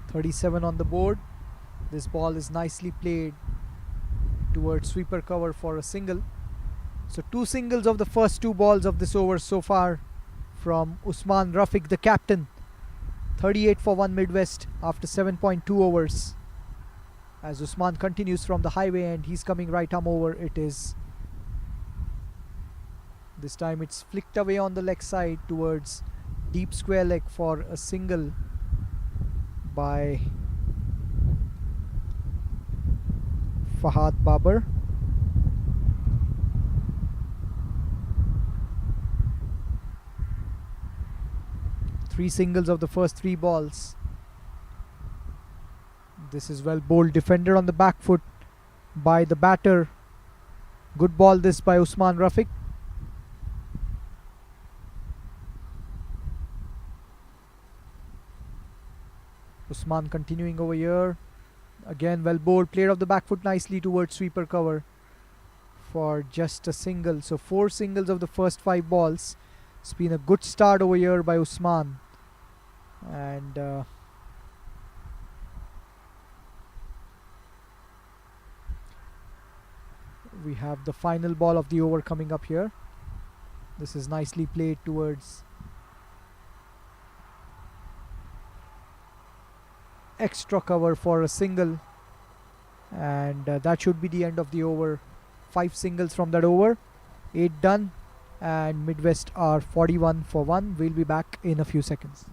37 on the board. This ball is nicely played towards sweeper cover for a single. So 2 singles of the first 2 balls of this over so far from Usman Rafiq, the captain. 38 for 1 Midwest after 7.2 overs. As Usman continues from the highway end, he's coming right arm over. It is. This time it's flicked away on the leg side towards deep square leg for a single by Fahad Babar. Three singles of the first 3 balls. This is well bowled, defender on the back foot by the batter. Good ball this by Usman Rafiq. Usman continuing over here. Again well bowled, played off the back foot nicely towards sweeper cover for just a single. So 4 singles of the first 5 balls. It's been a good start over here by Usman. And we have the final ball of the over coming up here. This is nicely played towards extra cover for a single, and that should be the end of the over. 5 singles from that over, 8 done, and Midwest are 41 for 1. We'll be back in a few seconds.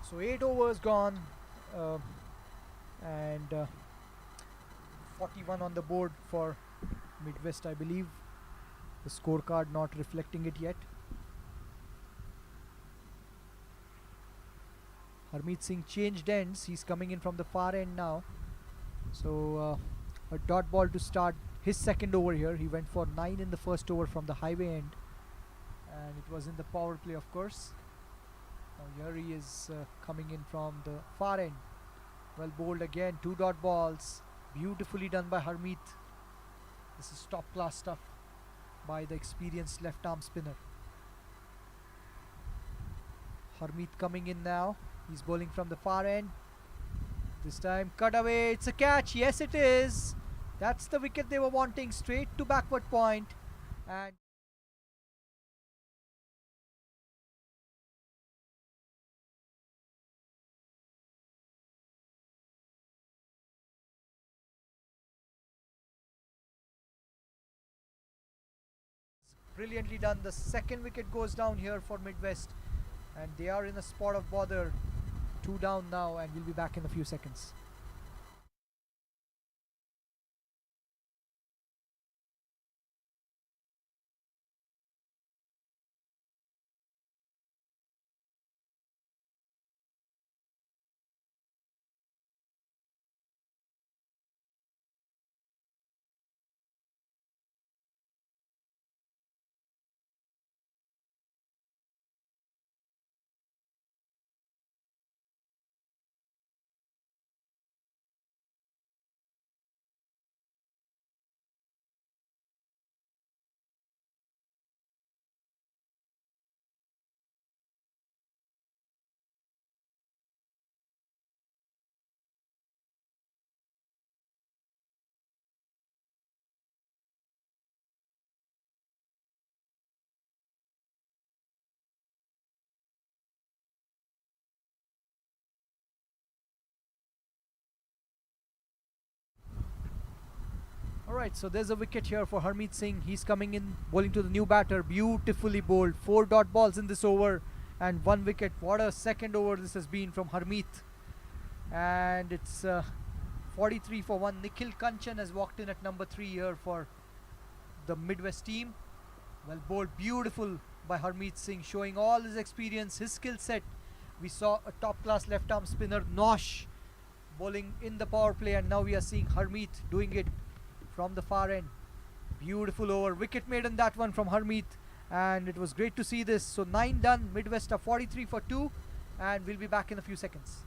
So 8 overs gone, and 41 on the board for Midwest, I believe. The scorecard not reflecting it yet. Harmeet Singh changed ends. He's coming in from the far end now. So a dot ball to start his second over here. He went for 9 in the first over from the highway end, and it was in the power play, of course. Now here he is coming in from the far end. Well bowled again. 2 dot balls. Beautifully done by Harmeet. This is top class stuff by the experienced left arm spinner. Harmeet coming in now. He's bowling from the far end. This time cut away. It's a catch. Yes, it is. That's the wicket they were wanting. Straight to backward point. And brilliantly done. The second wicket goes down here for Midwest, and they are in a spot of bother. 2 down now, and we'll be back in a few seconds. Alright, so there's a wicket here for Harmeet Singh. He's coming in, bowling to the new batter. Beautifully bowled. 4 dot balls in this over and 1 wicket. What a second over this has been from Harmeet. And it's 43 for 1. Nikhil Kanchan has walked in at number 3 here for the Midwest team. Well bowled, beautiful by Harmeet Singh, showing all his experience, his skill set. We saw a top class left arm spinner Nosh bowling in the power play, and now we are seeing Harmeet doing it from the far end. Beautiful over, wicket made on that one from Harmeet, and it was great to see this. So 9 done, Midwest are 43 for 2, and we'll be back in a few seconds.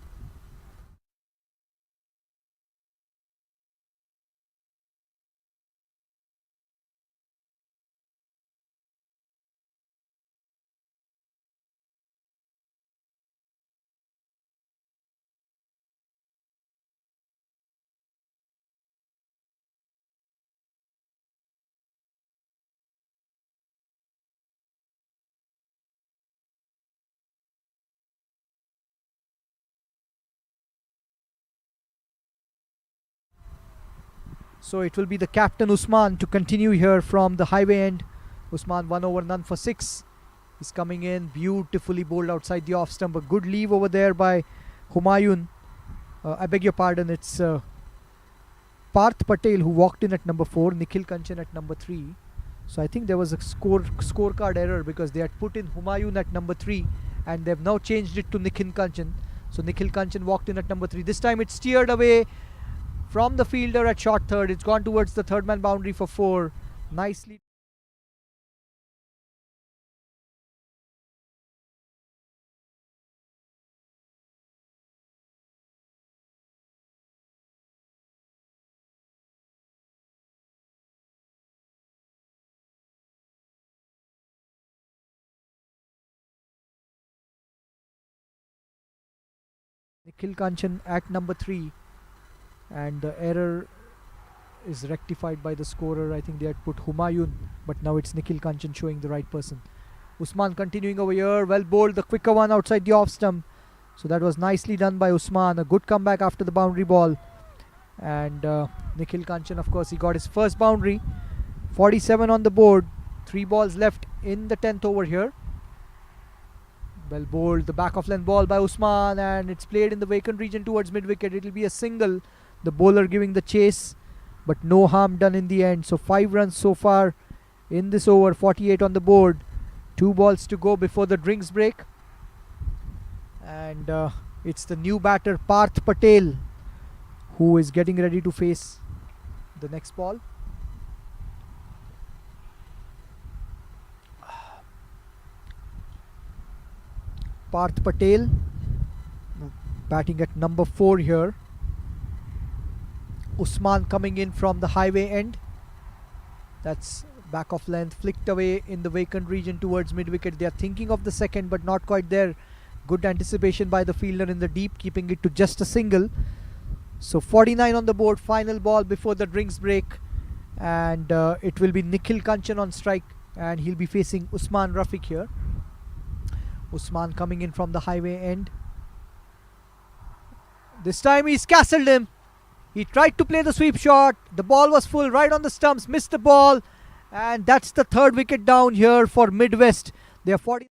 So it will be the captain Usman to continue here from the highway end. Usman 1 over none for 6. He's coming in, beautifully bowled outside the off stump. A good leave over there by Humayun. I beg your pardon, it's Parth Patel who walked in at number 4, Nikhil Kanchan at number 3. So I think there was a scorecard error because they had put in Humayun at number 3 and they've now changed it to Nikhil Kanchan. So Nikhil Kanchan walked in at number 3. This time it's steered away from the fielder at short third. It's gone towards the third man boundary for 4. Nicely. Nikhil Kanchan at number 3, and the error is rectified by the scorer. I think they had put Humayun, but now it's Nikhil Kanchan showing the right person. Usman continuing over here, well bowled, the quicker one outside the off stump. So that was nicely done by Usman. A good comeback after the boundary ball. And Nikhil Kanchan, of course, he got his first boundary. 47 on the board. 3 balls left in the 10th over here. Well bowled, the back of length ball by Usman, and it's played in the vacant region towards mid wicket. It will be a single. The bowler giving the chase, but no harm done in the end. So 5 runs so far in this over. 48 on the board. 2 balls to go before the drinks break. And it's the new batter Parth Patel who is getting ready to face the next ball. Parth Patel batting at number 4 here. Usman coming in from the highway end. That's back of length, flicked away in the vacant region towards mid wicket. They are thinking of the second, but not quite there. Good anticipation by the fielder in the deep, keeping it to just a single. So 49 on the board, final ball before the drinks break, and it will be Nikhil Kanchan on strike, and he'll be facing Usman Rafiq here. Usman coming in from the highway end. This time he's castled him. He tried to play the sweep shot. The ball was full right on the stumps, missed the ball, and that's the 3rd wicket down here for Midwest. They are 40.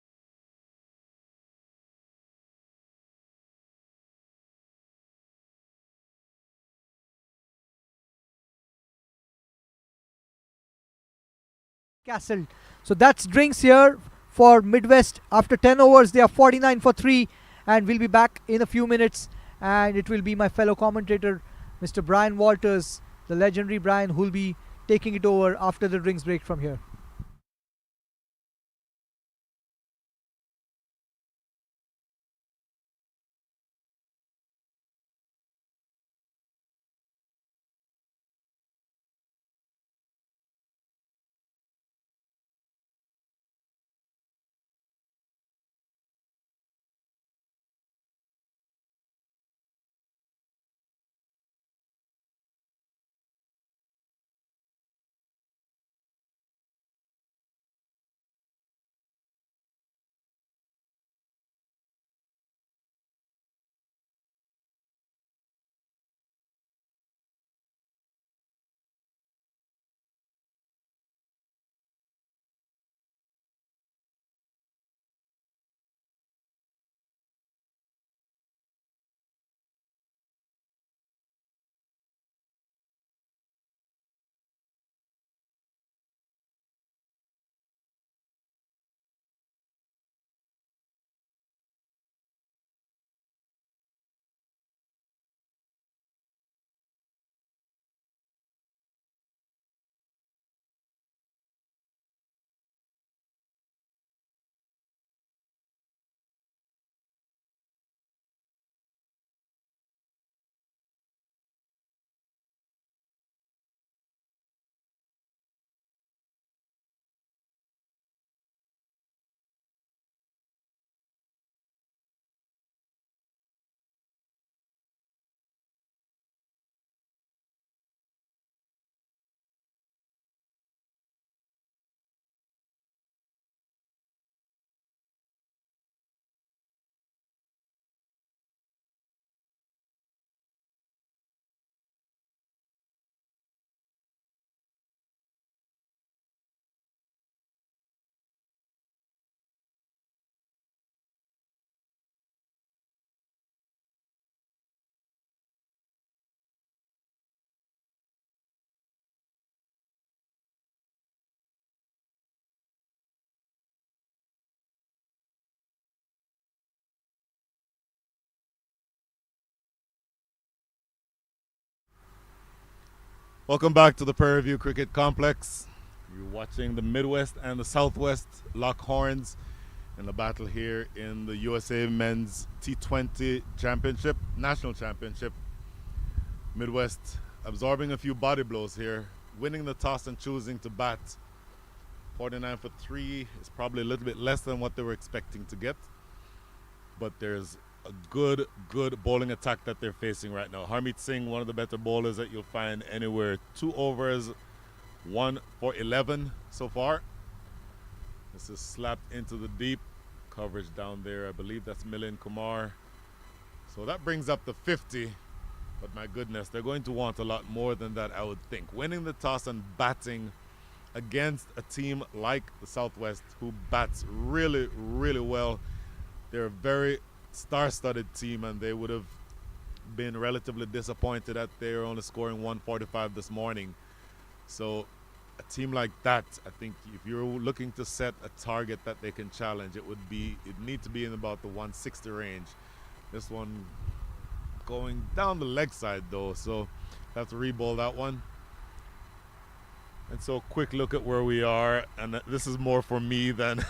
Castled. So that's drinks here for Midwest. After 10 overs, they are 49 for 3, and we'll be back in a few minutes. And it will be my fellow commentator, Mr. Brian Walters, the legendary Brian, who will be taking it over after the drinks break from here. Welcome back to the Prairie View Cricket Complex. You're watching the Midwest and the Southwest lock horns in the battle here in the USA Men's T20 Championship, National Championship. Midwest absorbing a few body blows here, winning the toss and choosing to bat. 49 for 3 is probably a little bit less than what they were expecting to get, but there's a good bowling attack that they're facing right now. Harmeet Singh, one of the better bowlers that you'll find anywhere. 2 overs, 1 for 11 so far. This is slapped into the deep coverage down there. I believe that's Milind Kumar. So that brings up the 50. But my goodness, they're going to want a lot more than that, I would think. Winning the toss and batting against a team like the Southwest, who bats really well. They're a very star-studded team, and they would have been relatively disappointed that they're only scoring 145 this morning. So a team like that, I think if you're looking to set a target that they can challenge, it need to be in about the 160 range. This one going down the leg side though, so have to re-bowl that one. And so quick look at where we are, and this is more for me than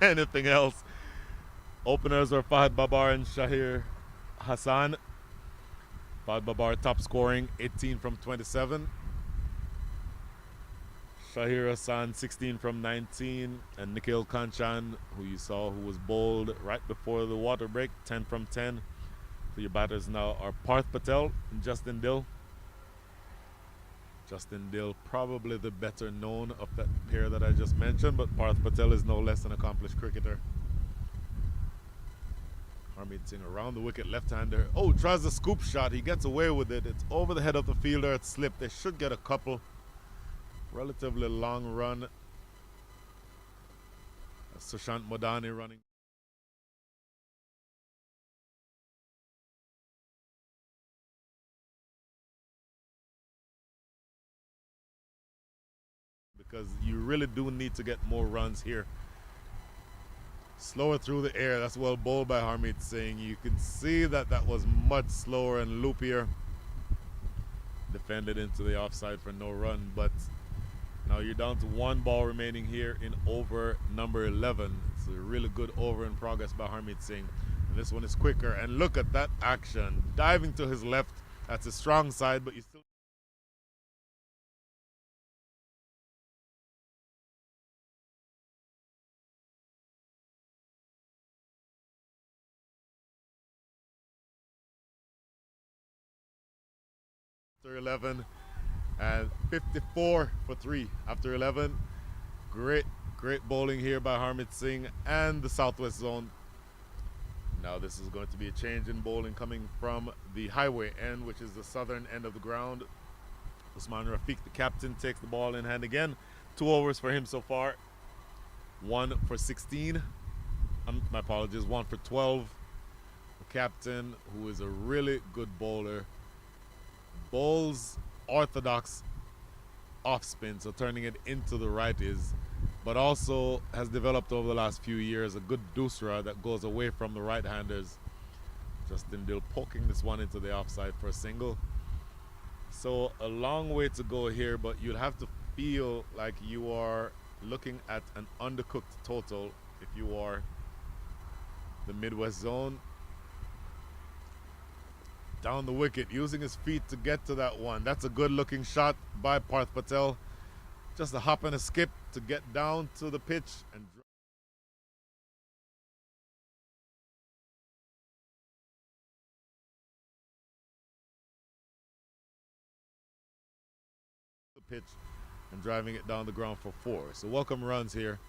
anything else. Openers are Fahad Babar and Shahir Hassan. Fahad Babar top scoring, 18 from 27. Shahir Hassan 16 from 19. And Nikhil Kanchan, who you saw, who was bowled right before the water break, 10 from 10. So your batters now are Parth Patel and Justin Dill. Justin Dill probably the better known of that pair that I just mentioned, but Parth Patel is no less an accomplished cricketer. Harmeet Singh around the wicket, left-hander. Oh, tries a scoop shot. He gets away with it. It's over the head of the fielder. It's slipped. They should get a couple. Relatively long run. Sushant Modani running. Because you really do need to get more runs here. Slower through the air. That's well bowled by Harmeet Singh. You can see that that was much slower and loopier. Defended into the offside for no run, but now you're down to 1 ball remaining here in over number 11. It's a really good over in progress by Harmeet Singh. And this one is quicker. And look at that action. Diving to his left. That's a strong side, but you still... After 11 and 54 for 3 after 11. Great bowling here by Harmeet Singh and the Southwest zone. Now this is going to be a change in bowling coming from the highway end, which is the southern end of the ground. Usman Rafiq, the captain, takes the ball in hand again. 2 overs for him so far. 1 for 16. My apologies, 1 for 12. The captain, who is a really good bowler, bowls orthodox off spin, so turning it into the righties, but also has developed over the last few years a good doosra that goes away from the right-handers. Justin Dill poking this one into the offside for a single. So a long way to go here, but you'll have to feel like you are looking at an undercooked total if you are the Midwest zone. Down the wicket, using his feet to get to that one. That's a good looking shot by Parth Patel. Just a hop and a skip to get down to the pitch and the pitch and driving it down the ground for 4. So welcome runs here.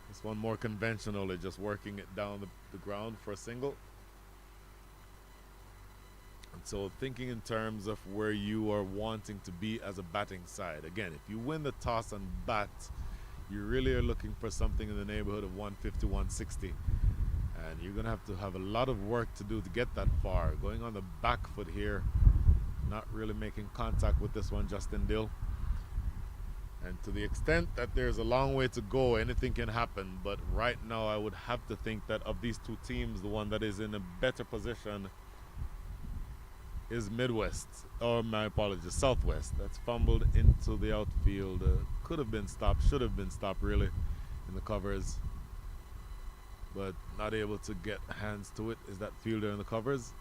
This one more conventionally, just working it down the ground for a single. And so thinking in terms of where you are wanting to be as a batting side. Again, if you win the toss and bat, you really are looking for something in the neighborhood of 150, 160. And you're going to have a lot of work to do to get that far. Going on the back foot here, not really making contact with this one, Justin Dill. And to the extent that there's a long way to go, anything can happen. But right now, I would have to think that of these two teams, the one that is in a better position is Midwest, or my apologies, Southwest. That's fumbled into the outfield. Could have been stopped, should have been stopped really in the covers, but not able to get hands to it is that fielder in the covers.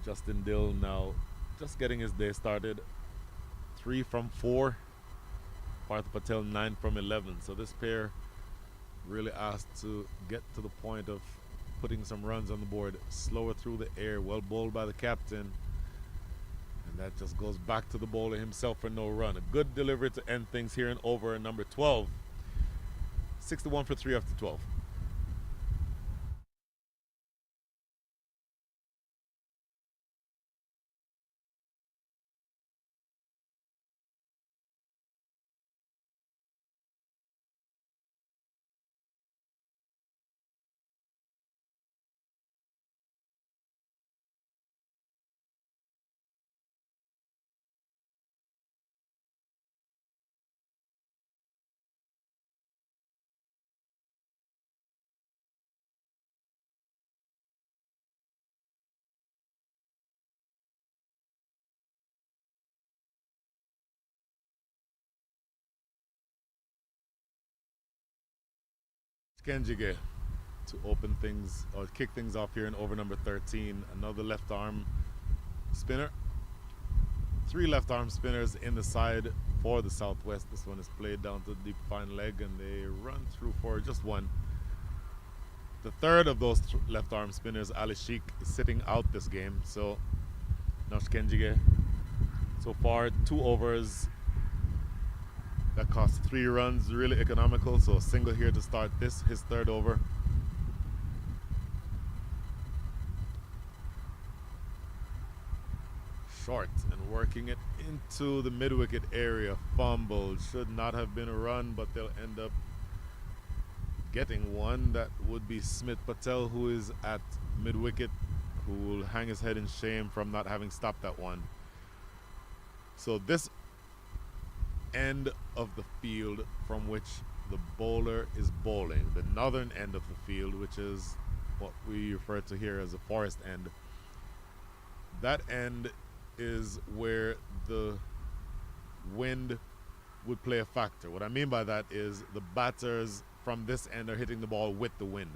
Justin Dill now just getting his day started. 3 from 4. Partha Patel 9 from 11. So this pair really asked to get to the point of putting some runs on the board. Slower through the air, well bowled by the captain. And that just goes back to the bowler himself for no run. A good delivery to end things here in over number 12. 61 for 3 after 12. Kenjige to open things or kick things off here in over number 13. Another left arm spinner. 3 left arm spinners in the side for the Southwest. This one is played down to the deep fine leg and they run through for just one. The third of those left arm spinners, Ali Sheikh, is sitting out this game. So Nosh Kenjige so far 2 overs. That cost 3 runs, really economical. So a single here to start this, his 3rd over. Short and working it into the mid-wicket area. Fumbled. Should not have been a run, but they'll end up getting one. That would be Smith Patel, who is at mid-wicket, who will hang his head in shame from not having stopped that one. So this end of the field from which the bowler is bowling, the northern end of the field, which is what we refer to here as a forest end, that end is where the wind would play a factor. What I mean by that is the batters from this end are hitting the ball with the wind.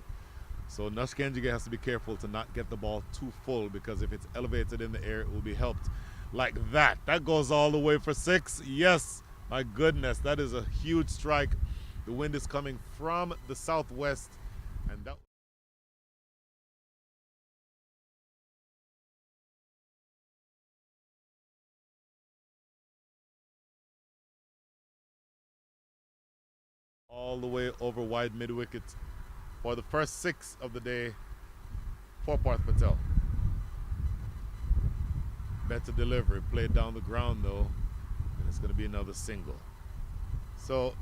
So Nosh Kenjige has to be careful to not get the ball too full, because if it's elevated in the air, it will be helped like that. That goes all the way for 6. Yes. My goodness, that is a huge strike. The wind is coming from the southwest, and that all the way over wide mid-wicket for the first 6 of the day for Partha Patel. Better delivery, played down the ground though. It's going to be another single. So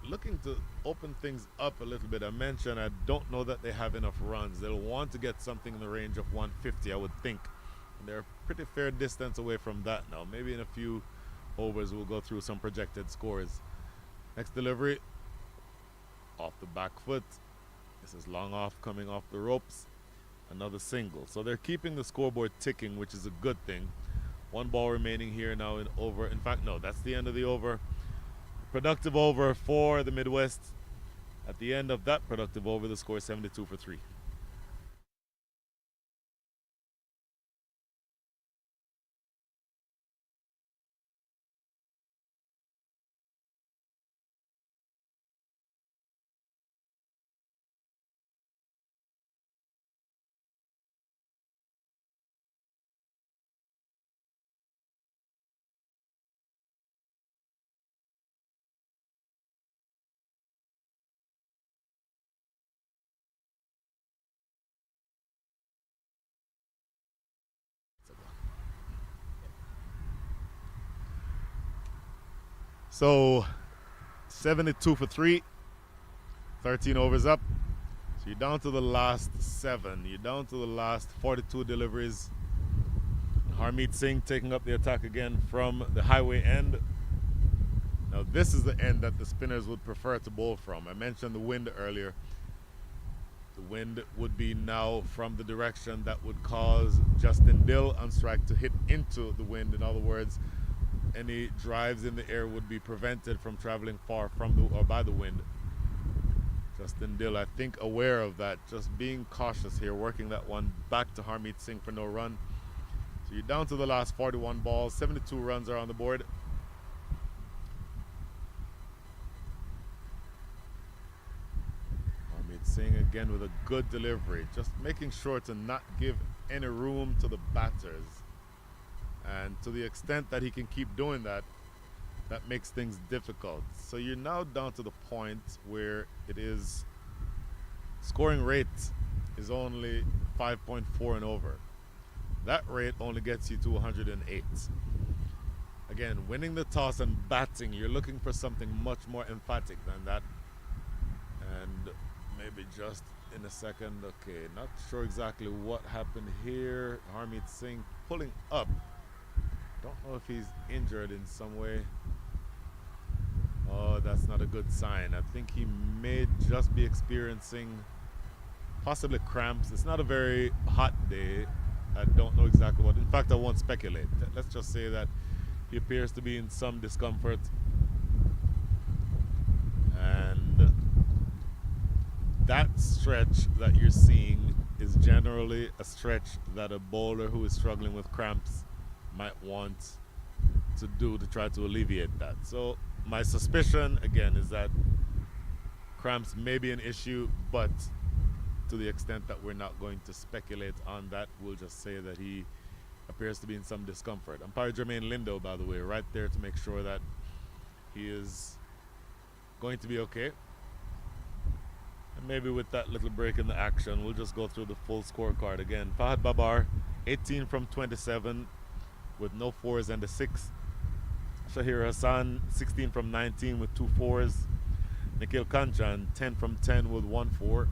looking to open things up a little bit. I mentioned I don't know that they have enough runs. They'll want to get something in the range of 150, I would think. And they're a pretty fair distance away from that now. Maybe in a few overs we'll go through some projected scores. Next delivery, off the back foot. This is long off, coming off the ropes. Another single. So they're keeping the scoreboard ticking, which is a good thing. 1 ball remaining here now in over. In fact, no, that's the end of the over. Productive over for the Midwest. At the end of that productive over, the score is 72 for 3. So 72 for 3, 13 overs up. So you're down to the last 7. You're down to the last 42 deliveries. Harmeet Singh taking up the attack again from the highway end. Now this is the end that the spinners would prefer to bowl from. I mentioned the wind earlier. The wind would be now from the direction that would cause Justin Dill on strike to hit into the wind. In other words, any drives in the air would be prevented from traveling far from the or by the wind. Justin Dill, I think, aware of that, just being cautious here, working that one back to Harmeet Singh for no run. So you're down to the last 41 balls. 72 runs are on the board. Harmeet Singh again with a good delivery, just making sure to not give any room to the batters. And to the extent that he can keep doing that, that makes things difficult. So you're now down to the point where it is scoring rate is only 5.4 and over. That rate only gets you to 108. Again, winning the toss and batting, you're looking for something much more emphatic than that. And maybe just in a second, okay, not sure exactly what happened here. Harmeet Singh pulling up. Don't know if he's injured in some way. Oh, that's not a good sign. I think he may just be experiencing possibly cramps. It's not a very hot day. I don't know exactly what. In fact, I won't speculate. Let's just say that he appears to be in some discomfort. And that stretch that you're seeing is generally a stretch that a bowler who is struggling with cramps might want to do to try to alleviate that. So my suspicion again is that cramps may be an issue, but to the extent that we're not going to speculate on that, we'll just say that he appears to be in some discomfort. Umpire Jermaine Lindo, by the way, right there to make sure that he is going to be okay. And maybe with that little break in the action, we'll just go through the full scorecard again. Fahad Babar, 18 from 27 with no fours and a 6. Shahir Hassan, 16 from 19 with 2 fours. Nikhil Kanchan, 10 from 10 with 1 4.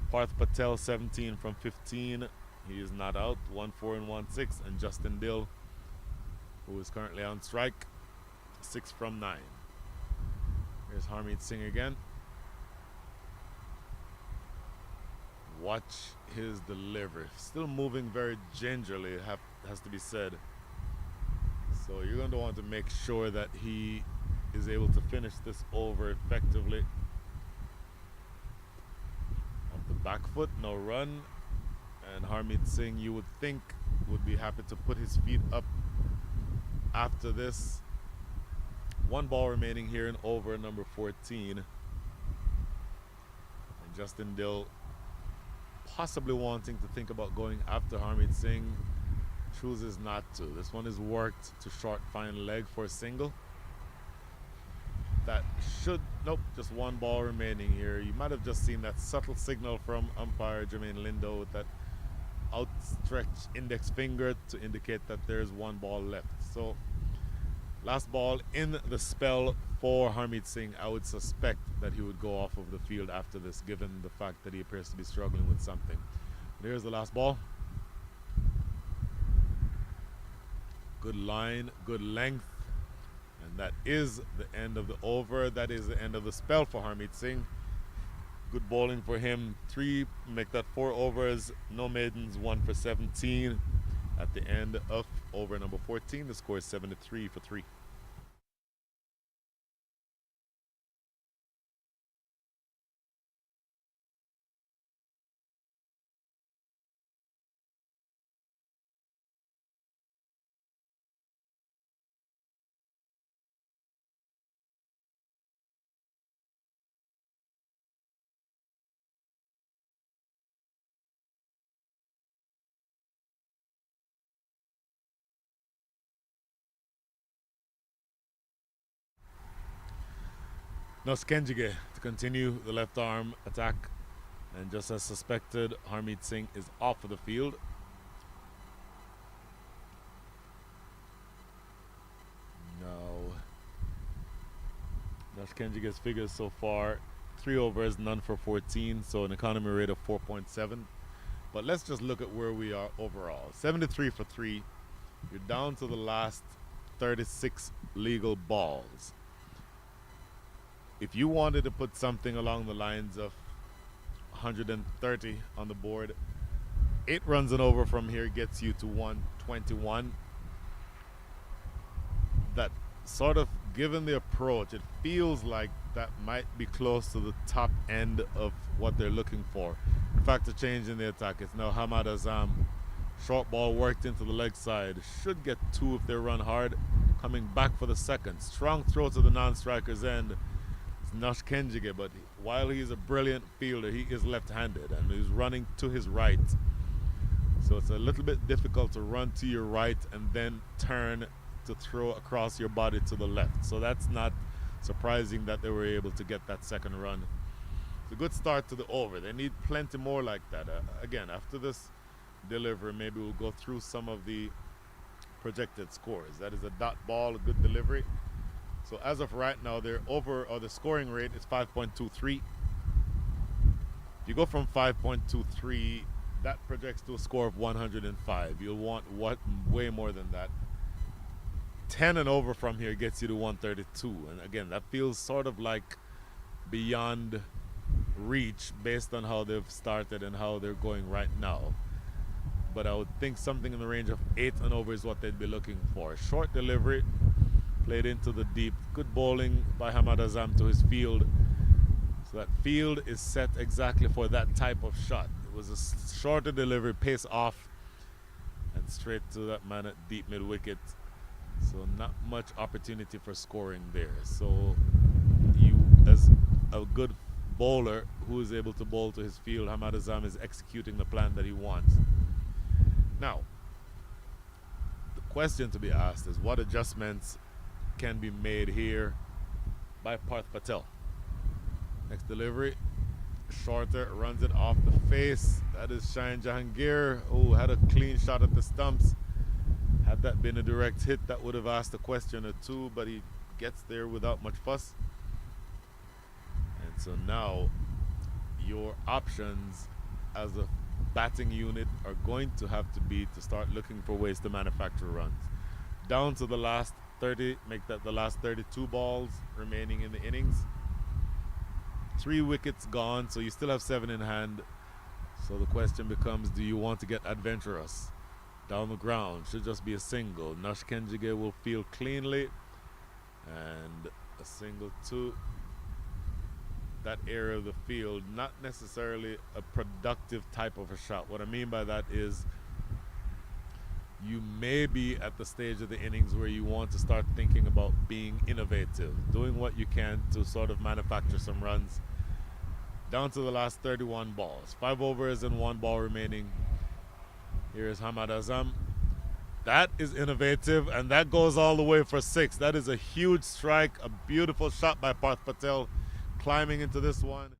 Parth Patel, 17 from 15. He is not out, 1 4 and 1 6. And Justin Dill, who is currently on strike, 6 from 9. Here's Harmeet Singh again. Watch his delivery. Still moving very gingerly, has to be said. So you're going to want to make sure that he is able to finish this over effectively. Off the back foot, no run. And Harmeet Singh, you would think, would be happy to put his feet up after this. 1 ball remaining here in over number 14. And Justin Dill possibly wanting to think about going after Harmeet Singh, chooses not to. This one is worked to short fine leg for a single. That should, nope, just 1 ball remaining here. You might have just seen that subtle signal from umpire Jermaine Lindo with that outstretched index finger to indicate that there's 1 ball left. So last ball in the spell for Harmeet Singh. I would suspect that he would go off of the field after this, given the fact that he appears to be struggling with something. There's the last ball. Good line, good length. And that is the end of the over. That is the end of the spell for Harmeet Singh. Good bowling for him. 3, make that 4 overs. No maidens, 1 for 17. At the end of over number 14, the score is 73 for 3. Now Skenjige to continue the left arm attack, and just as suspected, Harmeet Singh is off of the field. No. That's Kenjige's figures so far. 3 overs, none for 14, so an economy rate of 4.7. But let's just look at where we are overall. 73 for 3. You're down to the last 36 legal balls. If you wanted to put something along the lines of 130 on the board. 8 runs and over from here gets you to 121. That sort of, given the approach, it feels like that might be close to the top end of what they're looking for. In fact, a change in the attack. It's now Hamad Azam. Short ball worked into the leg side. Should get 2 if they run hard. Coming back for the second. Strong throw to the non-striker's end. It's Nash Kenjige, but while he's a brilliant fielder, he is left-handed and he's running to his right. So it's a little bit difficult to run to your right and then turn to throw across your body to the left. So that's not surprising that they were able to get that second run. It's a good start to the over. They need plenty more like that. Again, after this delivery, maybe we'll go through some of the projected scores. That is a dot ball, a good delivery. So as of right now, their over, or the scoring rate, is 5.23. If you go from 5.23, that projects to a score of 105. You'll want way more than that. 10 and over from here gets you to 132. And again, that feels sort of like beyond reach based on how they've started and how they're going right now. But I would think something in the range of 8 and over is what they'd be looking for. Short delivery, played into the deep. Good bowling by Hamad Azam to his field. So that field is set exactly for that type of shot. It was a shorter delivery, pace off, and straight to that man at deep mid-wicket. So not much opportunity for scoring there. So you, as a good bowler who is able to bowl to his field, Hamad Azam is executing the plan that he wants. Now, the question to be asked is what adjustments can be made here by Parth Patel. Next delivery, shorter, runs it off the face. That is Shine Jahangir, who had a clean shot at the stumps. Had that been a direct hit, that would have asked a question or two, but he gets there without much fuss. And so now your options as a batting unit are going to have to be to start looking for ways to manufacture runs. Down to the last 30, make that the last 32 balls remaining in the innings. 3 wickets gone, so you still have 7 in hand. So the question becomes, do you want to get adventurous? Down the ground, should just be a single. Nash Kenjige will field cleanly, and a single to that area of the field. Not necessarily a productive type of a shot. What I mean by that is you may be at the stage of the innings where you want to start thinking about being innovative, doing what you can to sort of manufacture some runs. Down to the last 31 balls. 5 overs and 1 ball remaining. Here is Hamad Azam. That is innovative, and that goes all the way for 6. That is a huge strike, a beautiful shot by Parth Patel, climbing into this one.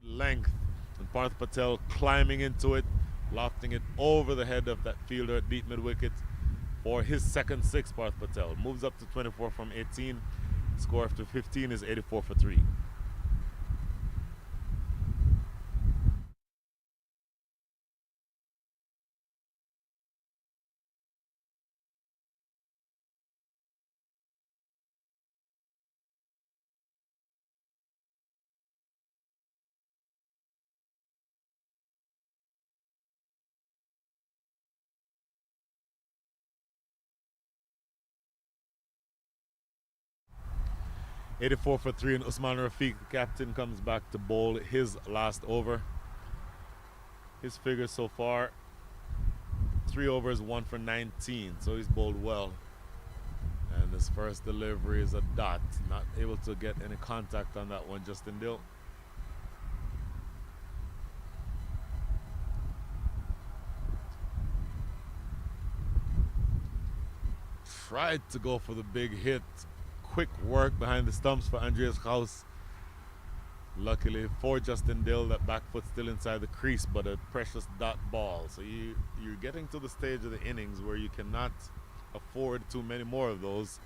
Length, and Parth Patel climbing into it, lofting it over the head of that fielder at deep mid-wicket for his second 6. Parth Patel moves up to 24 from 18. Score after 15 is 84 for 3. $84 for 3, and Usman Rafiq, the captain, comes back to bowl his last over. His figures so far, 3 overs, 1 for 19, so he's bowled well. And his first delivery is a dot, not able to get any contact on that one, Justin Dill. Tried to go for the big hit. Quick work behind the stumps for Andreas Gauss. Luckily for Justin Dill, that back foot still inside the crease, but a precious dot ball. So you're getting to the stage of the innings where you cannot afford too many more of those.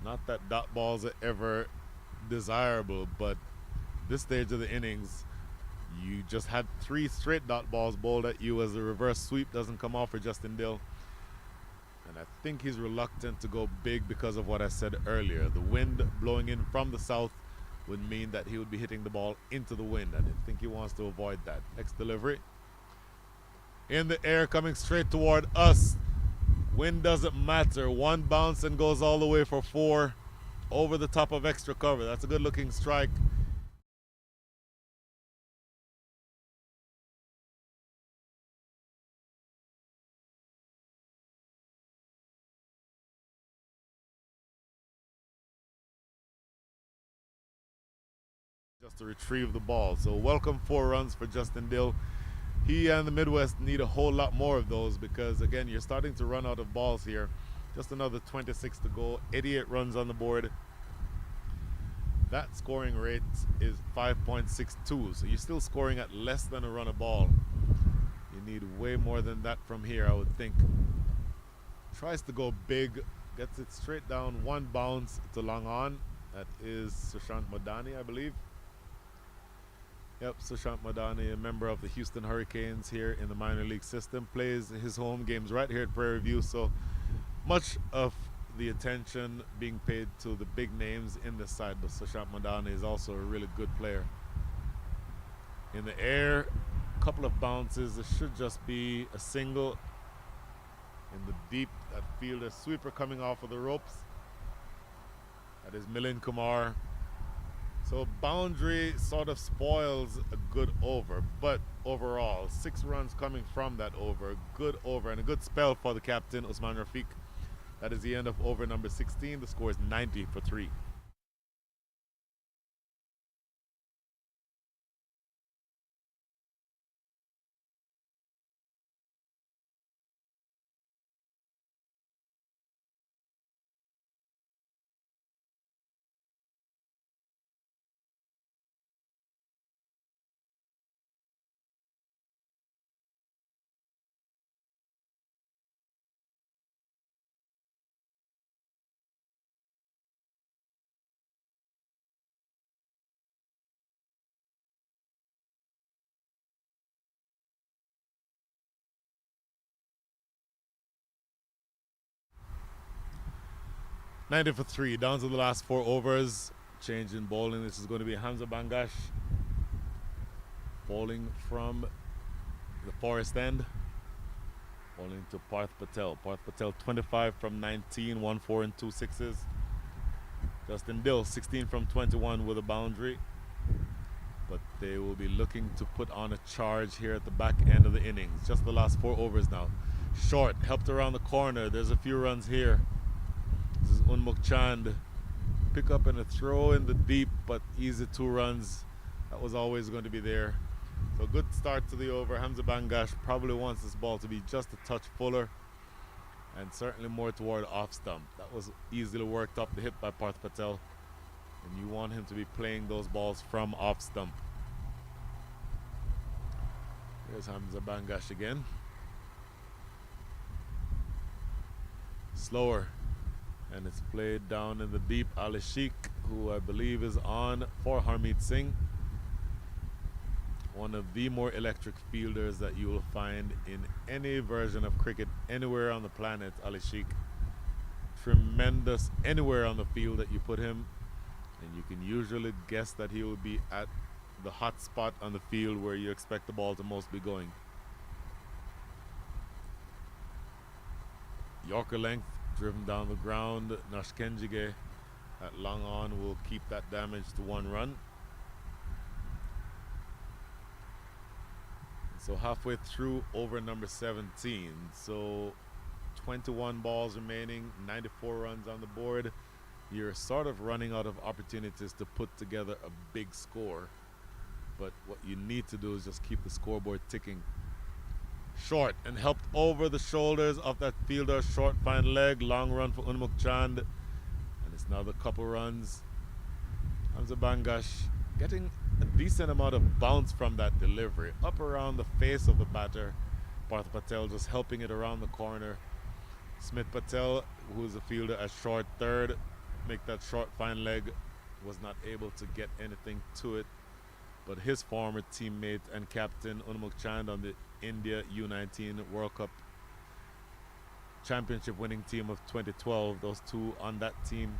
Not that dot balls are ever desirable, but this stage of the innings, You just had 3 straight dot balls bowled at you as the reverse sweep doesn't come off for Justin Dill. And I think he's reluctant to go big because of what I said earlier. The wind blowing in from the south would mean that he would be hitting the ball into the wind, and I think he wants to avoid that. Next delivery. In the air, coming straight toward us. Wind doesn't matter. One bounce and goes all the way for 4 over the top of extra cover. That's a good looking strike. Just to retrieve the ball. So welcome 4 runs for Justin Dill. He and the Midwest need a whole lot more of those because, again, you're starting to run out of balls here. Just another 26 to go. 88 runs on the board. That scoring rate is 5.62, so you're still scoring at less than a run a ball. You need way more than that from here, I would think. Tries to go big, gets it straight down, 1 bounce to long on. That is Sushant Madani, I believe. Yep, Sushant Madani, a member of the Houston Hurricanes here in the minor league system, plays his home games right here at Prairie View, so much of the attention being paid to the big names in this side, but Sushant Madani is also a really good player. In the air, a couple of bounces. It should just be a single. In the deep, that fielder sweeper coming off of the ropes. That is Milind Kumar. So boundary sort of spoils a good over, but overall, 6 runs coming from that over. Good over and a good spell for the captain, Usman Rafiq. That is the end of over number 16. The score is 90 for 3. Ninety for 3, down to the last 4 overs. Change in bowling. This is going to be Hamza Bangash bowling from the Forest End. Bowling to Parth Patel. Parth Patel 25 from 19, 1 4 and 2 6s. Justin Dill 16 from 21 with a boundary. But they will be looking to put on a charge here at the back end of the innings. Just the last 4 overs now. Short, helped around the corner. There's a few runs here. This is Unmuk Chand. Pick up and a throw in the deep, but easy 2 runs. That was always going to be there. So good start to the over. Hamza Bangash probably wants this ball to be just a touch fuller and certainly more toward off stump. That was easily worked up the hip by Parth Patel. And you want him to be playing those balls from off stump. Here's Hamza Bangash again. Slower. And it's played down in the deep. Ali Sheikh, who I believe is on for Harmeet Singh. One of the more electric fielders that you will find in any version of cricket anywhere on the planet, Ali Sheikh. Tremendous anywhere on the field that you put him. And you can usually guess that he will be at the hot spot on the field where you expect the ball to most be going. Yorker length. Driven down the ground. Nashkenjige at long on will keep that damage to 1 run. So halfway through over number 17. So 21 balls remaining, 94 runs on the board. You're sort of running out of opportunities to put together a big score. But what you need to do is just keep the scoreboard ticking. Short and helped over the shoulders of that fielder. Short fine leg, long run for Unmuk Chand. And it's now the couple runs. Hamza Bangash getting a decent amount of bounce from that delivery. Up around the face of the batter. Parth Patel just helping it around the corner. Smith Patel, who is a fielder at short third, make that short fine leg. Was not able to get anything to it. but his former teammate and captain Unmuk Chand on the India U19 World Cup championship winning team of 2012. Those two on that team.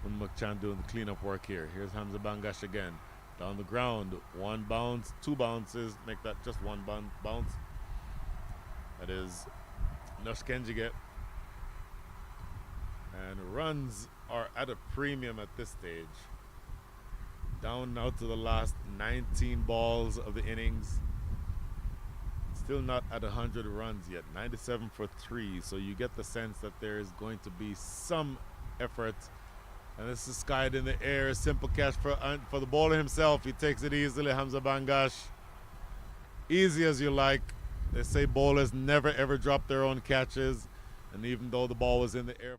Unmuk Chand doing the cleanup work here. Here's Hamza Bangash again. Down the ground. One bounce, two bounces. Make that just one bounce. That is Nush Kenjige. And runs are at a premium at this stage. Down now to the last 19 balls of the innings. Still not at 100 runs yet. 97 for 3. So you get the sense that there is going to be some effort. And this is skied in the air. Simple catch for the bowler himself. He takes it easily. Hamza Bangash. Easy as you like. They say bowlers never ever drop their own catches. And even though the ball was in the air.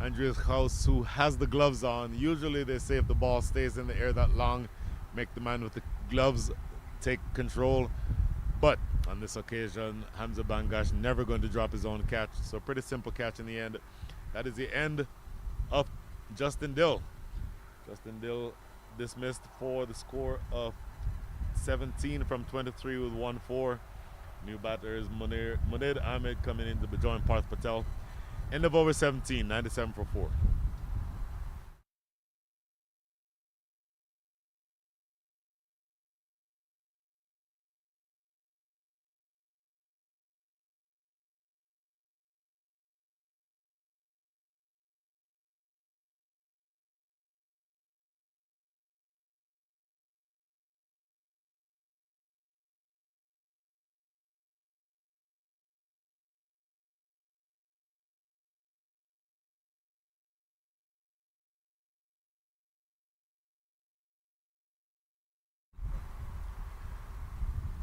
Andreas House, who has the gloves on. Usually they say if the ball stays in the air that long, make the man with the gloves take control. But on this occasion, Hamza Bangash never going to drop his own catch. So pretty simple catch in the end. That is the end of Justin Dill. Justin Dill dismissed for the score of 17 from 23 with 1-4. New batter is Munir Ahmed coming in to join Parth Patel. End of over 17, 97 for 4.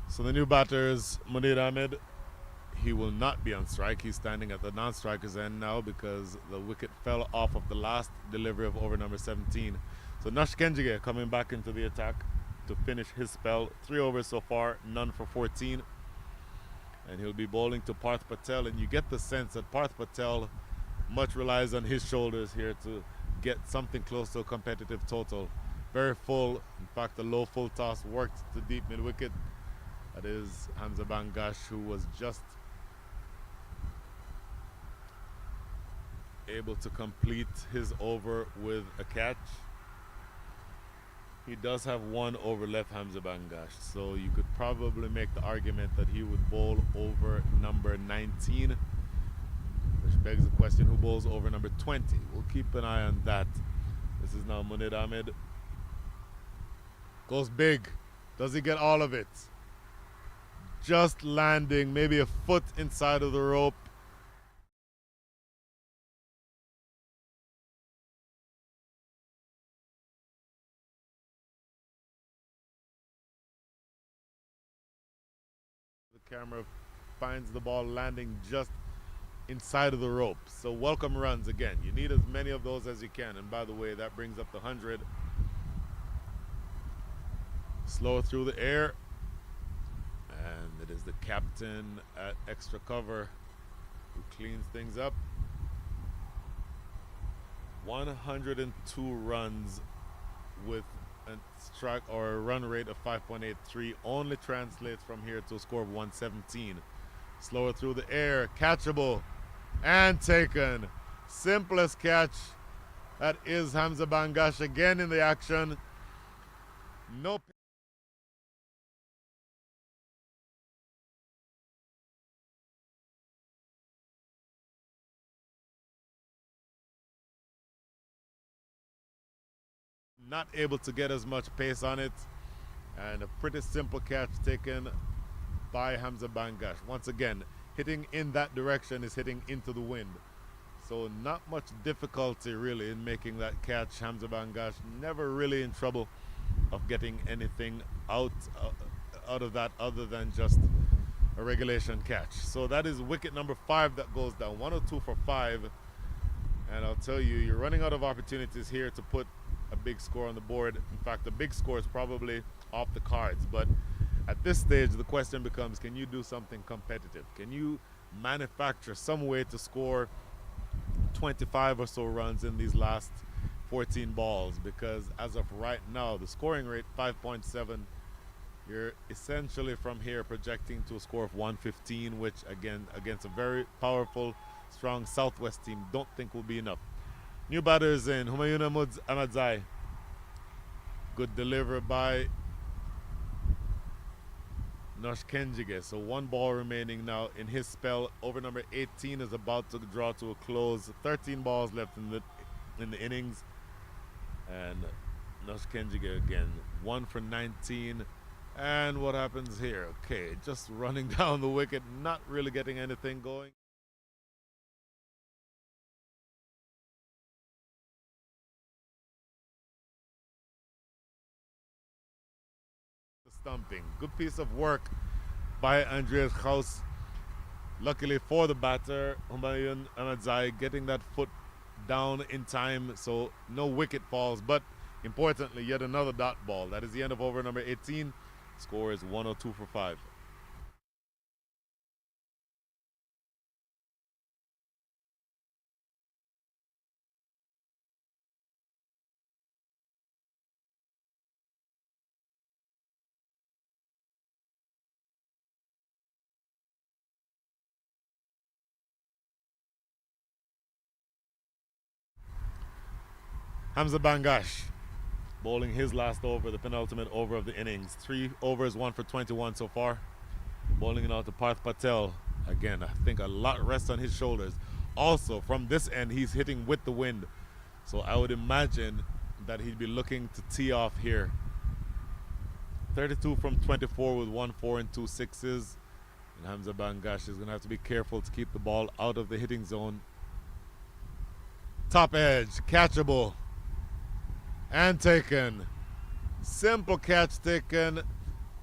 So the new batter is Munir Ahmed. He will not be on strike. He's standing at the non-striker's end now because the wicket fell off of the last delivery of over number 17. So Nush Kenjige coming back into the attack to finish his spell. 3 overs so far, none for 14. And he'll be bowling to Parth Patel. And you get the sense that Parth Patel much relies on his shoulders here to get something close to a competitive total. Very full. In fact, the low full toss worked to deep mid-wicket. That is Hamza Bangash, who was just able to complete his over with a catch. He does have 1 over left, Hamza Bangash, so you could probably make the argument that he would bowl over number 19, which begs the question, who bowls over number 20? We'll keep an eye on that. This is now Munir Ahmed. Goes big. Does he get all of it? Just landing, maybe a foot inside of the rope. The camera finds the ball landing just inside of the rope. So welcome runs again. You need as many of those as you can. And by the way, that brings up the 100. Slow through the air. And it is the captain at extra cover who cleans things up. 102 runs with a strike or a run rate of 5.83 only translates from here to a score of 117. Slower through the air, catchable and taken. Simplest catch. That is Hamza Bangash again in the action. No. Not able to get as much pace on it, and a pretty simple catch taken by Hamza Bangash. Once again, hitting in that direction is hitting into the wind, so not much difficulty really in making that catch. Hamza Bangash never really in trouble of getting anything out of that other than just a regulation catch. So that is wicket number 5 that goes down. 102 for 5, and I'll tell you, you're running out of opportunities here to put a big score on the board. In fact, the big score is probably off the cards, but At this stage, the question becomes, can you do something competitive? Can you manufacture some way to score 25 or so runs in these last 14 balls? Because as of right now, the scoring rate 5.7, you're essentially from here projecting to a score of 115, which again against a very powerful, strong Southwest team, don't think will be enough. New batters in Humayun Ahmadzai. Good delivery by Nosh Kenjige. So 1 ball remaining now in his spell. Over number 18 is about to draw to a close. 13 balls left in the innings. And Nosh Kenjige again, 1 for 19. And what happens here? Okay, just running down the wicket, not really getting anything going. Stumping. Good piece of work by Andreas Kraus. Luckily for the batter, Humayun Ahmadzai getting that foot down in time, so no wicket falls. But importantly, yet another dot ball. That is the end of over number 18. Score is 102 for 5. Hamza Bangash bowling his last over, the penultimate over of the innings. 3 overs, 1 for 21 so far. Bowling it out to Parth Patel. Again, I think a lot rests on his shoulders. Also, from this end, he's hitting with the wind. So I would imagine that he'd be looking to tee off here. 32 from 24 with 1 4 and 2 sixes. And Hamza Bangash is going to have to be careful to keep the ball out of the hitting zone. Top edge, catchable. And taken. Simple catch taken.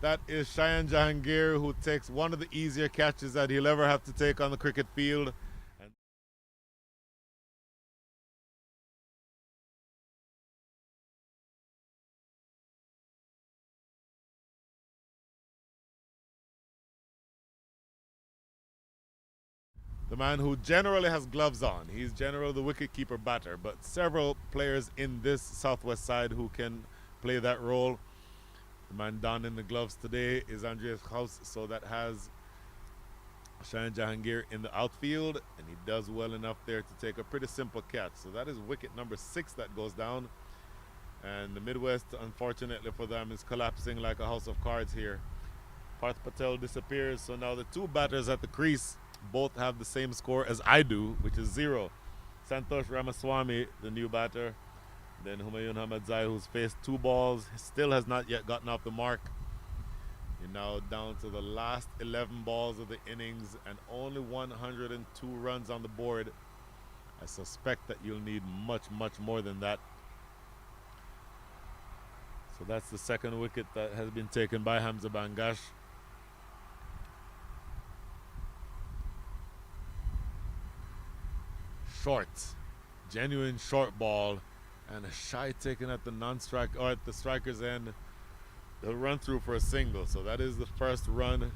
That is Cheyenne Jahangir, who takes one of the easier catches that he'll ever have to take on the cricket field. The man who generally has gloves on. He's generally the wicketkeeper batter, but several players in this Southwest side who can play that role. The man donning the gloves today is Andreas Kraus, so that has Cheyenne Jahangir in the outfield, and he does well enough there to take a pretty simple catch. So that is wicket number 6 that goes down. And the Midwest, unfortunately for them, is collapsing like a house of cards here. Parth Patel disappears, so now the 2 batters at the crease both have the same score as I do, which is 0. Santosh Ramaswamy, the new batter. Then Humayun Ahmadzai, who's faced 2 balls, still has not yet gotten off the mark. You're now down to the last 11 balls of the innings and only 102 runs on the board. I suspect that you'll need much, much more than that. So that's the second wicket that has been taken by Hamza Bangash. Short, genuine short ball, and a shy taken at the non-strike or at the striker's end. They'll run through for a single, so that is the first run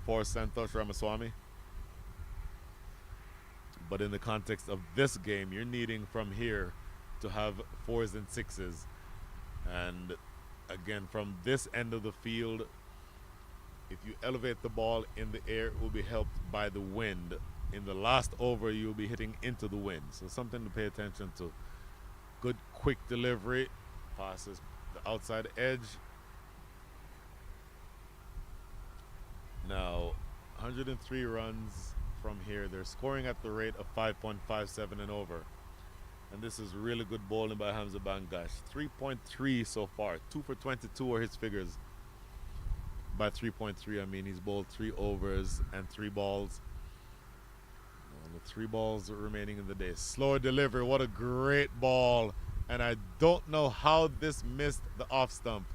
for Santosh Ramaswamy. But in the context of this game, you're needing from here to have 4s and 6s. And again, from this end of the field, if you elevate the ball in the air, it will be helped by the wind. In the last over, you'll be hitting into the wind. So something to pay attention to. Good quick delivery. Passes the outside edge. Now, 103 runs from here. They're scoring at the rate of 5.57 and over. And this is really good bowling by Hamza Bangash. 3.3 so far. 2 for 22 are his figures. By 3.3, I mean he's bowled 3 overs and 3 balls. Only 3 balls remaining in the day. Slower delivery. What a great ball. And I don't know how this missed the off stump.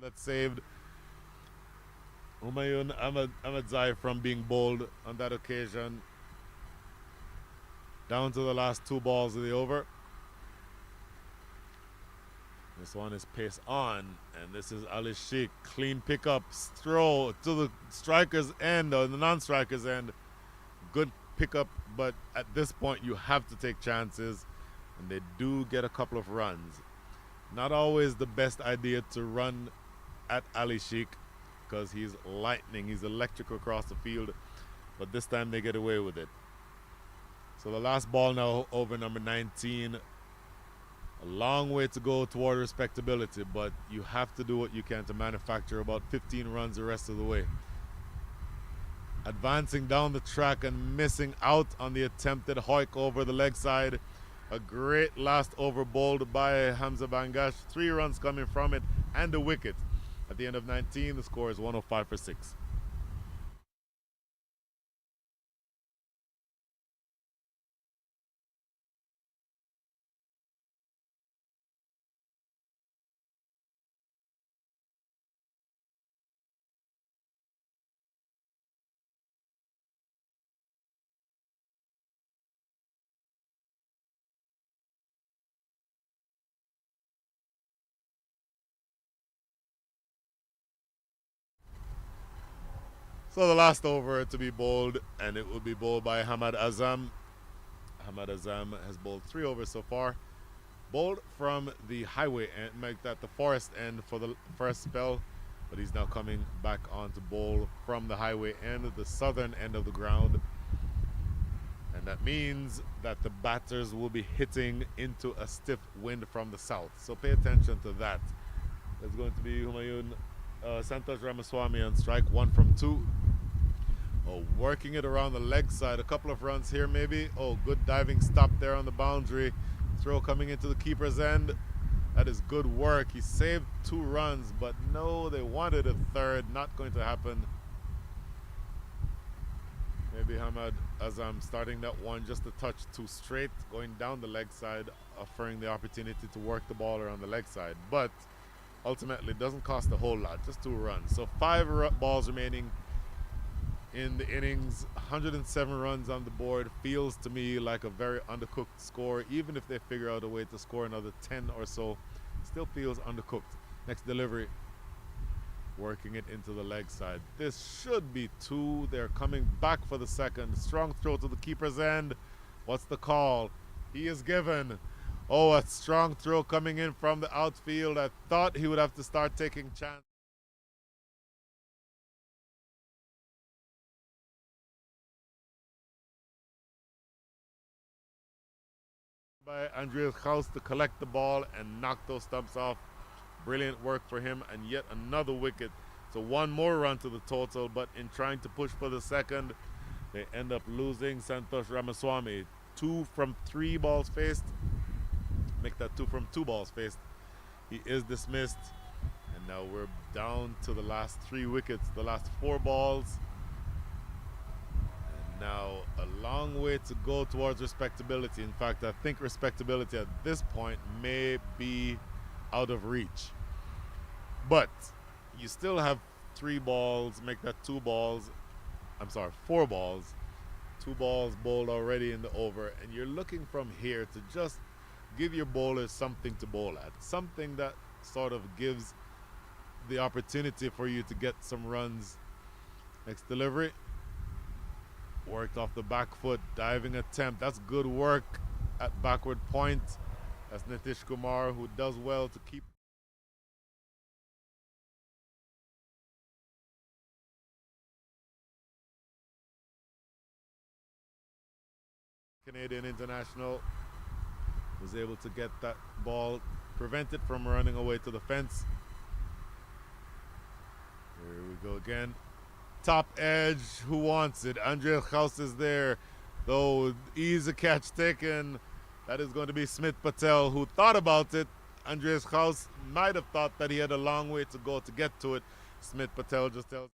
That saved Humayun Ahmadzai from being bowled on that occasion. Down to the last 2 balls of the over. This one is pace on, and this is Ali Sheikh. Clean pickup, throw to the striker's end or the non-striker's end. Good pickup, but at this point you have to take chances, and they do get a couple of runs. Not always the best idea to run at Ali Sheikh because he's lightning, he's electric across the field, but this time they get away with it. So the last ball now, over number 19. A long way to go toward respectability, but you have to do what you can to manufacture about 15 runs the rest of the way. Advancing down the track and missing out on the attempted hoik over the leg side. A great last over bowled by Hamza Bangash. 3 runs coming from it and a wicket. At the end of 19, the score is 105 for 6. So the last over to be bowled, and it will be bowled by Hamad Azam. Hamad Azam has bowled 3 overs so far. Bowled from the highway end, make that the forest end for the first spell, but he's now coming back on to bowl from the highway end, the southern end of the ground. And that means that the batters will be hitting into a stiff wind from the south. So pay attention to that. There's going to be Humayun Santosh Ramaswamy on strike, 1 from 2. Oh, working it around the leg side. A couple of runs here maybe. Oh, good diving stop there on the boundary. Throw coming into the keeper's end. That is good work. He saved 2 runs, but no, they wanted a third. Not going to happen. Maybe Hamad Azam starting that one just a touch too straight, going down the leg side, offering the opportunity to work the ball around the leg side. But ultimately, it doesn't cost a whole lot, just 2 runs. So 5 balls remaining in the innings, 107 runs on the board. Feels to me like a very undercooked score. Even if they figure out a way to score another 10 or so, still feels undercooked. Next delivery, working it into the leg side. This should be 2. They're coming back for the second. Strong throw to the keeper's end. What's the call? He is given. Oh, a strong throw coming in from the outfield. I thought he would have to start taking chances. By Andreas Kraus to collect the ball and knock those stumps off. Brilliant work for him, and yet another wicket. So 1 more run to the total, but in trying to push for the second, they end up losing Santosh Ramaswamy. 2 from 3 balls faced. Make that 2 from 2 balls faced. He is dismissed, and now we're down to the last 3 wickets, the last 4 balls. And now a long way to go towards respectability. In fact, I think respectability at this point may be out of reach. But you still have 3 balls, make that 2 balls. I'm sorry, 4 balls. 2 balls bowled already in the over, and you're looking from here to just give your bowlers something to bowl at. Something that sort of gives the opportunity for you to get some runs. Next delivery. Worked off the back foot, diving attempt. That's good work at backward point. That's Nitish Kumar, who does well to keep. Canadian international was able to get that ball, prevent it from running away to the fence. Here we go again. Top edge, who wants it? Andrea Kraus is there, though easy catch taken. That is going to be Smith Patel, who thought about it. Andreas Kraus might have thought that he had a long way to go to get to it. Smith Patel just tells.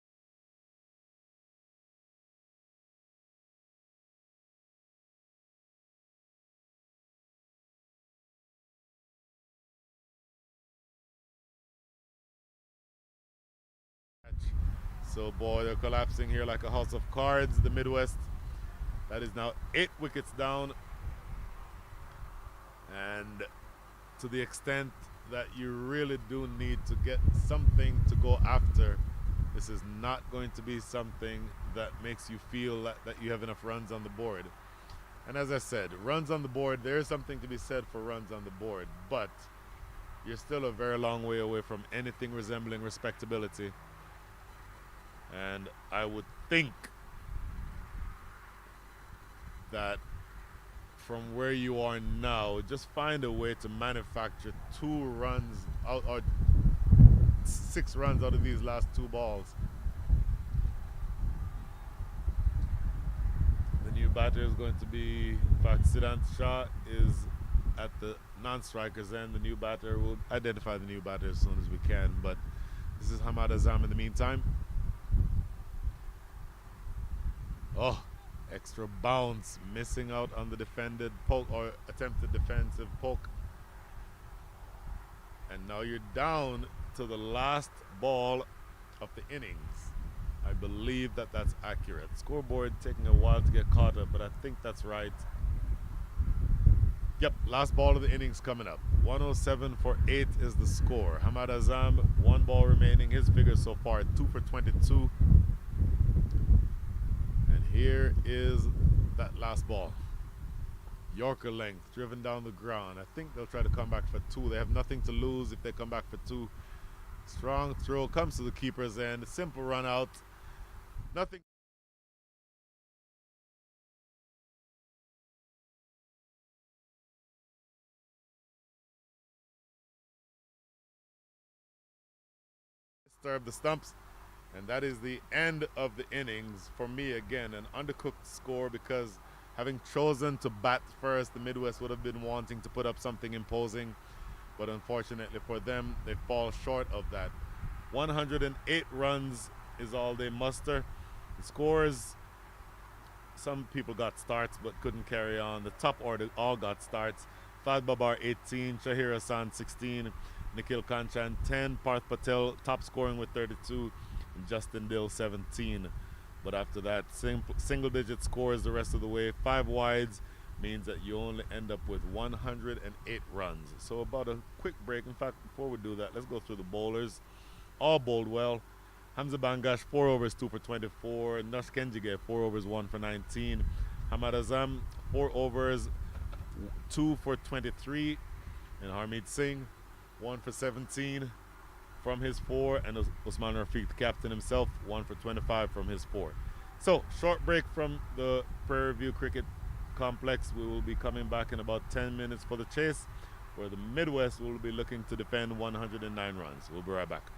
So, boy, they're collapsing here like a house of cards, the Midwest. That is now 8 wickets down. And to the extent that you really do need to get something to go after, this is not going to be something that makes you feel that you have enough runs on the board. And as I said, runs on the board, there is something to be said for runs on the board, but you're still a very long way away from anything resembling respectability. And I would think that from where you are now, just find a way to manufacture 2 runs out, or 6 runs out of these last 2 balls. The new batter is going to be, in fact, Siddhant Shah is at the non-strikers end. The new batter, will identify the new batter as soon as we can, but this is Hamad Azam in the meantime. Oh, extra bounce, missing out on the defended poke, or attempted defensive poke. And now you're down to the last ball of the innings. I believe that that's accurate. Scoreboard taking a while to get caught up, but I think that's right. Yep, last ball of the innings coming up. 107 for 8 is the score. Hamad Azam, 1 ball remaining. His figures so far, 2 for 22. And here is that last ball. Yorker length, driven down the ground. I think they'll try to come back for 2. They have nothing to lose if they come back for 2. Strong throw comes to the keeper's end. Simple run out. Nothing. Disturb the stumps. And that is the end of the innings. For me, again, an undercooked score, because having chosen to bat first, the Midwest would have been wanting to put up something imposing. But unfortunately for them, they fall short of that. 108 runs is all they muster. The scores, some people got starts but couldn't carry on. The top order all got starts. Fad Babar 18, Shahir Hassan 16, Nikhil Kanchan 10, Parth Patel top scoring with 32, and Justin Dill 17. But after that, single digit scores the rest of the way. 5 wides means that you only end up with 108 runs. So about a quick break. In fact, before we do that, let's go through the bowlers. All bowled well. Hamza Bangash 4 overs 2 for 24. Nush Kenjige 4 overs 1 for 19. Hamad Azam 4 overs 2 for 23. And Harmeet Singh 1 for 17 from his 4. And Usman Rafiq, the captain himself, 1 for 25 from his 4. So short break from the Prairie View Cricket Complex. We will be coming back in about 10 minutes for the chase, where the Midwest will be looking to defend 109 runs. We'll be right back.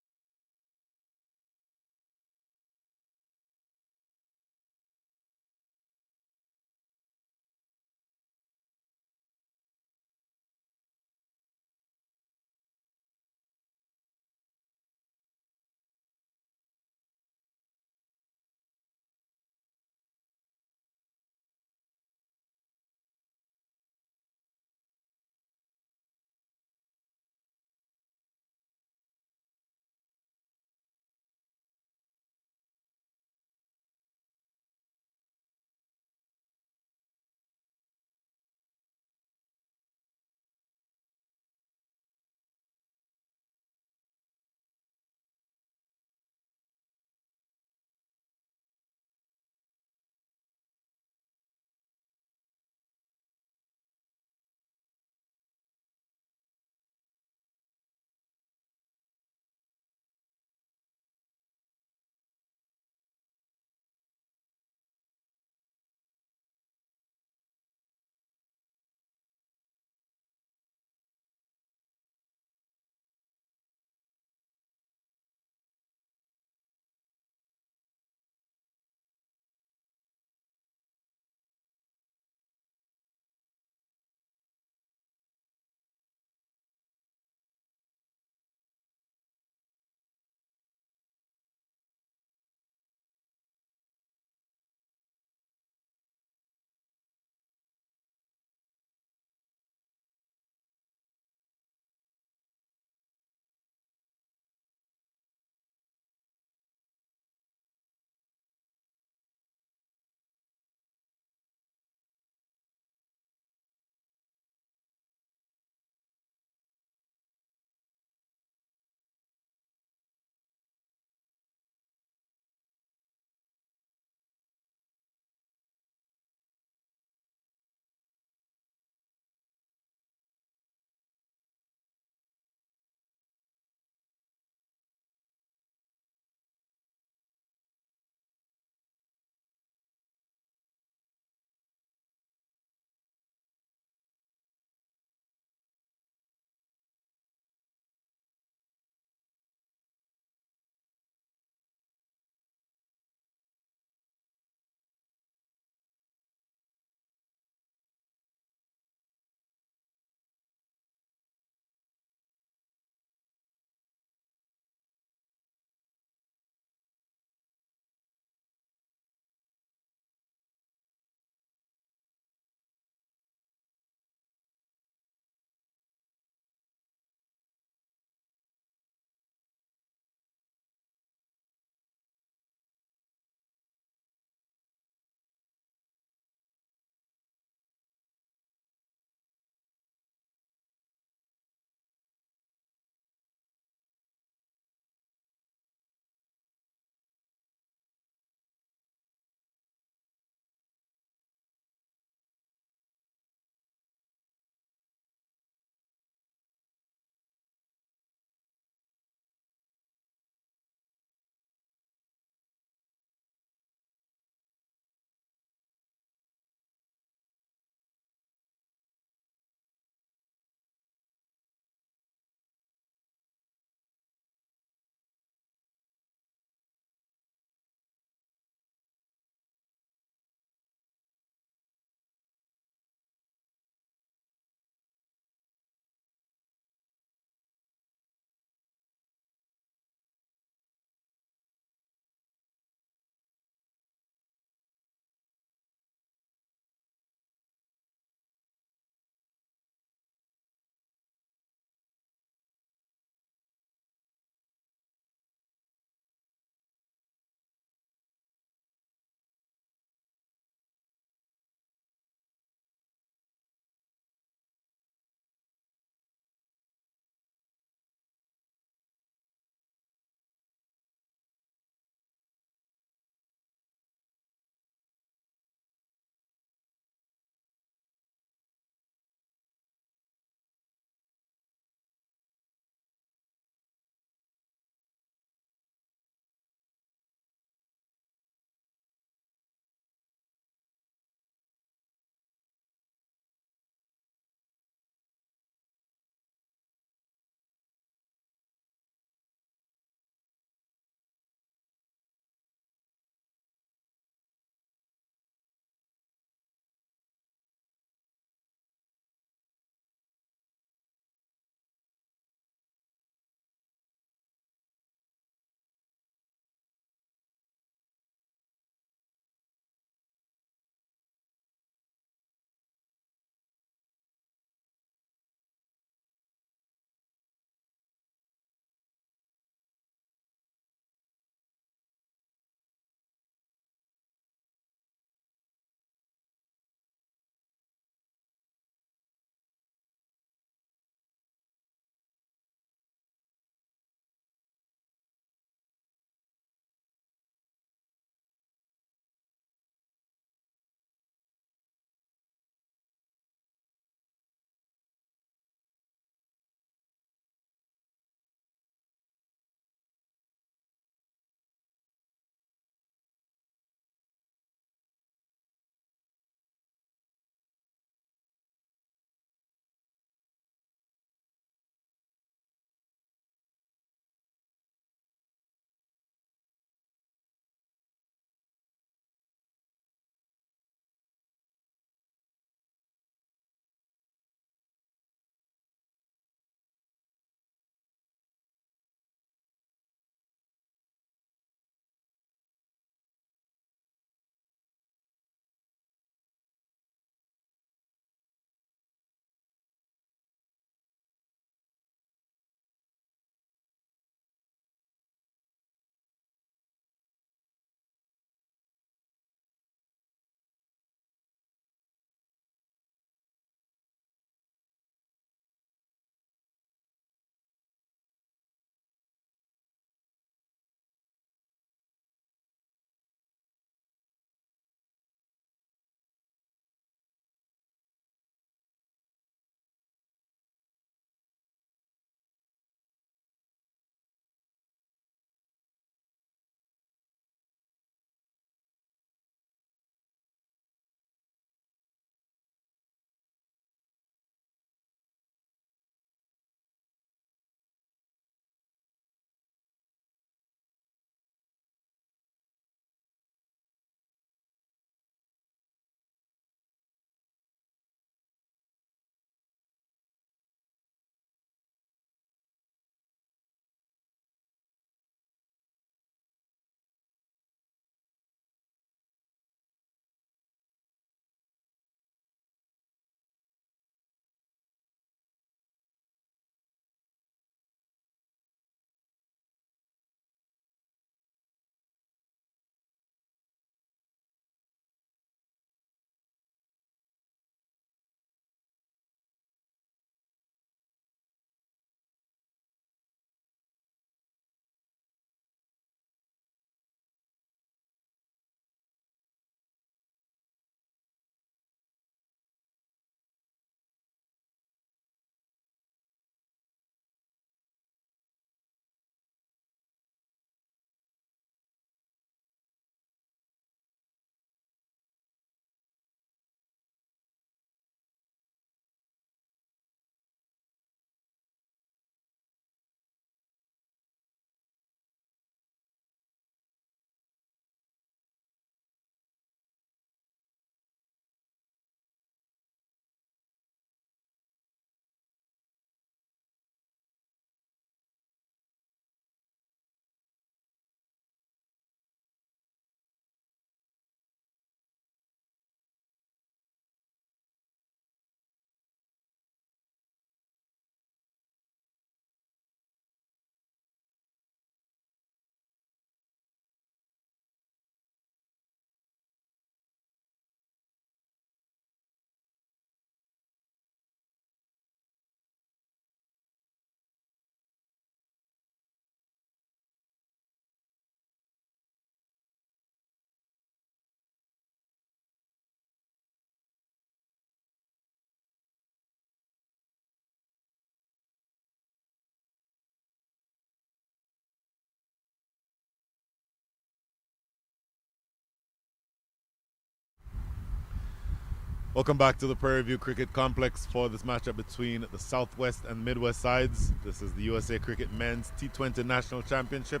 Welcome back to the Prairie View Cricket Complex for this matchup between the Southwest and Midwest sides. This is the USA Cricket Men's T20 National Championship.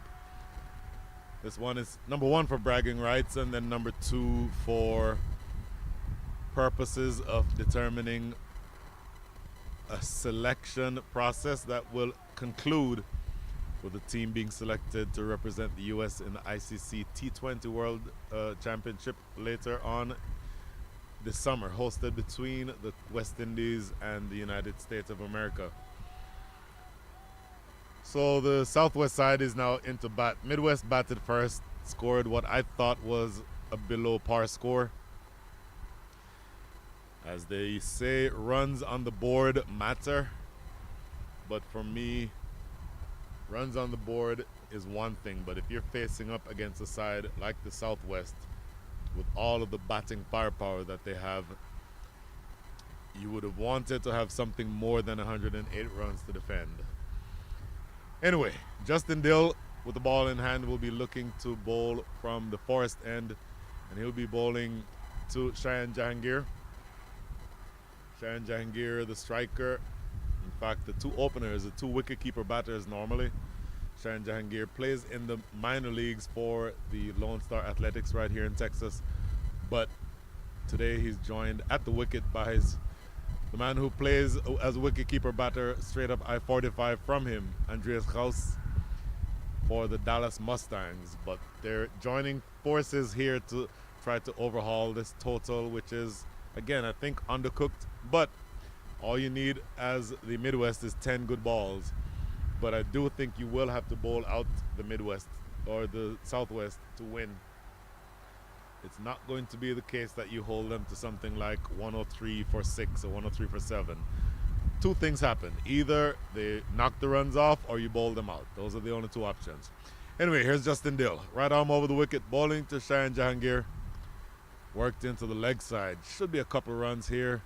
This one is number 1 for bragging rights, and then number 2 for purposes of determining a selection process that will conclude with the team being selected to represent the US in the ICC T20 World Championship later on this summer, hosted between the West Indies and the United States of America. So the Southwest side is now into bat. Midwest batted first, scored what I thought was a below par score. As they say, runs on the board matter. But for me, runs on the board is one thing. But if you're facing up against a side like the Southwest, with all of the batting firepower that they have, you would have wanted to have something more than 108 runs to defend. Anyway, Justin Dill with the ball in hand will be looking to bowl from the forest end, and he'll be bowling to Shayan Jahangir. Shayan Jahangir, the striker. In fact, the 2 openers, the 2 wicketkeeper batters normally. Shayan Jahangir plays in the minor leagues for the Lone Star Athletics right here in Texas. But today he's joined at the wicket by the man who plays as a wicketkeeper batter straight up I-45 from him, Andreas Gauss, for the Dallas Mustangs. But they're joining forces here to try to overhaul this total, which is, again, I think undercooked. But all you need as the Midwest is 10 good balls. But I do think you will have to bowl out the Midwest or the Southwest to win. It's not going to be the case that you hold them to something like 103 for 6 or 103 for 7. 2 things happen. Either they knock the runs off or you bowl them out. Those are the only 2 options. Anyway, here's Justin Dill. Right arm over the wicket, bowling to Shayan Jahangir. Worked into the leg side. Should be a couple runs here.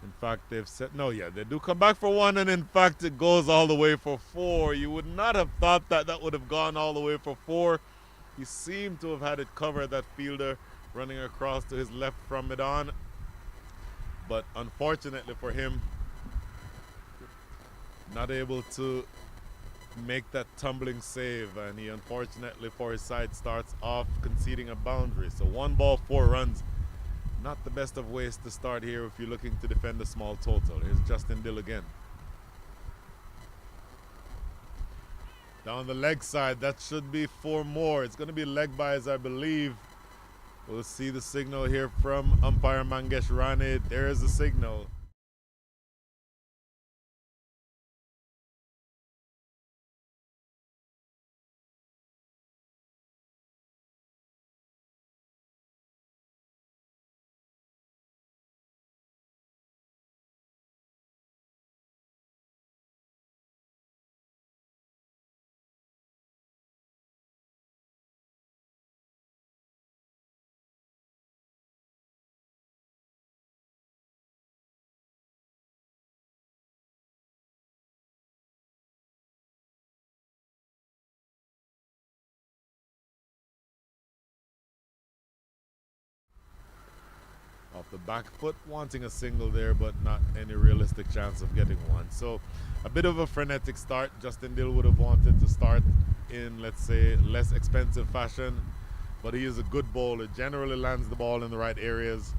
In fact, they've said, no, yeah, they do come back for 1, and in fact, it goes all the way for 4. You would not have thought that that would have gone all the way for 4. He seemed to have had it covered, that fielder running across to his left from mid-on. But unfortunately for him, not able to make that tumbling save, and he unfortunately for his side starts off conceding a boundary. So 1 ball, 4 runs. Not the best of ways to start here if you're looking to defend a small total. Here's Justin Dill again. Down the leg side, that should be 4 more. It's going to be leg byes, I believe. We'll see the signal here from umpire Mangesh Rane. There is the signal. Off the back foot, wanting a single there, but not any realistic chance of getting one. So a bit of a frenetic start. Justin Dill would have wanted to start in, let's say, less expensive fashion, but he is a good bowler, generally lands the ball in the right areas,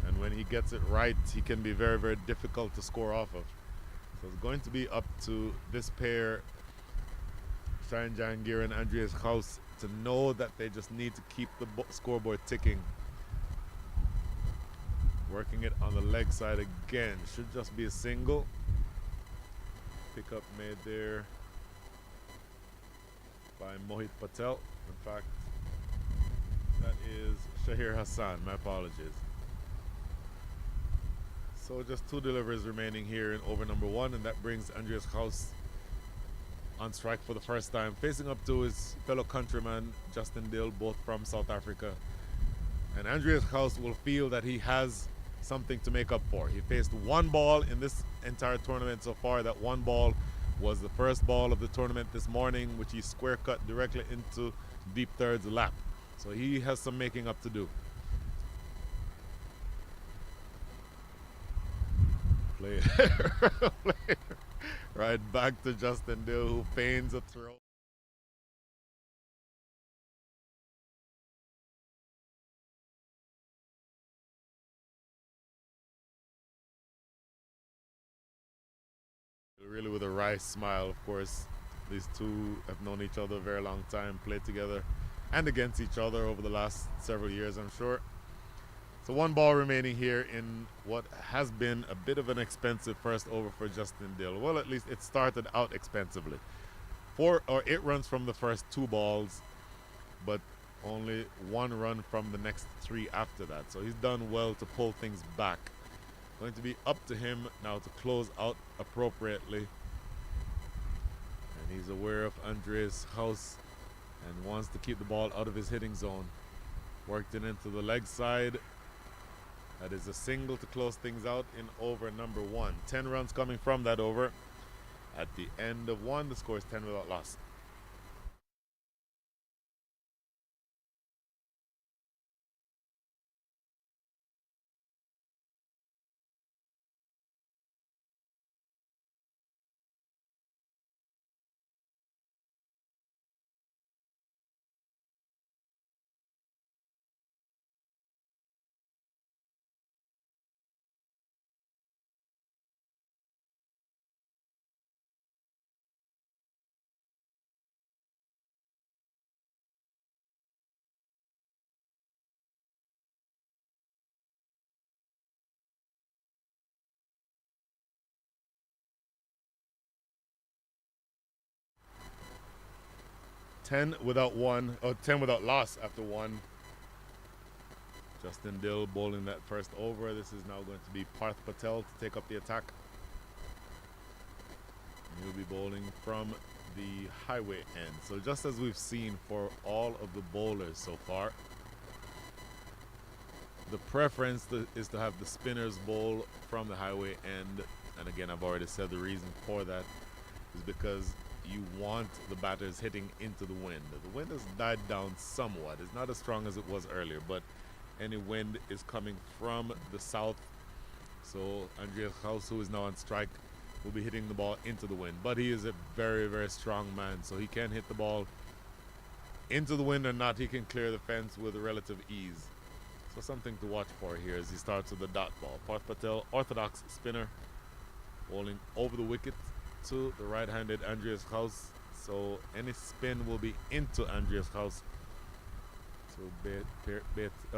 and when he gets it right, he can be very, very difficult to score off of. So it's going to be up to this pair, Shayan Jahangir and Andreas Gauss, to know that they just need to keep the scoreboard ticking. Working it on the leg side again. Should just be a single. Pickup made there by Mohit Patel. In fact, that is Shahir Hassan. My apologies. So just 2 deliveries remaining here in over number 1, and that brings Andreas Gauss on strike for the first time, facing up to his fellow countryman Justin Dill, both from South Africa. And Andreas Gauss will feel that he has something to make up for. He faced 1 ball in this entire tournament so far. That 1 ball was the first ball of the tournament this morning, which he square cut directly into deep thirds lap. So he has some making up to do. Play right back to Justin Dill, who feigns a throw. Really with a wry smile, of course. These two have known each other a very long time, played together and against each other over the last several years, I'm sure. So one ball remaining here in what has been a bit of an expensive first over for Justin Dill. Well, at least it started out expensively. 8 runs from the first 2 balls, but only 1 run from the next 3 after that. So he's done well to pull things back. Going to be up to him now to close out appropriately. And he's aware of Andreas House and wants to keep the ball out of his hitting zone. Worked it into the leg side. That is a single to close things out in over number 1. 10 runs coming from that over. At the end of 1, the score is 10 without loss. Ten without loss after 1. Justin Dill bowling that first over. This is now going to be Parth Patel to take up the attack. And he'll be bowling from the highway end. So just as we've seen for all of the bowlers so far, the preference is to have the spinners bowl from the highway end. And again, I've already said the reason for that is because you want the batters hitting into the wind. The wind has died down somewhat. It's not as strong as it was earlier, but any wind is coming from the south. So Andreas House, who is now on strike, will be hitting the ball into the wind. But he is a very, very strong man, so he can hit the ball into the wind or not. He can clear the fence with relative ease. So something to watch for here as he starts with the dot ball. Parth Patel, orthodox spinner, bowling over the wicket to the right-handed Andreas House. So any spin will be into Andreas House. So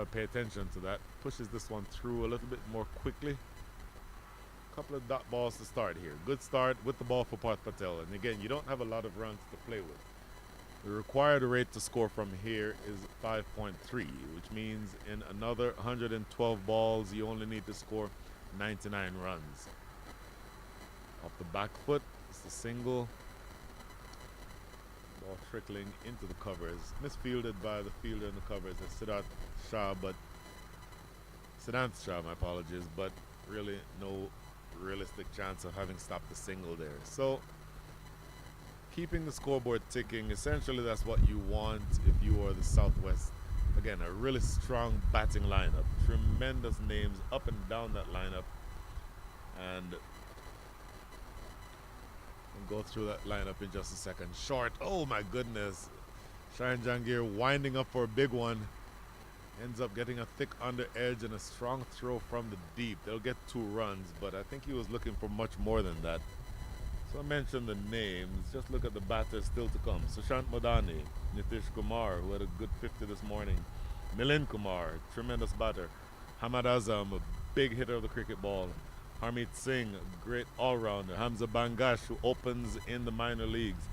pay attention to that. Pushes this one through a little bit more quickly. Couple of dot balls to start here. Good start with the ball for Parth Patel. And again, you don't have a lot of runs to play with. The required rate to score from here is 5.3, which means in another 112 balls, you only need to score 99 runs. Off the back foot, it's a single. Ball trickling into the covers. Misfielded by the fielder in the covers. That's Siddharth Shah, Siddharth Shah, my apologies, but really no realistic chance of having stopped the single there. So keeping the scoreboard ticking, essentially that's what you want if you are the Southwest. Again, a really strong batting lineup. Tremendous names up and down that lineup. And we'll go through that lineup in just a second. Short, oh my goodness. Shayan Jangir winding up for a big one. Ends up getting a thick under edge and a strong throw from the deep. They'll get 2 runs, but I think he was looking for much more than that. So I mentioned the names. Just look at the batters still to come. Sushant Madani, Nitish Kumar, who had a good 50 this morning. Milind Kumar, tremendous batter. Hamad Azam, a big hitter of the cricket ball. Harmeet Singh, a great all-rounder. Hamza Bangash, who opens in the minor leagues.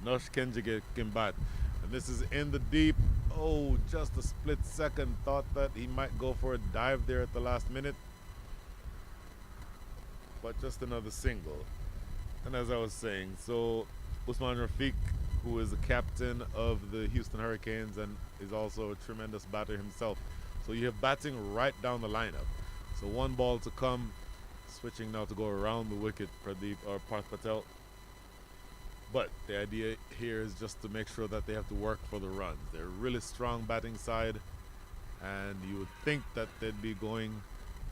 Nosh Kenjige can bat. And this is in the deep. Oh, just a split second. Thought that he might go for a dive there at the last minute. But just another single. And as I was saying, so Usman Rafiq, who is the captain of the Houston Hurricanes and is also a tremendous batter himself. So you have batting right down the lineup. So 1 ball to come. Switching now to go around the wicket, Parth Patel. But the idea here is just to make sure that they have to work for the runs. They're a really strong batting side, and you would think that they'd be going,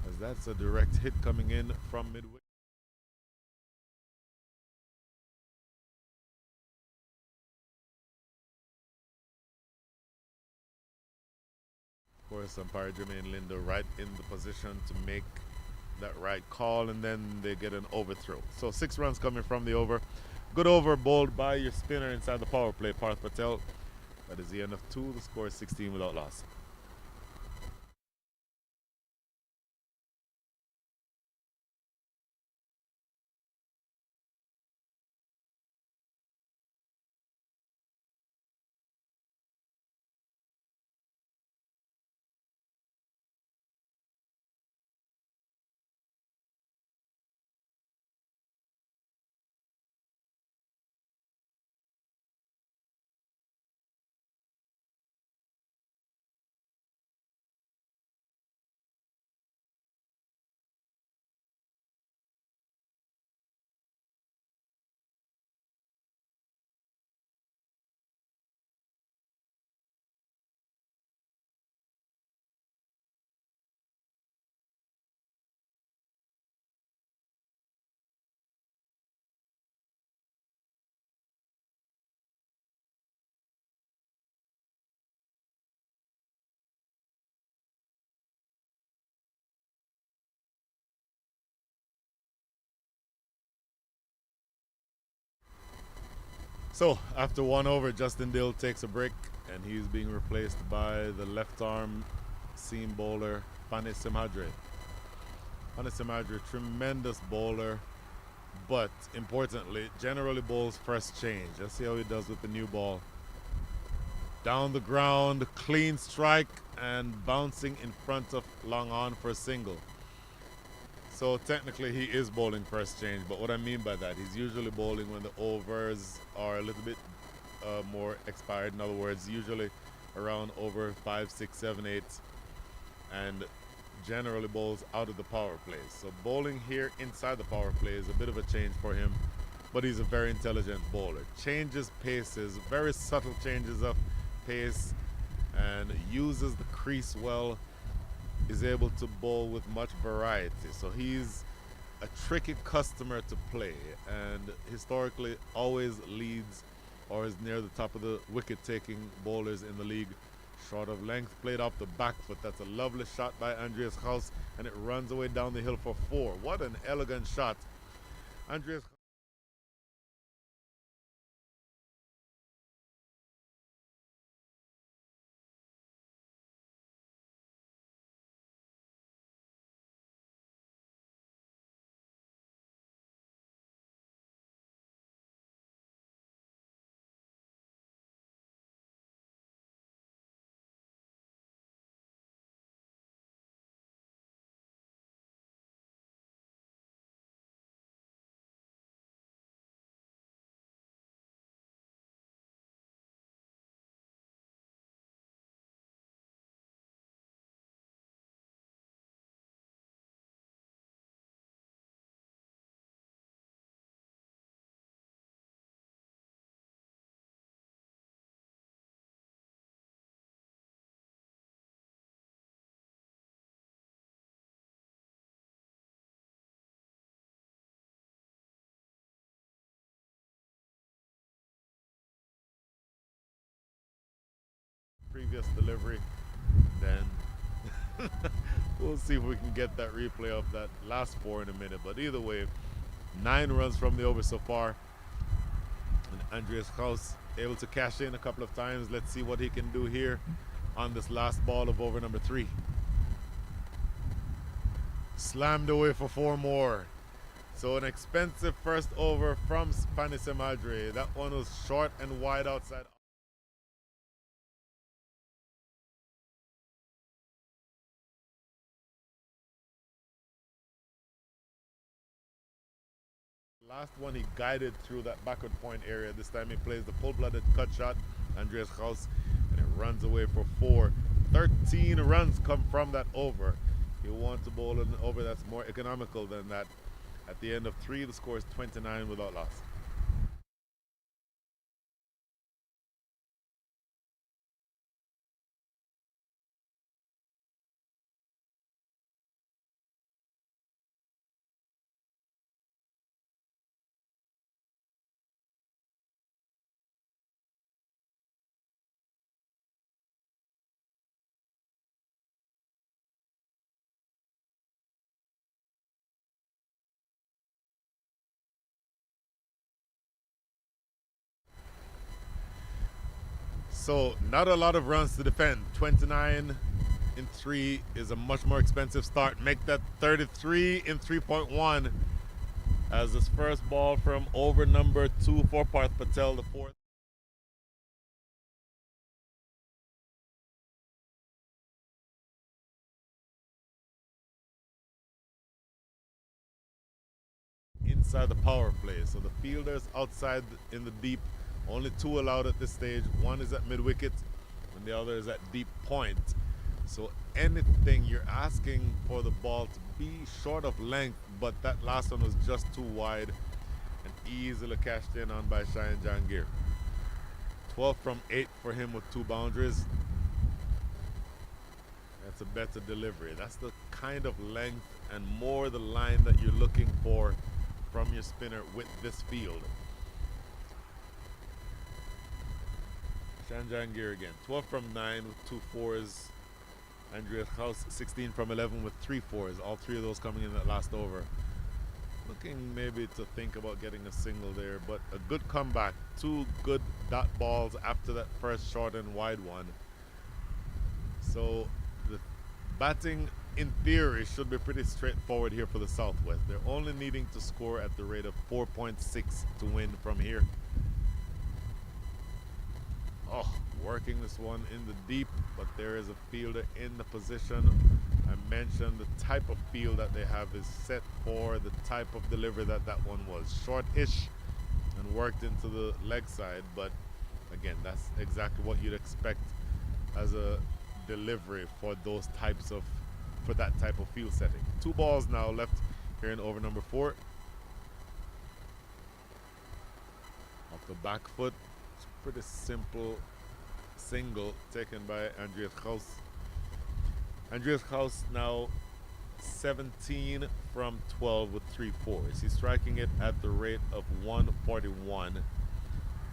as that's a direct hit coming in from midway. course, umpire Jermaine Lindo right in the position to make that right call, and then they get an overthrow. So 6 runs coming from the over. Good over bowled by your spinner inside the power play, Parth Patel. That is the end of 2. The score is 16 without loss. So after 1 over, Justin Dill takes a break, and he's being replaced by the left arm seam bowler, Pane Simhadre. Pane Simhadre, tremendous bowler, but importantly, generally bowls first change. Let's see how he does with the new ball. Down the ground, clean strike, and bouncing in front of long on for a single. So technically he is bowling first change, but what I mean by that, he's usually bowling when the overs are a little bit more expired. In other words, usually around over 5, 6, 7, 8, and generally bowls out of the power play. So bowling here inside the power play is a bit of a change for him, but he's a very intelligent bowler. Changes paces, very subtle changes of pace, and uses the crease well. Is able to bowl with much variety. So he's a tricky customer to play, and historically always leads or is near the top of the wicket-taking bowlers in the league. Short of length, played off the back foot. That's a lovely shot by Andreas Haus, and it runs away down the hill for 4. What an elegant shot. Andreas previous delivery, then we'll see if we can get that replay of that last 4 in a minute. But either way, 9 runs from the over so far, and Andreas Haus able to cash in a couple of times. Let's see what he can do here on this last ball of over number 3. Slammed away for 4 more. So an expensive first over from Pane Simhadre. That one was short and wide outside. Last one he guided through that backward point area. This time he plays the full-blooded cut shot, Andreas Haus, and it runs away for 4. 13 runs come from that over. You want to bowl an over that's more economical than that. At the end of 3, the score is 29 without loss. So not a lot of runs to defend. 29 in 3 is a much more expensive start. Make that 33 in 3.1 as this first ball from over number 2 for Parth Patel, the fourth. Inside the power play. So the fielders outside in the deep, only 2 allowed at this stage. One is at mid wicket and the other is at deep point. So anything you're asking for the ball to be short of length, but that last one was just too wide and easily cashed in on by Shayan Jahangir. 12 from 8 for him with 2 boundaries. That's a better delivery. That's the kind of length and more the line that you're looking for from your spinner with this field. Shayan Jahangir again. 12 from 9 with 2 fours. Andreas House 16 from 11 with 3 fours. All 3 of those coming in that last over. Looking maybe to think about getting a single there, but a good comeback. 2 good dot balls after that first short and wide one. So the batting in theory should be pretty straightforward here for the Southwest. They're only needing to score at the rate of 4.6 to win from here. Oh, working this one in the deep, but there is a fielder in the position. I mentioned the type of field that they have is set for the type of delivery that that one was. Short-ish and worked into the leg side, but again, that's exactly what you'd expect as a delivery for those types of, for that type of field setting. 2 balls now left here in over number 4. Off the back foot, it's pretty simple single taken by Andreas Kraus. Andreas Kraus now 17 from 12 with 3 fours. He's striking it at the rate of 141.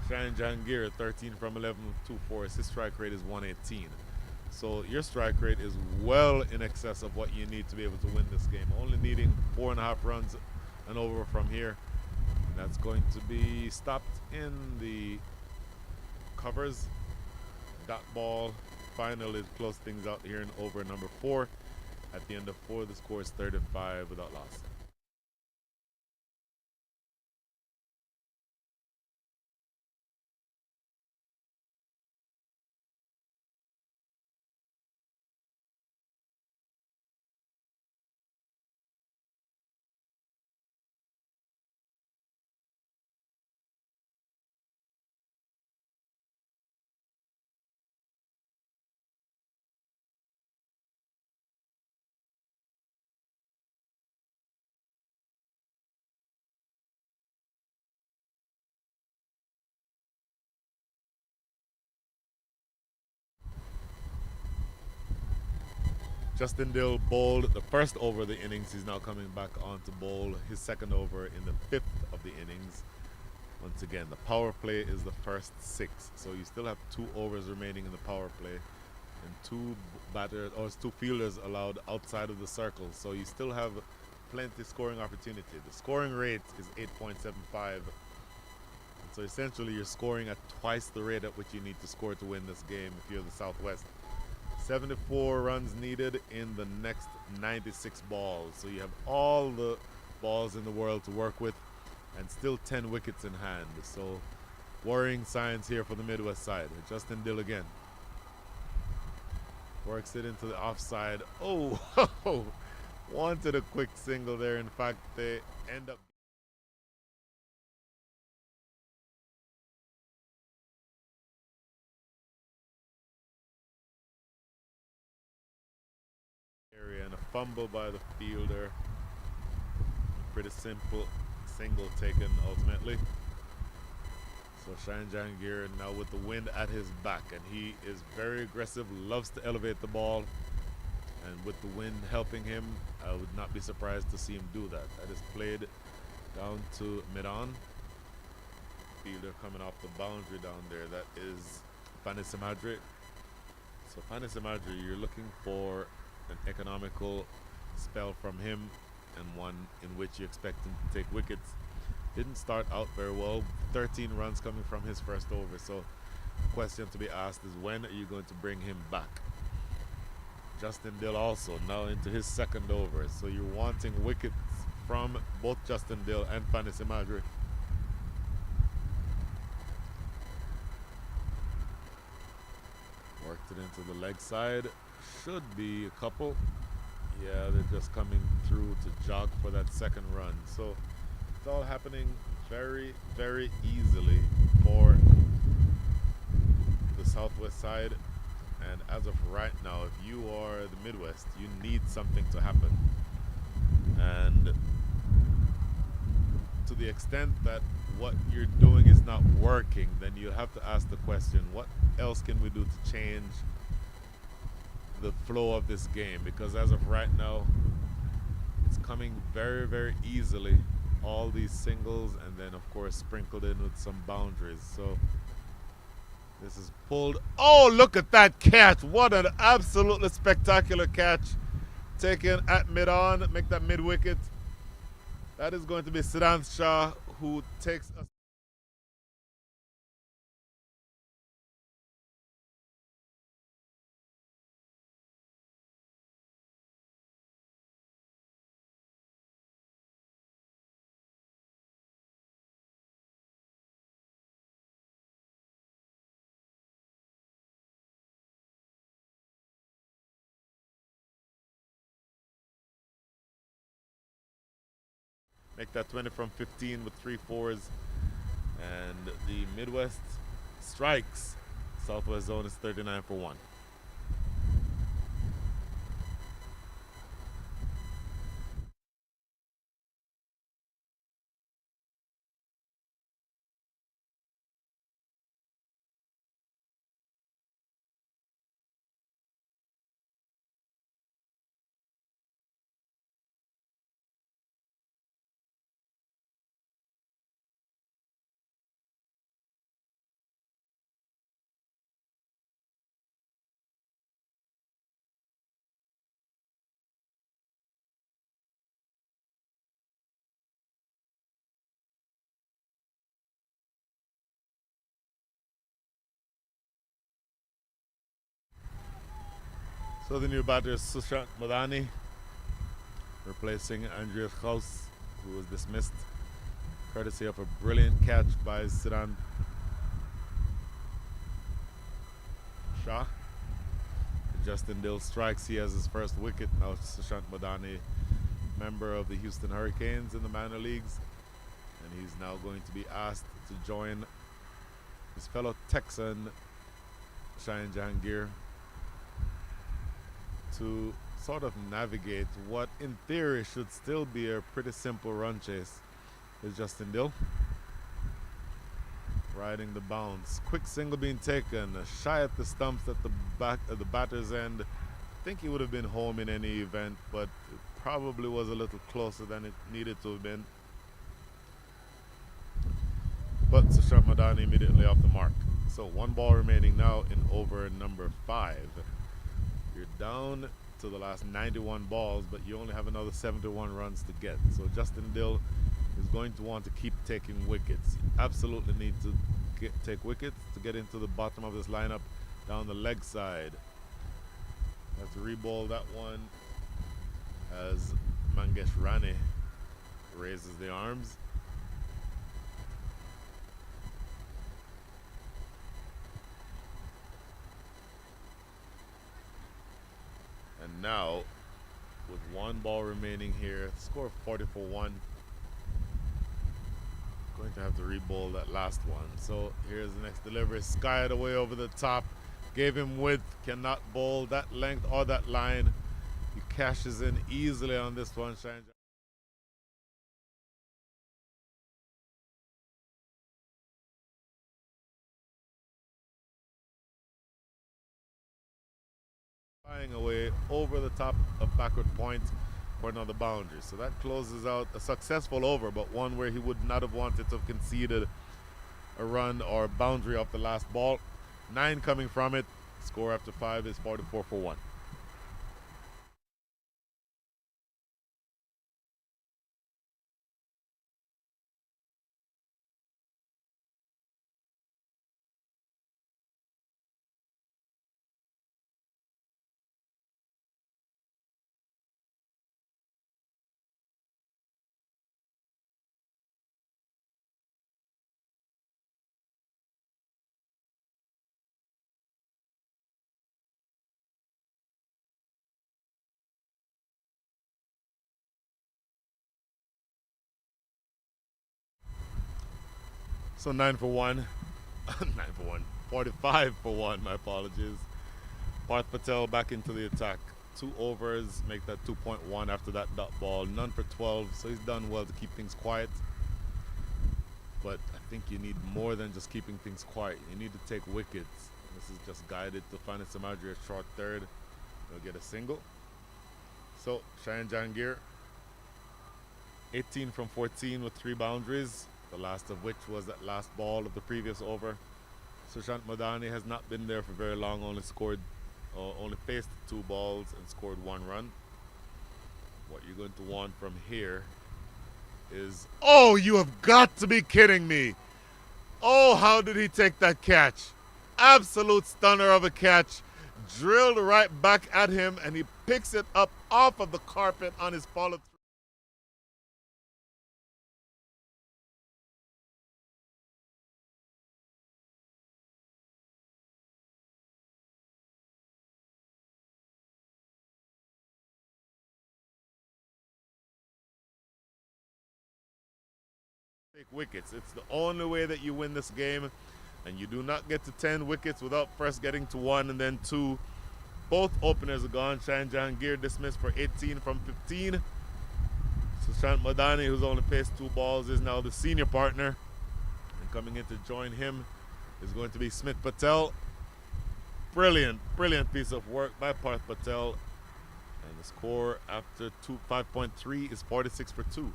Shayan Jahangir 13 from 11 with 2 fours. His strike rate is 118. So your strike rate is well in excess of what you need to be able to win this game. Only needing 4.5 runs and over from here. And that's going to be stopped in the covers. Dot ball finally close things out here in over number 4. At the end of 4, the score is 35 without loss. Justin Dill bowled the first over of the innings. He's now coming back on to bowl his second over in the 5th of the innings. Once again, the power play is the first 6. So you still have 2 overs remaining in the power play and 2 batters or 2 fielders allowed outside of the circle. So you still have plenty scoring opportunity. The scoring rate is 8.75. So essentially you're scoring at twice the rate at which you need to score to win this game if you're the Southwest. 74 runs needed in the next 96 balls. So you have all the balls in the world to work with and still 10 wickets in hand. So worrying signs here for the Midwest side. Justin Dill again. Works it into the offside. Oh, wanted a quick single there. In fact, they end up area and a fumble by the fielder. Pretty simple single taken ultimately. So Shayan Jahangir now with the wind at his back, and he is very aggressive, loves to elevate the ball, and with the wind helping him, I would not be surprised to see him do that. That is played down to mid-on. Fielder coming off the boundary down there, that is Fani Samadri. So Fani Samadri, you're looking for an economical spell from him and one in which you expect him to take wickets. Didn't start out very well. 13 runs coming from his first over. So question to be asked is, when are you going to bring him back? Justin Dill also now into his second over. So you're wanting wickets from both Justin Dill and Fantasy Madrid. Worked it into the leg side. Should be a couple. Yeah, they're just coming through to jog for that second run. So it's all happening very, very easily for the Southwest side. And as of right now, if you are the Midwest, you need something to happen. And to the extent that what you're doing is not working, then you have to ask the question, what else can we do to change the flow of this game? Because as of right now, it's coming very, very easily. All these singles, and then of course sprinkled in with some boundaries. So this is pulled. Oh, look at that catch. What an absolutely spectacular catch. Taken at mid-on, make that mid-wicket. That is going to be Siddhant Shah, who takes a... Make that 20 from 15 with 3 fours. And the Midwest strikes. Southwest zone is 39 for 1. So the new batter is Sushant Madani, replacing Andreas Kraus, who was dismissed, courtesy of a brilliant catch by Siddhant Shah. Justin Dill strikes. He has his first wicket. Now Sushant Madani, member of the Houston Hurricanes in the minor leagues, and he's now going to be asked to join his fellow Texan Shane Jahangir to sort of navigate what in theory should still be a pretty simple run chase. Is Justin Dill riding the bounce. Quick single being taken, shy at the stumps at the back of the batter's end. I think he would have been home in any event, but it probably was a little closer than it needed to have been. But Sushant Madani immediately off the mark. So 1 ball remaining now in over number 5. You're down to the last 91 balls, but you only have another 71 runs to get. So Justin Dill is going to want to keep taking wickets. You absolutely need to take wickets to get into the bottom of this lineup down the leg side. Have to reball that one as Mangesh Rane raises the arms. And now, with 1 ball remaining here, score 40 for 1. Going to have to re-bowl that last one. So here's the next delivery. Skied away over the top. Gave him width. Cannot bowl that length or that line. He cashes in easily on this one. Flying away over the top of backward point for another boundary. So that closes out a successful over, but one where he would not have wanted to have conceded a run or a boundary off the last ball. 9 coming from it. Score after 5 is 44 for 1. So 9 for 1. 9 for 1. 45 for 1, my apologies. Parth Patel back into the attack. 2 overs, make that 2.1 after that dot ball. None for 12, so he's done well to keep things quiet. But I think you need more than just keeping things quiet. You need to take wickets. This is just guided to Fana Samadri at short third. He'll get a single. So Shayan Jahangir, 18 from 14 with 3 boundaries, the last of which was that last ball of the previous over. Sushant Madani has not been there for very long, only faced 2 balls and scored 1 run. What you're going to want from here is, oh, you have got to be kidding me. Oh, how did he take that catch? Absolute stunner of a catch. Drilled right back at him, and he picks it up off of the carpet on his follow-through. Take wickets. It's the only way that you win this game, and you do not get to 10 wickets without first getting to 1 and then 2. Both openers are gone. Shayan Jahangir dismissed for 18 from 15. Sushant Madani, who's only faced 2 balls, is now the senior partner. And coming in to join him is going to be Smith Patel. Brilliant, brilliant piece of work by Parth Patel. And the score after 5.3 is 46 for 2.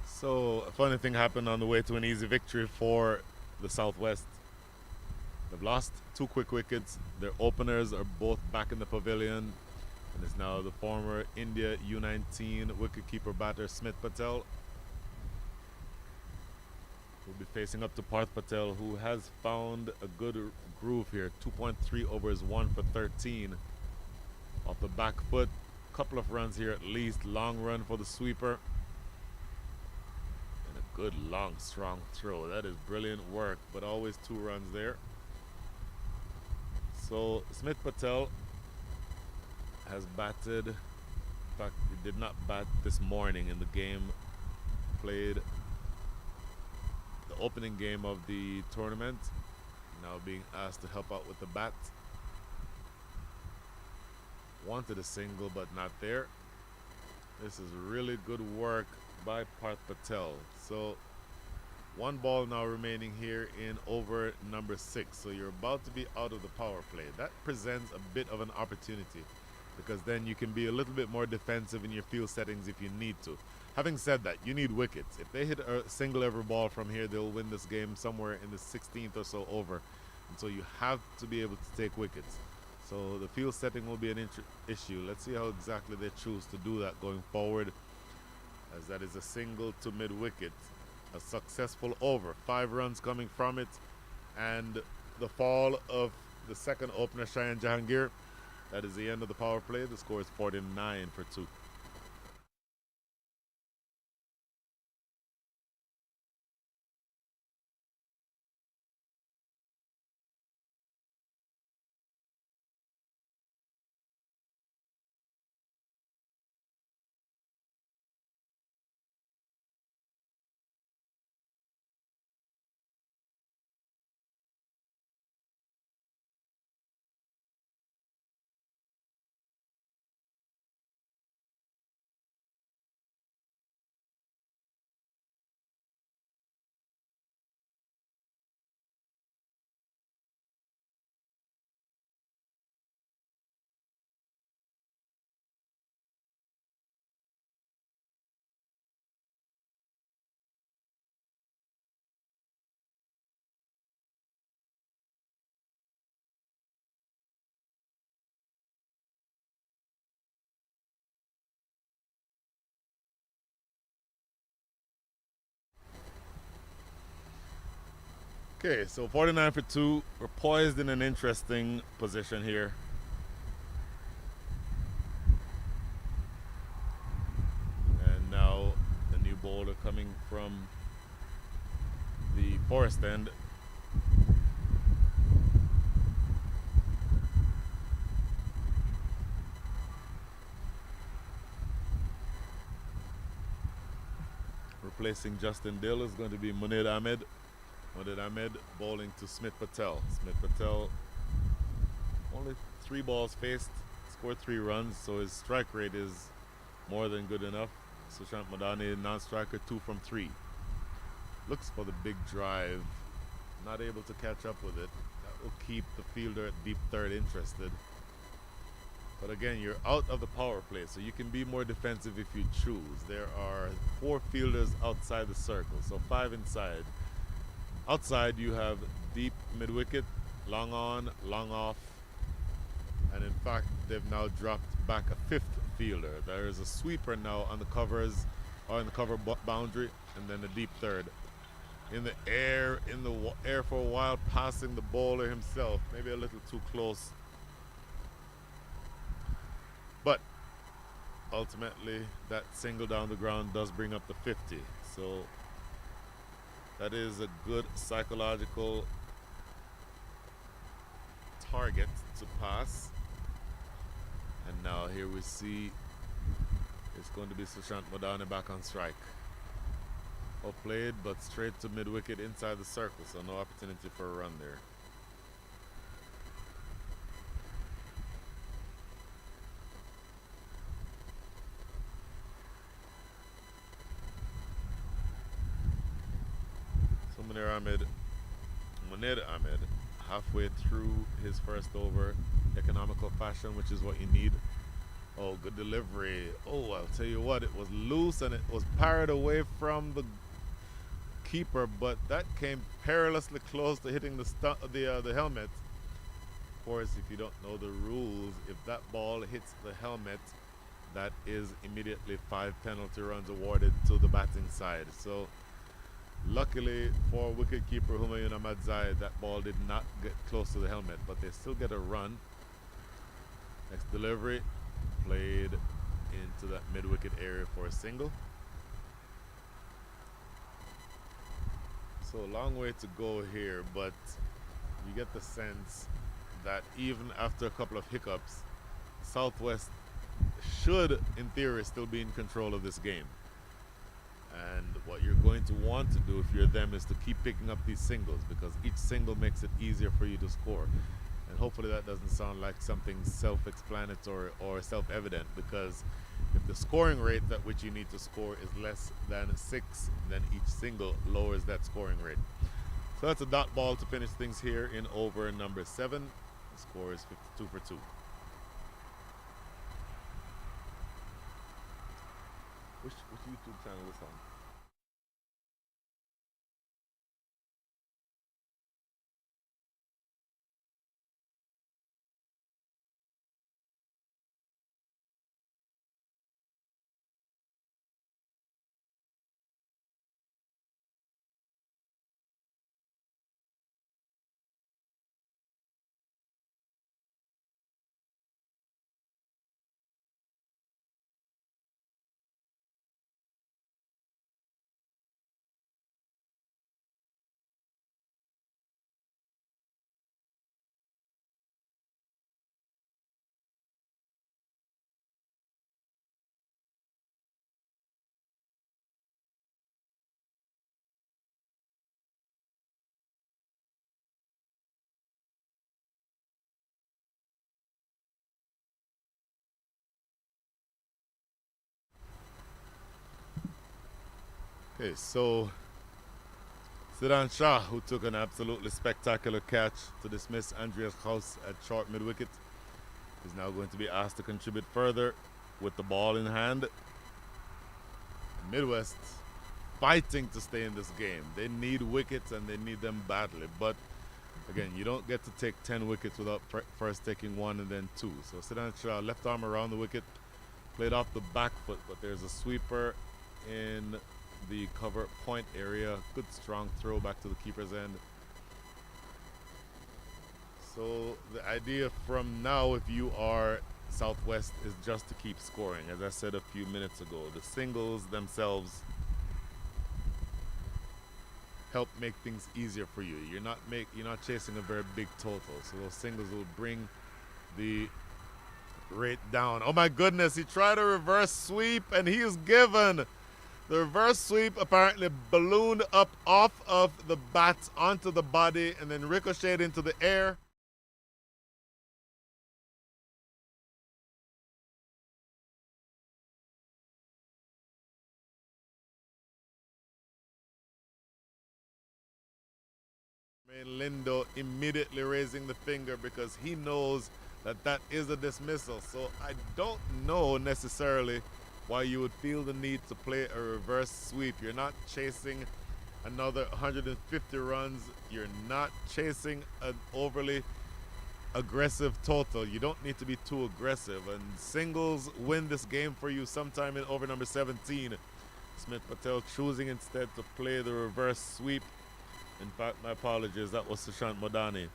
So a funny thing happened on the way to an easy victory for the Southwest. They've lost 2 quick wickets. Their openers are both back in the pavilion. And it's now the former India U19 wicketkeeper batter Smith Patel, who'll be facing up to Parth Patel, who has found a good groove here. 2.3 overs, 1 for 13. Off the back foot, couple of runs here at least. Long run for the sweeper. Good long strong throw. That is brilliant work, but always 2 runs there. So Smith Patel has batted. In fact, he did not bat this morning in the game played, the opening game of the tournament. Now being asked to help out with the bat. Wanted a single but not there. This is really good work by Parth Patel. So 1 ball now remaining here in over number 6. So you're about to be out of the power play. That presents a bit of an opportunity, because then you can be a little bit more defensive in your field settings if you need to. Having said that, you need wickets. If they hit a single every ball from here, they'll win this game somewhere in the 16th or so over. And so you have to be able to take wickets. So the field setting will be an issue. Let's see how exactly they choose to do that going forward, as that is a single to mid-wicket. A successful over. 5 runs coming from it. And the fall of the second opener, Shayan Jahangir. That is the end of the power play. The score is 49 for 2. Okay, so 49 for 2. We're poised in an interesting position here. And now the new bowler coming from the forest end. Replacing Justin Dill is going to be Munir Ahmed. Munir Ahmed bowling to Smith Patel. Smith Patel only 3 balls faced, scored 3 runs, so his strike rate is more than good enough. Sushant Madani, non-striker, 2 from 3. Looks for the big drive, not able to catch up with it. That will keep the fielder at deep third interested. But again, you're out of the power play, so you can be more defensive if you choose. There are 4 fielders outside the circle, so 5 inside. Outside, you have deep mid-wicket, long on, long off, and in fact, they've now dropped back a 5th fielder. There is a sweeper now on the covers, or in the cover boundary, and then the deep third. In the air for a while, passing the bowler himself, maybe a little too close. But ultimately, that single down the ground does bring up the 50. So that is a good psychological target to pass. And now here we see it's going to be Sushant Madani back on strike. Well played, but straight to mid-wicket inside the circle, so no opportunity for a run there. So Munir Ahmed, halfway through his first over, economical fashion, which is what you need. Oh, good delivery. Oh, I'll tell you what, it was loose and it was parried away from the keeper, but that came perilously close to hitting the helmet. Of course, if you don't know the rules, if that ball hits the helmet, that is immediately 5 penalty runs awarded to the batting side. So luckily for wicketkeeper Humayun Ahmadzai, that ball did not get close to the helmet, but they still get a run. Next delivery, played into that mid-wicket area for a single. So a long way to go here, but you get the sense that even after a couple of hiccups, Southwest should, in theory, still be in control of this game. And what you're going to want to do if you're them is to keep picking up these singles, because each single makes it easier for you to score. And hopefully that doesn't sound like something self-explanatory or self-evident, because if the scoring rate at which you need to score is less than 6, then each single lowers that scoring rate. So that's a dot ball to finish things here in over number 7. The score is 52 for 2. Which YouTube channel is this on? Okay, so Siddhan Shah, who took an absolutely spectacular catch to dismiss Andreas Kraus at short mid-wicket, is now going to be asked to contribute further with the ball in hand. Midwest fighting to stay in this game. They need wickets and they need them badly, but again, you don't get to take 10 wickets without first taking 1 and then 2. So Siddhan Shah, left arm around the wicket, played off the back foot, but there's a sweeper in the cover point area. Good strong throw back to the keeper's end. So the idea from now, if you are Southwest, is just to keep scoring. As I said a few minutes ago, the singles themselves help make things easier for you. You're not chasing a very big total, so those singles will bring the rate down. Oh my goodness, he tried a reverse sweep and he is given. The reverse sweep apparently ballooned up off of the bat onto the body and then ricocheted into the air. Lindo immediately raising the finger because he knows that that is a dismissal. So I don't know necessarily why you would feel the need to play a reverse sweep. You're not chasing another 150 runs. You're not chasing an overly aggressive total. You don't need to be too aggressive. And singles win this game for you sometime in over number 17. Smith Patel choosing instead to play the reverse sweep. In fact, my apologies, that was Sushant Modani.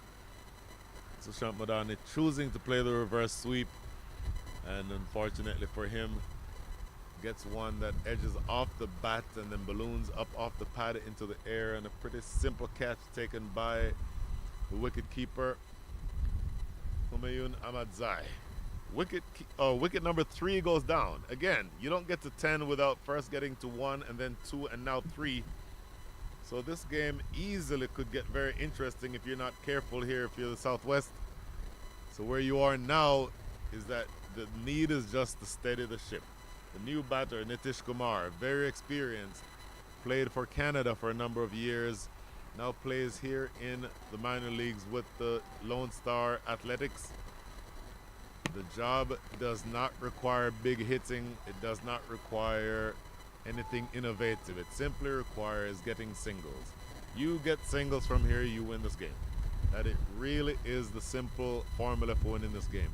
Sushant Modani choosing to play the reverse sweep, and unfortunately for him, gets one that edges off the bat and then balloons up off the pad into the air, and a pretty simple catch taken by the wicket keeper, Humayun Ahmadzai. Wicket number 3 goes down. Again, you don't get to 10 without first getting to 1 and then 2 and now 3. So this game easily could get very interesting if you're not careful here, if you're the Southwest. So where you are now is that the need is just to steady the ship. The new batter, Nitish Kumar, very experienced, played for Canada for a number of years, now plays here in the minor leagues with the Lone Star Athletics. The job does not require big hitting. It does not require anything innovative. It simply requires getting singles. You get singles from here, you win this game. That it really is the simple formula for winning this game.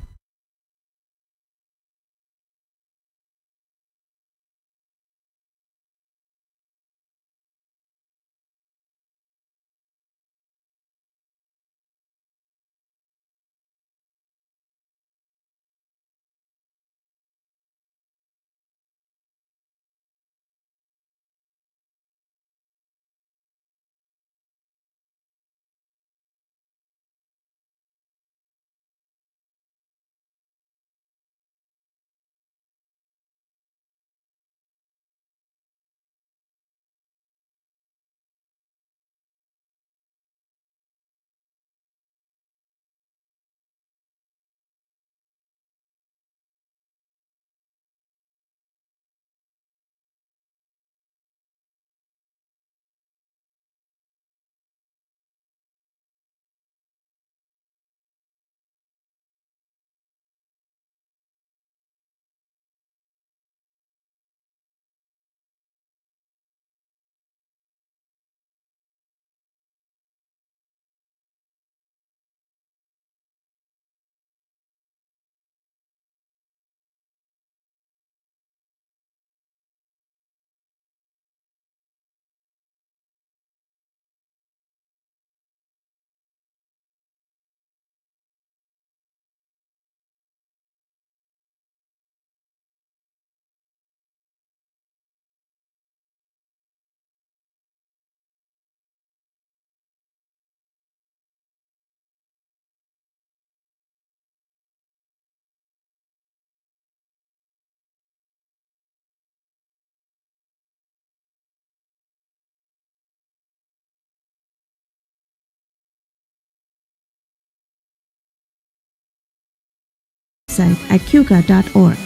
At QCA.org.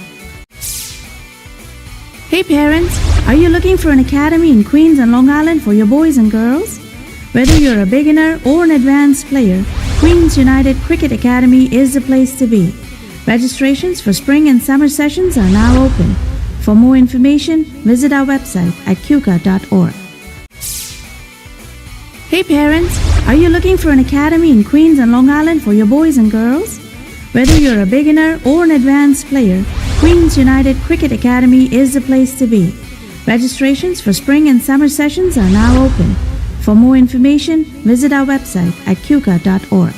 Hey parents, are you looking for an academy in Queens and Long Island for your boys and girls? Whether you're a beginner or an advanced player, Queens United Cricket Academy is the place to be. Registrations for spring and summer sessions are now open. For more information, visit our website at QCA.org. Hey parents, are you looking for an academy in Queens and Long Island for your boys and girls? Whether you're a beginner or an advanced player, Queens United Cricket Academy is the place to be. Registrations for spring and summer sessions are now open. For more information, visit our website at QCA.org.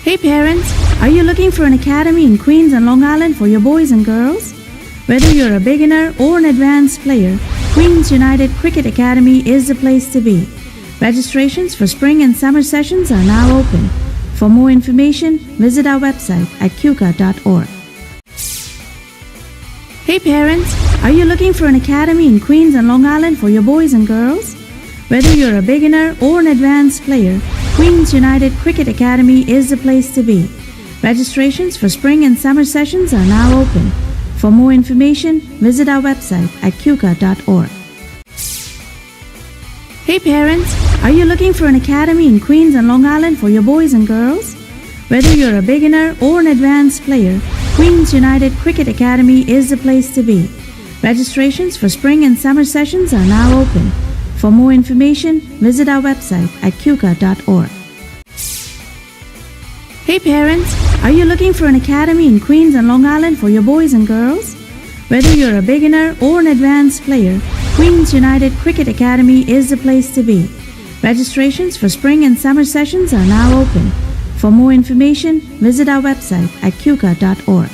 Hey parents, are you looking for an academy in Queens and Long Island for your boys and girls? Whether you're a beginner or an advanced player, Queens United Cricket Academy is the place to be. Registrations for spring and summer sessions are now open. For more information, visit our website at qca.org. Hey parents, are you looking for an academy in Queens and Long Island for your boys and girls? Whether you're a beginner or an advanced player, Queens United Cricket Academy is the place to be. Registrations for spring and summer sessions are now open. For more information, visit our website at qca.org. Hey parents, are you looking for an academy in Queens and Long Island for your boys and girls? Whether you're a beginner or an advanced player, Queens United Cricket Academy is the place to be. Registrations for spring and summer sessions are now open. For more information, visit our website at qca.org. Hey parents, are you looking for an academy in Queens and Long Island for your boys and girls? Whether you're a beginner or an advanced player, Queens United Cricket Academy is the place to be. Registrations for spring and summer sessions are now open. For more information, visit our website at qca.org.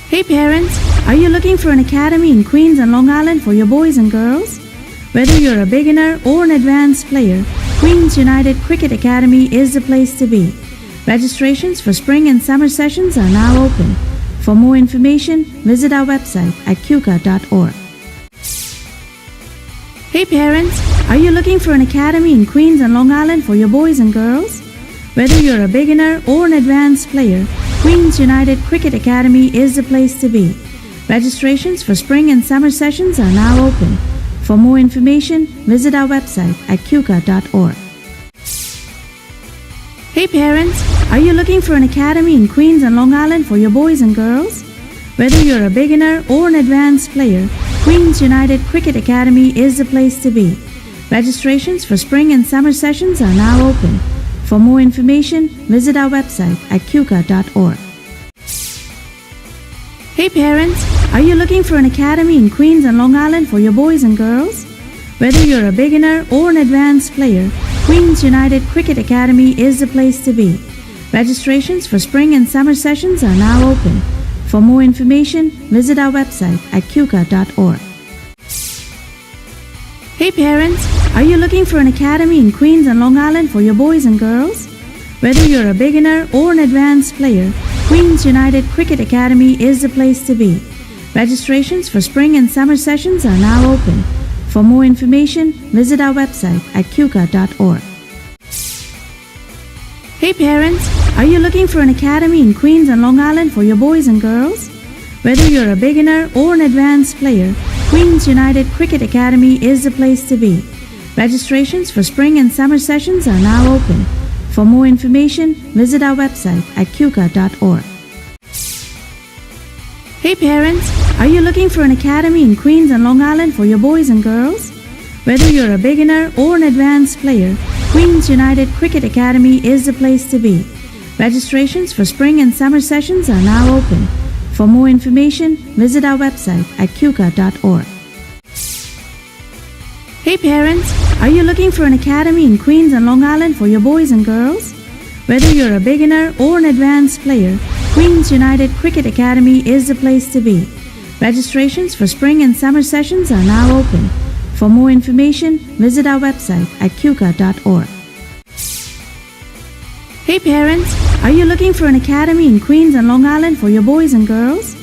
Hey parents, are you looking for an academy in Queens and Long Island for your boys and girls? Whether you're a beginner or an advanced player, Queens United Cricket Academy is the place to be. Registrations for spring and summer sessions are now open. For more information, visit our website at qca.org. Hey parents, are you looking for an academy in Queens and Long Island for your boys and girls? Whether you're a beginner or an advanced player, Queens United Cricket Academy is the place to be. Registrations for spring and summer sessions are now open. For more information, visit our website at qca.org. Hey parents, are you looking for an academy in Queens and Long Island for your boys and girls? Whether you're a beginner or an advanced player, Queens United Cricket Academy is the place to be. Registrations for spring and summer sessions are now open. For more information, visit our website at qca.org. Hey parents, are you looking for an academy in Queens and Long Island for your boys and girls? Whether you're a beginner or an advanced player, Queens United Cricket Academy is the place to be. Registrations for spring and summer sessions are now open. For more information, visit our website at qca.org. Hey parents, are you looking for an academy in Queens and Long Island for your boys and girls? Whether you're a beginner or an advanced player, Queens United Cricket Academy is the place to be. Registrations for spring and summer sessions are now open. For more information, visit our website at qca.org. Hey parents, are you looking for an academy in Queens and Long Island for your boys and girls? Whether you're a beginner or an advanced player, Queens United Cricket Academy is the place to be. Registrations for spring and summer sessions are now open. For more information, visit our website at qca.org. Hey parents, are you looking for an academy in Queens and Long Island for your boys and girls? Whether you're a beginner or an advanced player, Queens United Cricket Academy is the place to be. Registrations for spring and summer sessions are now open. For more information, visit our website at qca.org. Hey parents, are you looking for an academy in Queens and Long Island for your boys and girls? Whether you're a beginner or an advanced player, Queens United Cricket Academy is the place to be. Registrations for spring and summer sessions are now open. For more information, visit our website at qca.org. Hey parents, are you looking for an academy in Queens and Long Island for your boys and girls?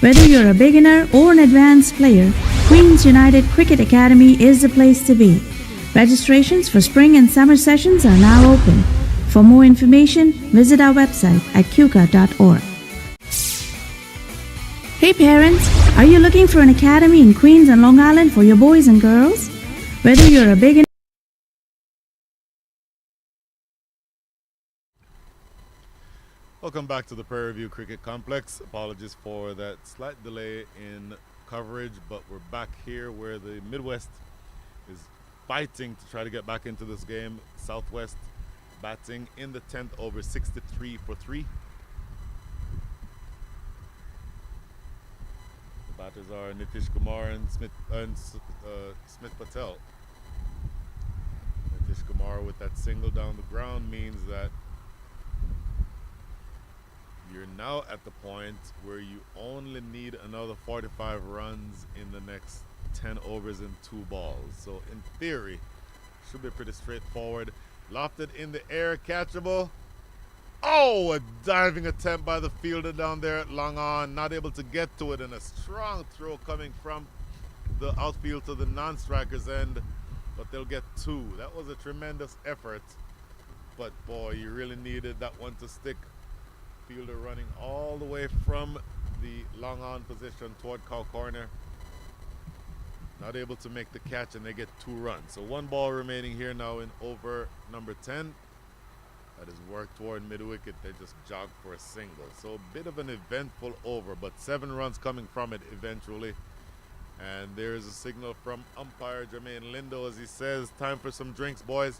Whether you're a beginner or an advanced player, Queens United Cricket Academy is the place to be. Registrations for spring and summer sessions are now open. For more information, visit our website at qca.org. Hey parents, are you looking for an academy in Queens and Long Island for your boys and girls? Whether you're a beginner. Welcome back to the Prairie View Cricket Complex. Apologies for that slight delay in coverage, but we're back here where the Midwest is fighting to try to get back into this game. Southwest batting in the 10th over, 63 for 3. The batters are Nitish Kumar and Smith Patel. Nitish Kumar with that single down the ground means that you're now at the point where you only need another 45 runs in the next 10 overs and 2 balls. So in theory, should be pretty straightforward. Lofted in the air, catchable. Oh, a diving attempt by the fielder down there at long on. Not able to get to it, and a strong throw coming from the outfield to the non-striker's end. But they'll get 2. That was a tremendous effort. But boy, you really needed that one to stick. Fielder running all the way from the long on position toward cow corner. Not able to make the catch, and they get 2 runs. So 1 ball remaining here now in over number 10. That is worked toward mid-wicket. They just jogged for a single. So a bit of an eventful over, but 7 runs coming from it eventually. And there is a signal from umpire Jermaine Lindo as he says, time for some drinks, boys.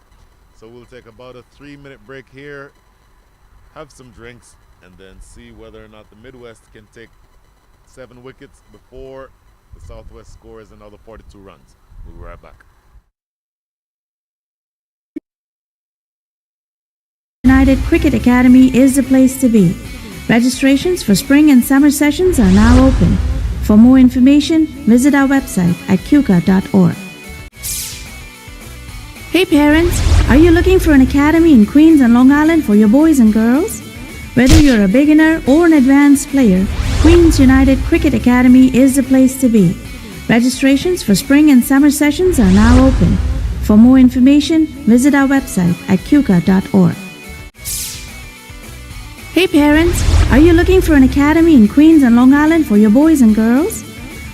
So we'll take about a 3-minute break here, have some drinks, and then see whether or not the Midwest can take 7 wickets before the Southwest scores another 42 runs. We'll be right back. United Cricket Academy is the place to be. Registrations for spring and summer sessions are now open. For more information, visit our website at cuca.org. Hey parents, are you looking for an academy in Queens and Long Island for your boys and girls? Whether you're a beginner or an advanced player, Queens United Cricket Academy is the place to be. Registrations for spring and summer sessions are now open. For more information, visit our website at cuca.org. Hey parents, are you looking for an academy in Queens and Long Island for your boys and girls?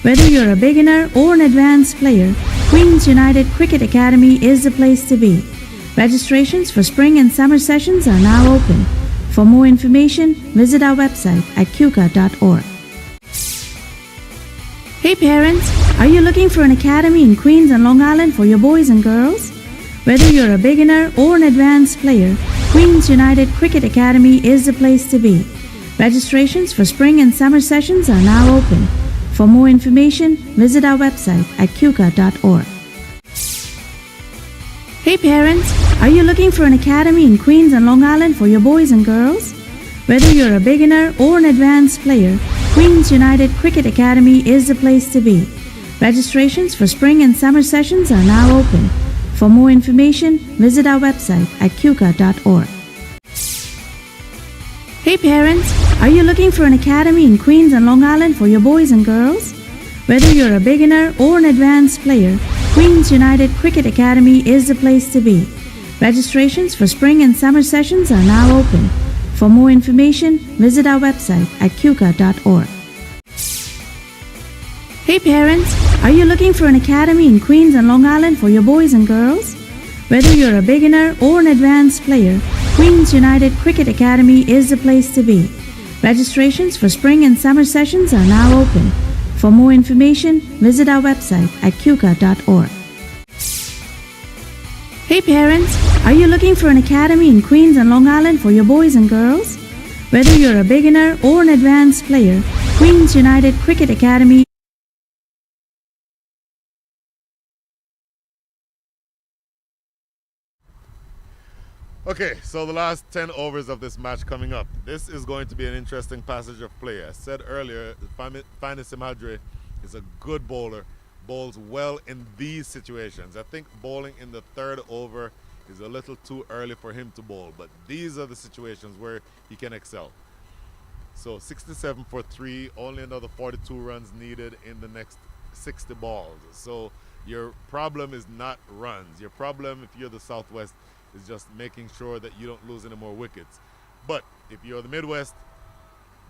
Whether you're a beginner or an advanced player, Queens United Cricket Academy is the place to be. Registrations for spring and summer sessions are now open. For more information, visit our website at cuca.org. Hey parents, are you looking for an academy in Queens and Long Island for your boys and girls? Whether you're a beginner or an advanced player, Queens United Cricket Academy is the place to be. Registrations for spring and summer sessions are now open. For more information, visit our website at cuca.org. Hey parents, are you looking for an academy in Queens and Long Island for your boys and girls? Whether you're a beginner or an advanced player, Queens United Cricket Academy is the place to be. Registrations for spring and summer sessions are now open. For more information, visit our website at cuca.org. Hey parents, are you looking for an academy in Queens and Long Island for your boys and girls? Whether you're a beginner or an advanced player, Queens United Cricket Academy is the place to be. Registrations for spring and summer sessions are now open. For more information, visit our website at cuca.org. Hey parents, are you looking for an academy in Queens and Long Island for your boys and girls? Whether you're a beginner or an advanced player, Queens United Cricket Academy is the place to be. Registrations for spring and summer sessions are now open. For more information, visit our website at cuca.org. Hey parents, are you looking for an academy in Queens and Long Island for your boys and girls? Whether you're a beginner or an advanced player, Queens United Cricket Academy. Okay, so the last 10 overs of this match coming up. This is going to be an interesting passage of play. I said earlier, Finest Simadre is a good bowler, bowls well in these situations. I think bowling in the 3rd over is a little too early for him to bowl, but these are the situations where he can excel. So 67 for 3, only another 42 runs needed in the next 60 balls. So your problem is not runs. Your problem, if you're the Southwest, is just making sure that you don't lose any more wickets. But if you're the Midwest,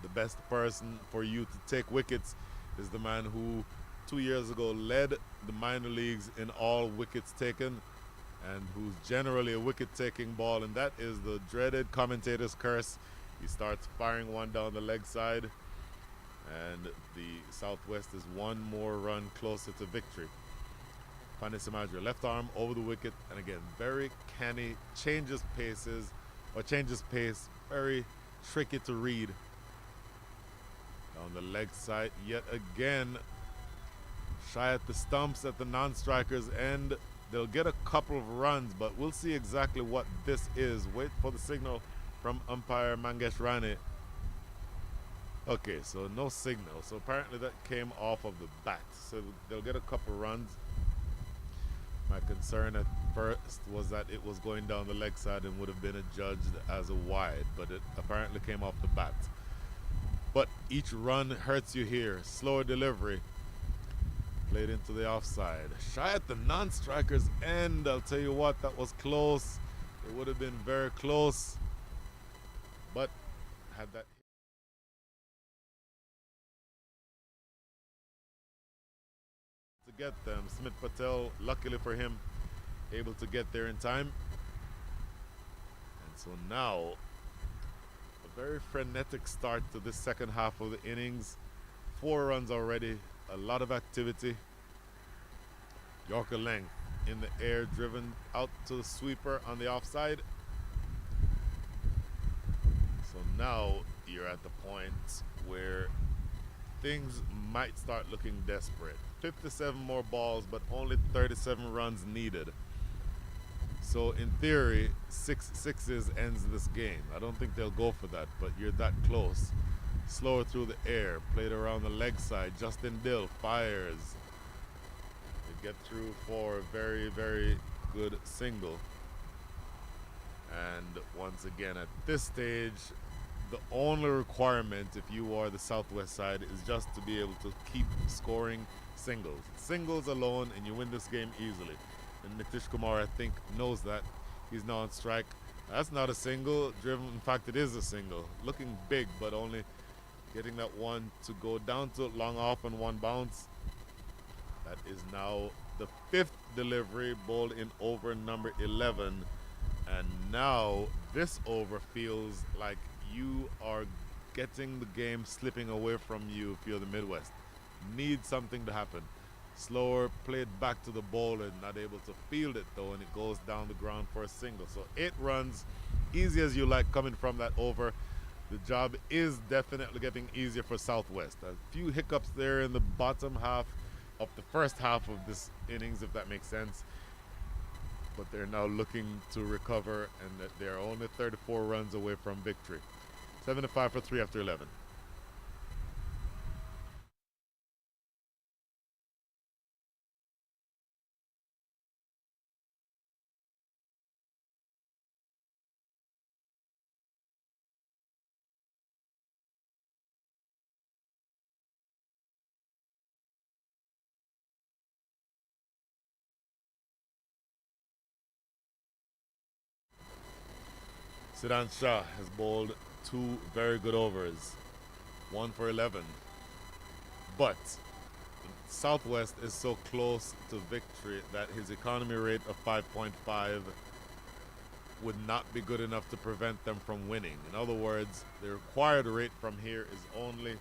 the best person for you to take wickets is the man who 2 years ago led the minor leagues in all wickets taken and who's generally a wicket-taking ball, and that is the dreaded commentator's curse. He starts firing one down the leg side, and the Southwest is one more run closer to victory. Pani Simadre, left arm over the wicket, and again, very canny, changes pace, very tricky to read. Down the leg side, yet again, shy at the stumps at the non-striker's end. They'll get a couple of runs, but we'll see exactly what this is. Wait for the signal from umpire Mangesh Rane. Okay, so no signal. So apparently that came off of the bat. So they'll get a couple runs. My concern at first was that it was going down the leg side and would have been adjudged as a wide, but it apparently came off the bat. But each run hurts you here. Slower delivery. Played into the offside. Shy at the non-striker's end. I'll tell you what, that was close. It would have been very close. But had that to get them. Smith Patel, luckily for him, able to get there in time. And so now, a very frenetic start to this second half of the innings. 4 runs already, a lot of activity. Yorker length in the air, driven out to the sweeper on the offside. So now you're at the point where things might start looking desperate. 57 more balls, but only 37 runs needed. So in theory, 6 sixes ends this game. I don't think they'll go for that, but you're that close. Slower through the air, played around the leg side. Justin Dill fires. They get through for a very, very good single. And once again, at this stage, the only requirement if you are the Southwest side is just to be able to keep scoring singles. Singles alone and you win this game easily. And Nitish Kumar, I think, knows that. He's now on strike. That's not a single. Driven, in fact, it is a single. Looking big, but only getting that one to go down to long off and one bounce. That is now the 5th delivery, bowled in over number 11. And now this over feels like you are getting the game slipping away from you if you're the Midwest. Need something to happen. Slower, played back to the bowler, not able to field it though, and it goes down the ground for a single. So 8 runs, easy as you like coming from that over. The job is definitely getting easier for Southwest. A few hiccups there in the bottom half of the first half of this innings, if that makes sense. But they're now looking to recover, and that they're only 34 runs away from victory. 75 for 3 after 11. Siddhan Shah has bowled 2 very good overs, 1 for 11. But Southwest is so close to victory that his economy rate of 5.5 would not be good enough to prevent them from winning. In other words, the required rate from here is only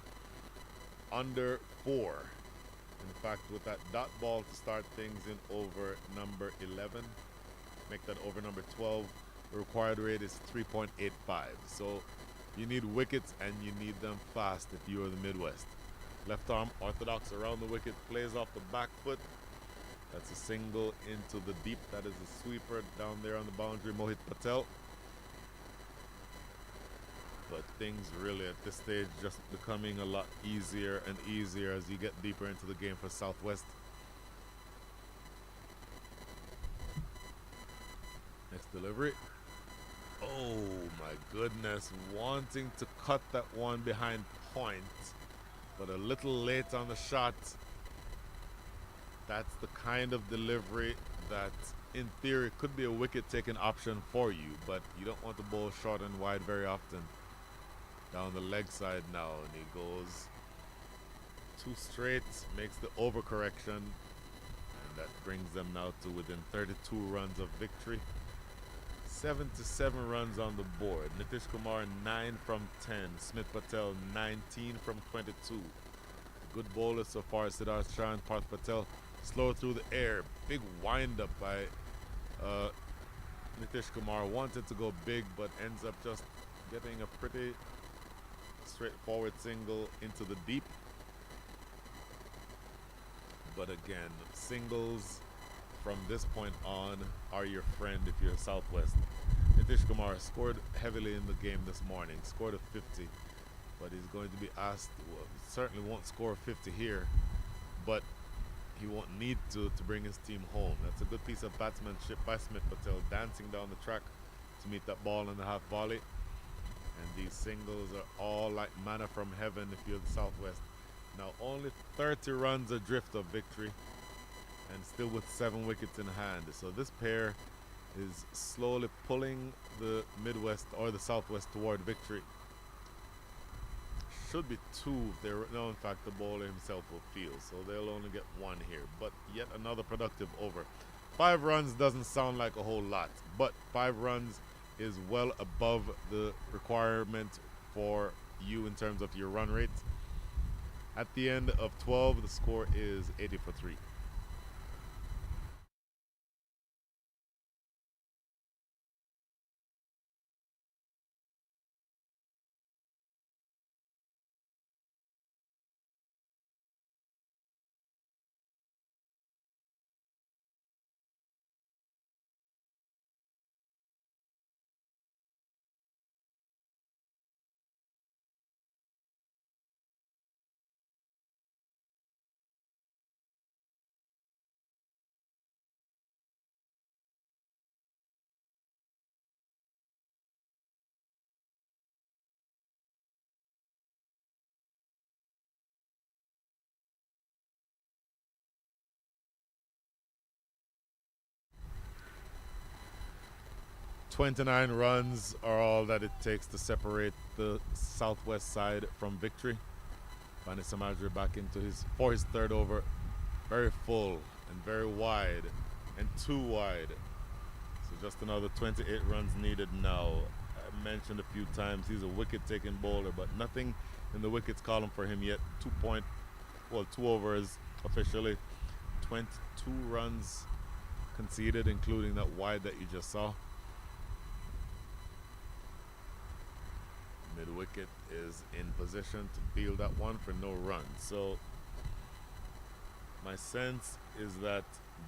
under 4. In fact, with that dot ball to start things in over number 11, make that over number 12, the required rate is 3.85. So you need wickets and you need them fast if you are the Midwest. Left arm orthodox around the wicket, plays off the back foot. That's a single into the deep. That is a sweeper down there on the boundary, Mohit Patel. But things really at this stage just becoming a lot easier and easier as you get deeper into the game for Southwest. Next delivery. Oh my goodness, wanting to cut that one behind point, but a little late on the shot. That's the kind of delivery that in theory could be a wicket taking option for you, but you don't want to bowl short and wide very often. Down the leg side now, and he goes 2 straight, makes the overcorrection, and that brings them now to within 32 runs of victory. 77 runs on the board. Nitish Kumar 9 from 10. Smith Patel 19 from 22. Good bowlers so far. Siddharth Shah and Parth Patel slow through the air. Big wind up by Nitish Kumar. Wanted to go big, but ends up just getting a pretty straightforward single into the deep. But again, singles from this point on are your friend if you're Southwest. Nitish Kumar scored heavily in the game this morning, scored a 50. but he's going to be asked, well, certainly won't score 50 here, but he won't need to bring his team home. That's a good piece of batsmanship by Smith Patel, dancing down the track to meet that ball in the half volley. And these singles are all like manna from heaven if you're the Southwest. Now only 30 runs adrift of victory, and still with 7 wickets in hand. So this pair is slowly pulling the Midwest or the Southwest toward victory. Should be 2 if they're, no, in fact the bowler himself will field, so they'll only get 1 here, but yet another productive over. 5 runs doesn't sound like a whole lot, but 5 runs is well above the requirement for you in terms of your run rate. At the end of 12, the score is 80 for 3. "29 runs are all that it takes to separate the Southwest side from victory." Pani Samadri back into for his 3rd over. Very full and very wide, and too wide. So just another 28 runs needed now. I mentioned a few times he's a wicket-taking bowler, but nothing in the wickets column for him yet. 2 overs officially. 22 runs conceded, including that wide that you just saw. Mid-wicket is in position to field that one for no run. So my sense is that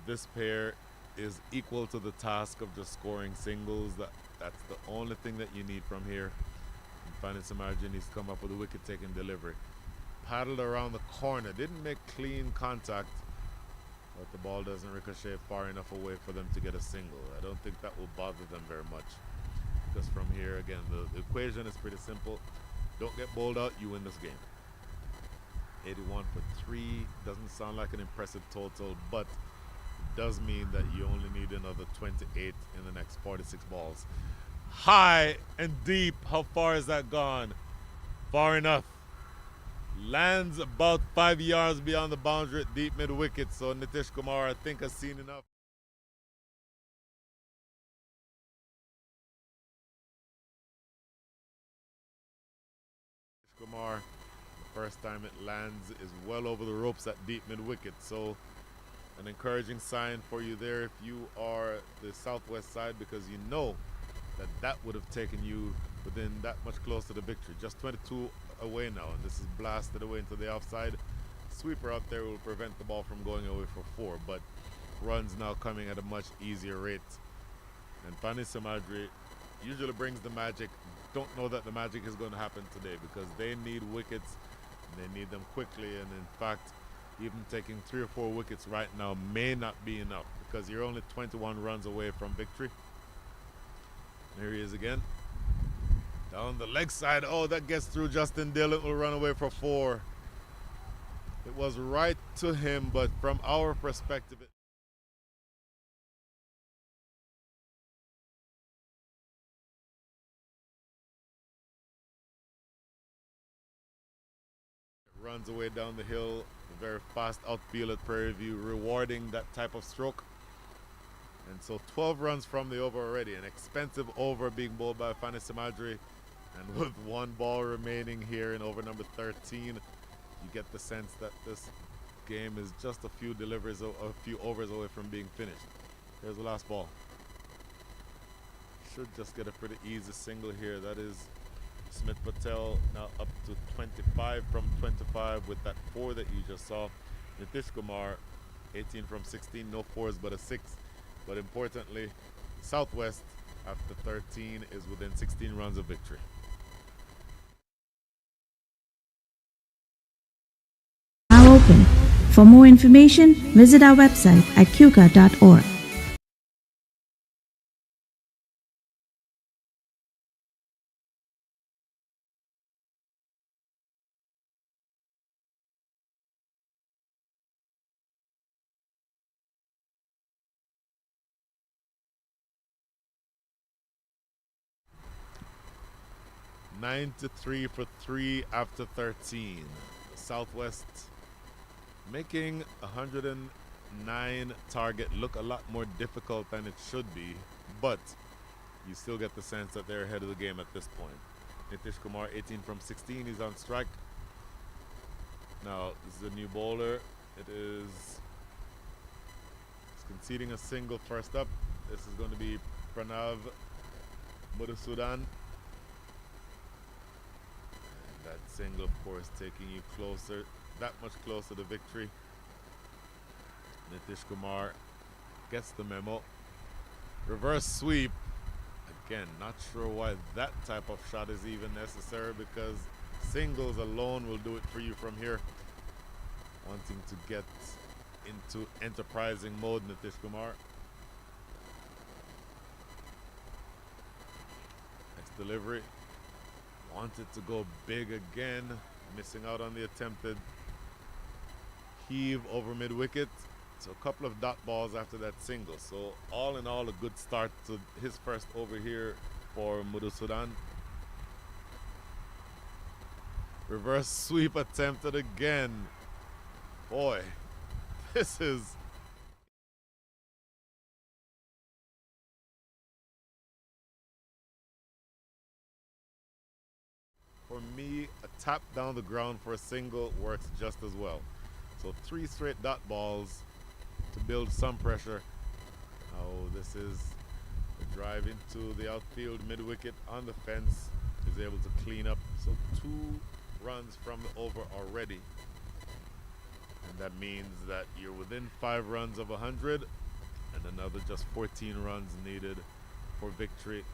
this pair is equal to the task of just scoring singles. That's the only thing that you need from here. And finding some margin, he's come up with a wicket-taking delivery. Paddled around the corner, didn't make clean contact, but the ball doesn't ricochet far enough away for them to get a single. I don't think that will bother them very much. Because from here, again, the equation is pretty simple. Don't get bowled out, you win this game. 81 for 3 doesn't sound like an impressive total, but it does mean that you only need another 28 in the next 46 balls. High and deep, how far has that gone? Far enough. Lands about 5 yards beyond the boundary at deep mid-wicket, so Nitish Kumar, I think, has seen enough. Kumar, the first time it lands is well over the ropes at deep mid-wicket, so an encouraging sign for you there if you are the Southwest side, because you know that would have taken you within that much closer to victory. Just 22 away now, and this is blasted away into the offside. Sweeper out there will prevent the ball from going away for 4, but runs now coming at a much easier rate. And Pani Samadri usually brings the magic. Don't know that the magic is going to happen today, because they need wickets and they need them quickly, and in fact even taking 3 or 4 wickets right now may not be enough, because you're only 21 runs away from victory. There he is again, down the leg side. Oh, that gets through. Justin Dillon will run away for 4. It was right to him, but from our perspective, runs away down the hill. A very fast outfield at Prairie View, rewarding that type of stroke. And so 12 runs from the over already. An expensive over being bowled by Fani Samadri. And with 1 ball remaining here in over number 13, you get the sense that this game is just a few deliveries, a few overs away from being finished. Here's the last ball. Should just get a pretty easy single here. That is Smith Patel now up to 25 from 25 with that 4 that you just saw. Nitish Kumar 18 from 16, no 4s but a 6. But importantly, Southwest after 13 is within 16 runs of victory. open. For more information, visit our website at qka.org. Nine to 3 for 3 after 13. Southwest making 109 target look a lot more difficult than it should be, but you still get the sense that they're ahead of the game at this point. Nitish Kumar 18 from 16, he's on strike. Now this is a new bowler. He's conceding a single first up. This is going to be Pranav Madhusudan. That single, of course, taking you closer, that much closer to victory. Nitish Kumar gets the memo. Reverse sweep. Again, not sure why that type of shot is even necessary, because singles alone will do it for you from here. Wanting to get into enterprising mode, Nitish Kumar. Next delivery. Wanted to go big again, missing out on the attempted heave over mid-wicket. So a couple of dot balls after that single. So all in all, a good start to his first over here for Madhusudan. Reverse sweep attempted again. Boy, this is... For me, a tap down the ground for a single works just as well. So 3 straight dot balls to build some pressure. Oh, this is a drive into the outfield mid-wicket on the fence. Is able to clean up. So 2 runs from the over already. And that means that you're within 5 runs of 100 and another just 14 runs needed for victory.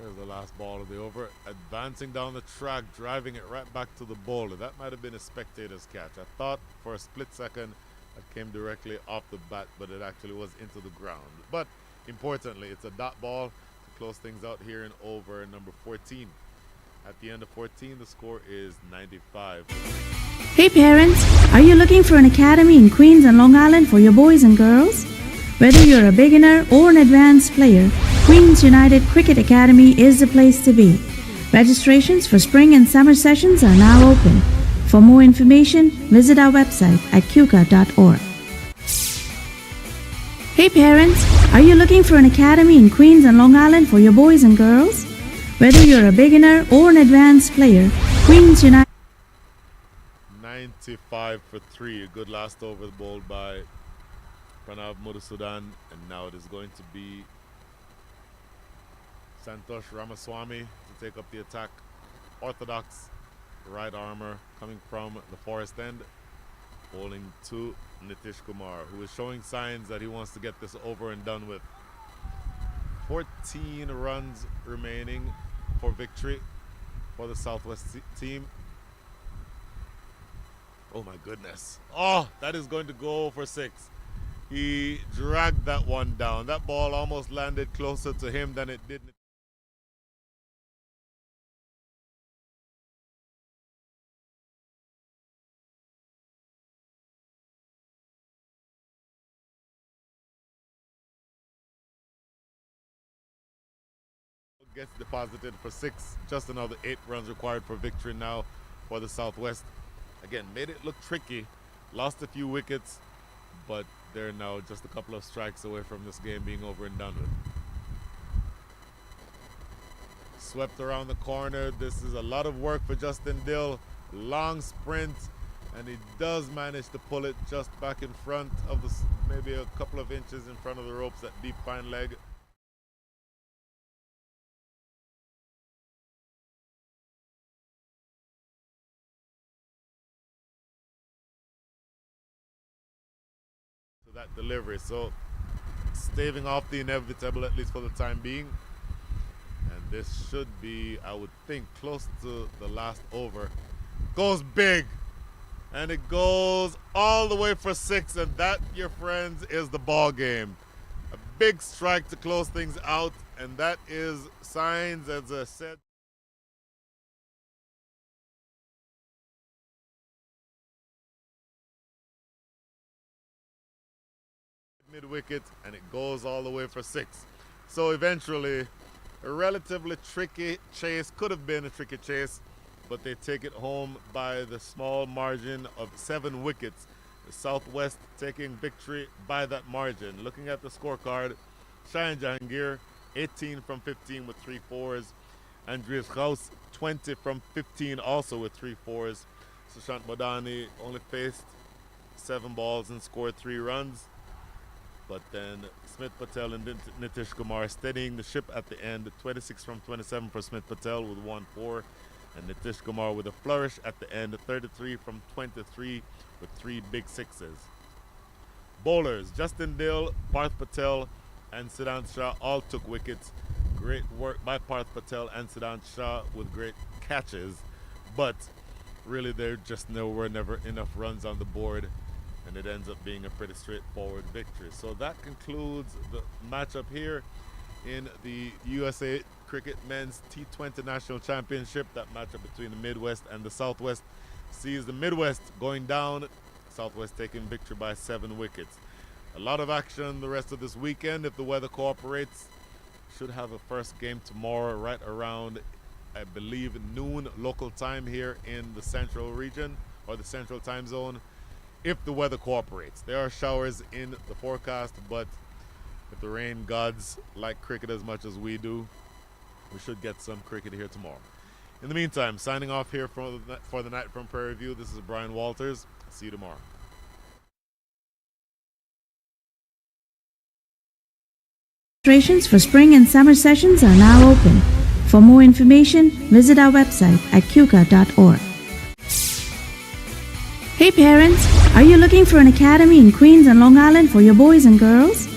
There's the last ball of the over. Advancing down the track, driving it right back to the bowler. That might have been a spectator's catch. I thought for a split second it came directly off the bat, but it actually was into the ground. But importantly, it's a dot ball to close things out here in over number 14. At the end of 14, the score is 95. Hey parents, are you looking for an academy in Queens and Long Island for your boys and girls? Whether you're a beginner or an advanced player, Queens United Cricket Academy is the place to be. Registrations for spring and summer sessions are now open. For more information, visit our website at qka.org. Hey parents, are you looking for an academy in Queens and Long Island for your boys and girls? Whether you're a beginner or an advanced player, Queens United 95 for 3. A good last over bowled by Pranav Madhusudan, and now it is going to be Santosh Ramaswamy to take up the attack. Orthodox right armor coming from the forest end, bowling to Nitish Kumar, who is showing signs that he wants to get this over and done with. 14 runs remaining for victory for the Southwest team. Oh my goodness. Oh, that is going to go for 6. He dragged that one down. That ball almost landed closer to him than it did. Gets deposited for 6. Just another 8 runs required for victory now for the Southwest. Again, made it look tricky. Lost a few wickets, but they're now just a couple of strikes away from this game being over and done with. Swept around the corner. This is a lot of work for Justin Dill. Long sprint, and he does manage to pull it just back in front of the, maybe a couple of inches in front of the ropes, that deep fine leg. That delivery, so staving off the inevitable, at least for the time being. And this should be, I would think, close to the last over. Goes big. And it goes all the way for 6, and that, your friends, is the ball game. A big strike to close things out, and that is signs, as I said. Mid-wicket, and it goes all the way for 6. So eventually, a relatively tricky chase, could have been a tricky chase, but they take it home by the small margin of 7 wickets. The Southwest taking victory by that margin. Looking at the scorecard, Shayan Jahangir, 18 from 15 with 3 fours. Andreas Gauss, 20 from 15 also with 3 fours. Sushant Modani only faced 7 balls and scored 3 runs. But then Smith Patel and Nitish Kumar steadying the ship at the end. 26 from 27 for Smith Patel with 1-4. And Nitish Kumar with a flourish at the end. 33 from 23 with 3 big sixes. Bowlers, Justin Dill, Parth Patel, and Siddhant Shah all took wickets. Great work by Parth Patel and Siddhant Shah with great catches. But really there just were never enough runs on the board. And it ends up being a pretty straightforward victory. So that concludes the matchup here in the USA Cricket Men's T20 National Championship. That matchup between the Midwest and the Southwest sees the Midwest going down, Southwest taking victory by 7 wickets. A lot of action the rest of this weekend if the weather cooperates. Should have a first game tomorrow right around, I believe, noon local time here in the central region or the central time zone. If the weather cooperates. There are showers in the forecast, but if the rain gods like cricket as much as we do, we should get some cricket here tomorrow. In the meantime, signing off here for the Night from Prairie View, this is Brian Walters. See you tomorrow. Registrations for spring and summer sessions are now open. For more information, visit our website at cuca.org. Hey parents, are you looking for an academy in Queens and Long Island for your boys and girls?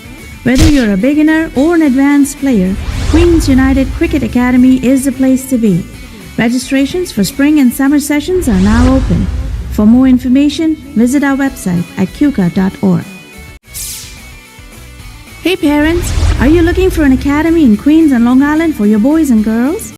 Whether you're a beginner or an advanced player, Queens United Cricket Academy is the place to be. Registrations for spring and summer sessions are now open. For more information, visit our website at cuca.org. Hey parents, are you looking for an academy in Queens and Long Island for your boys and girls?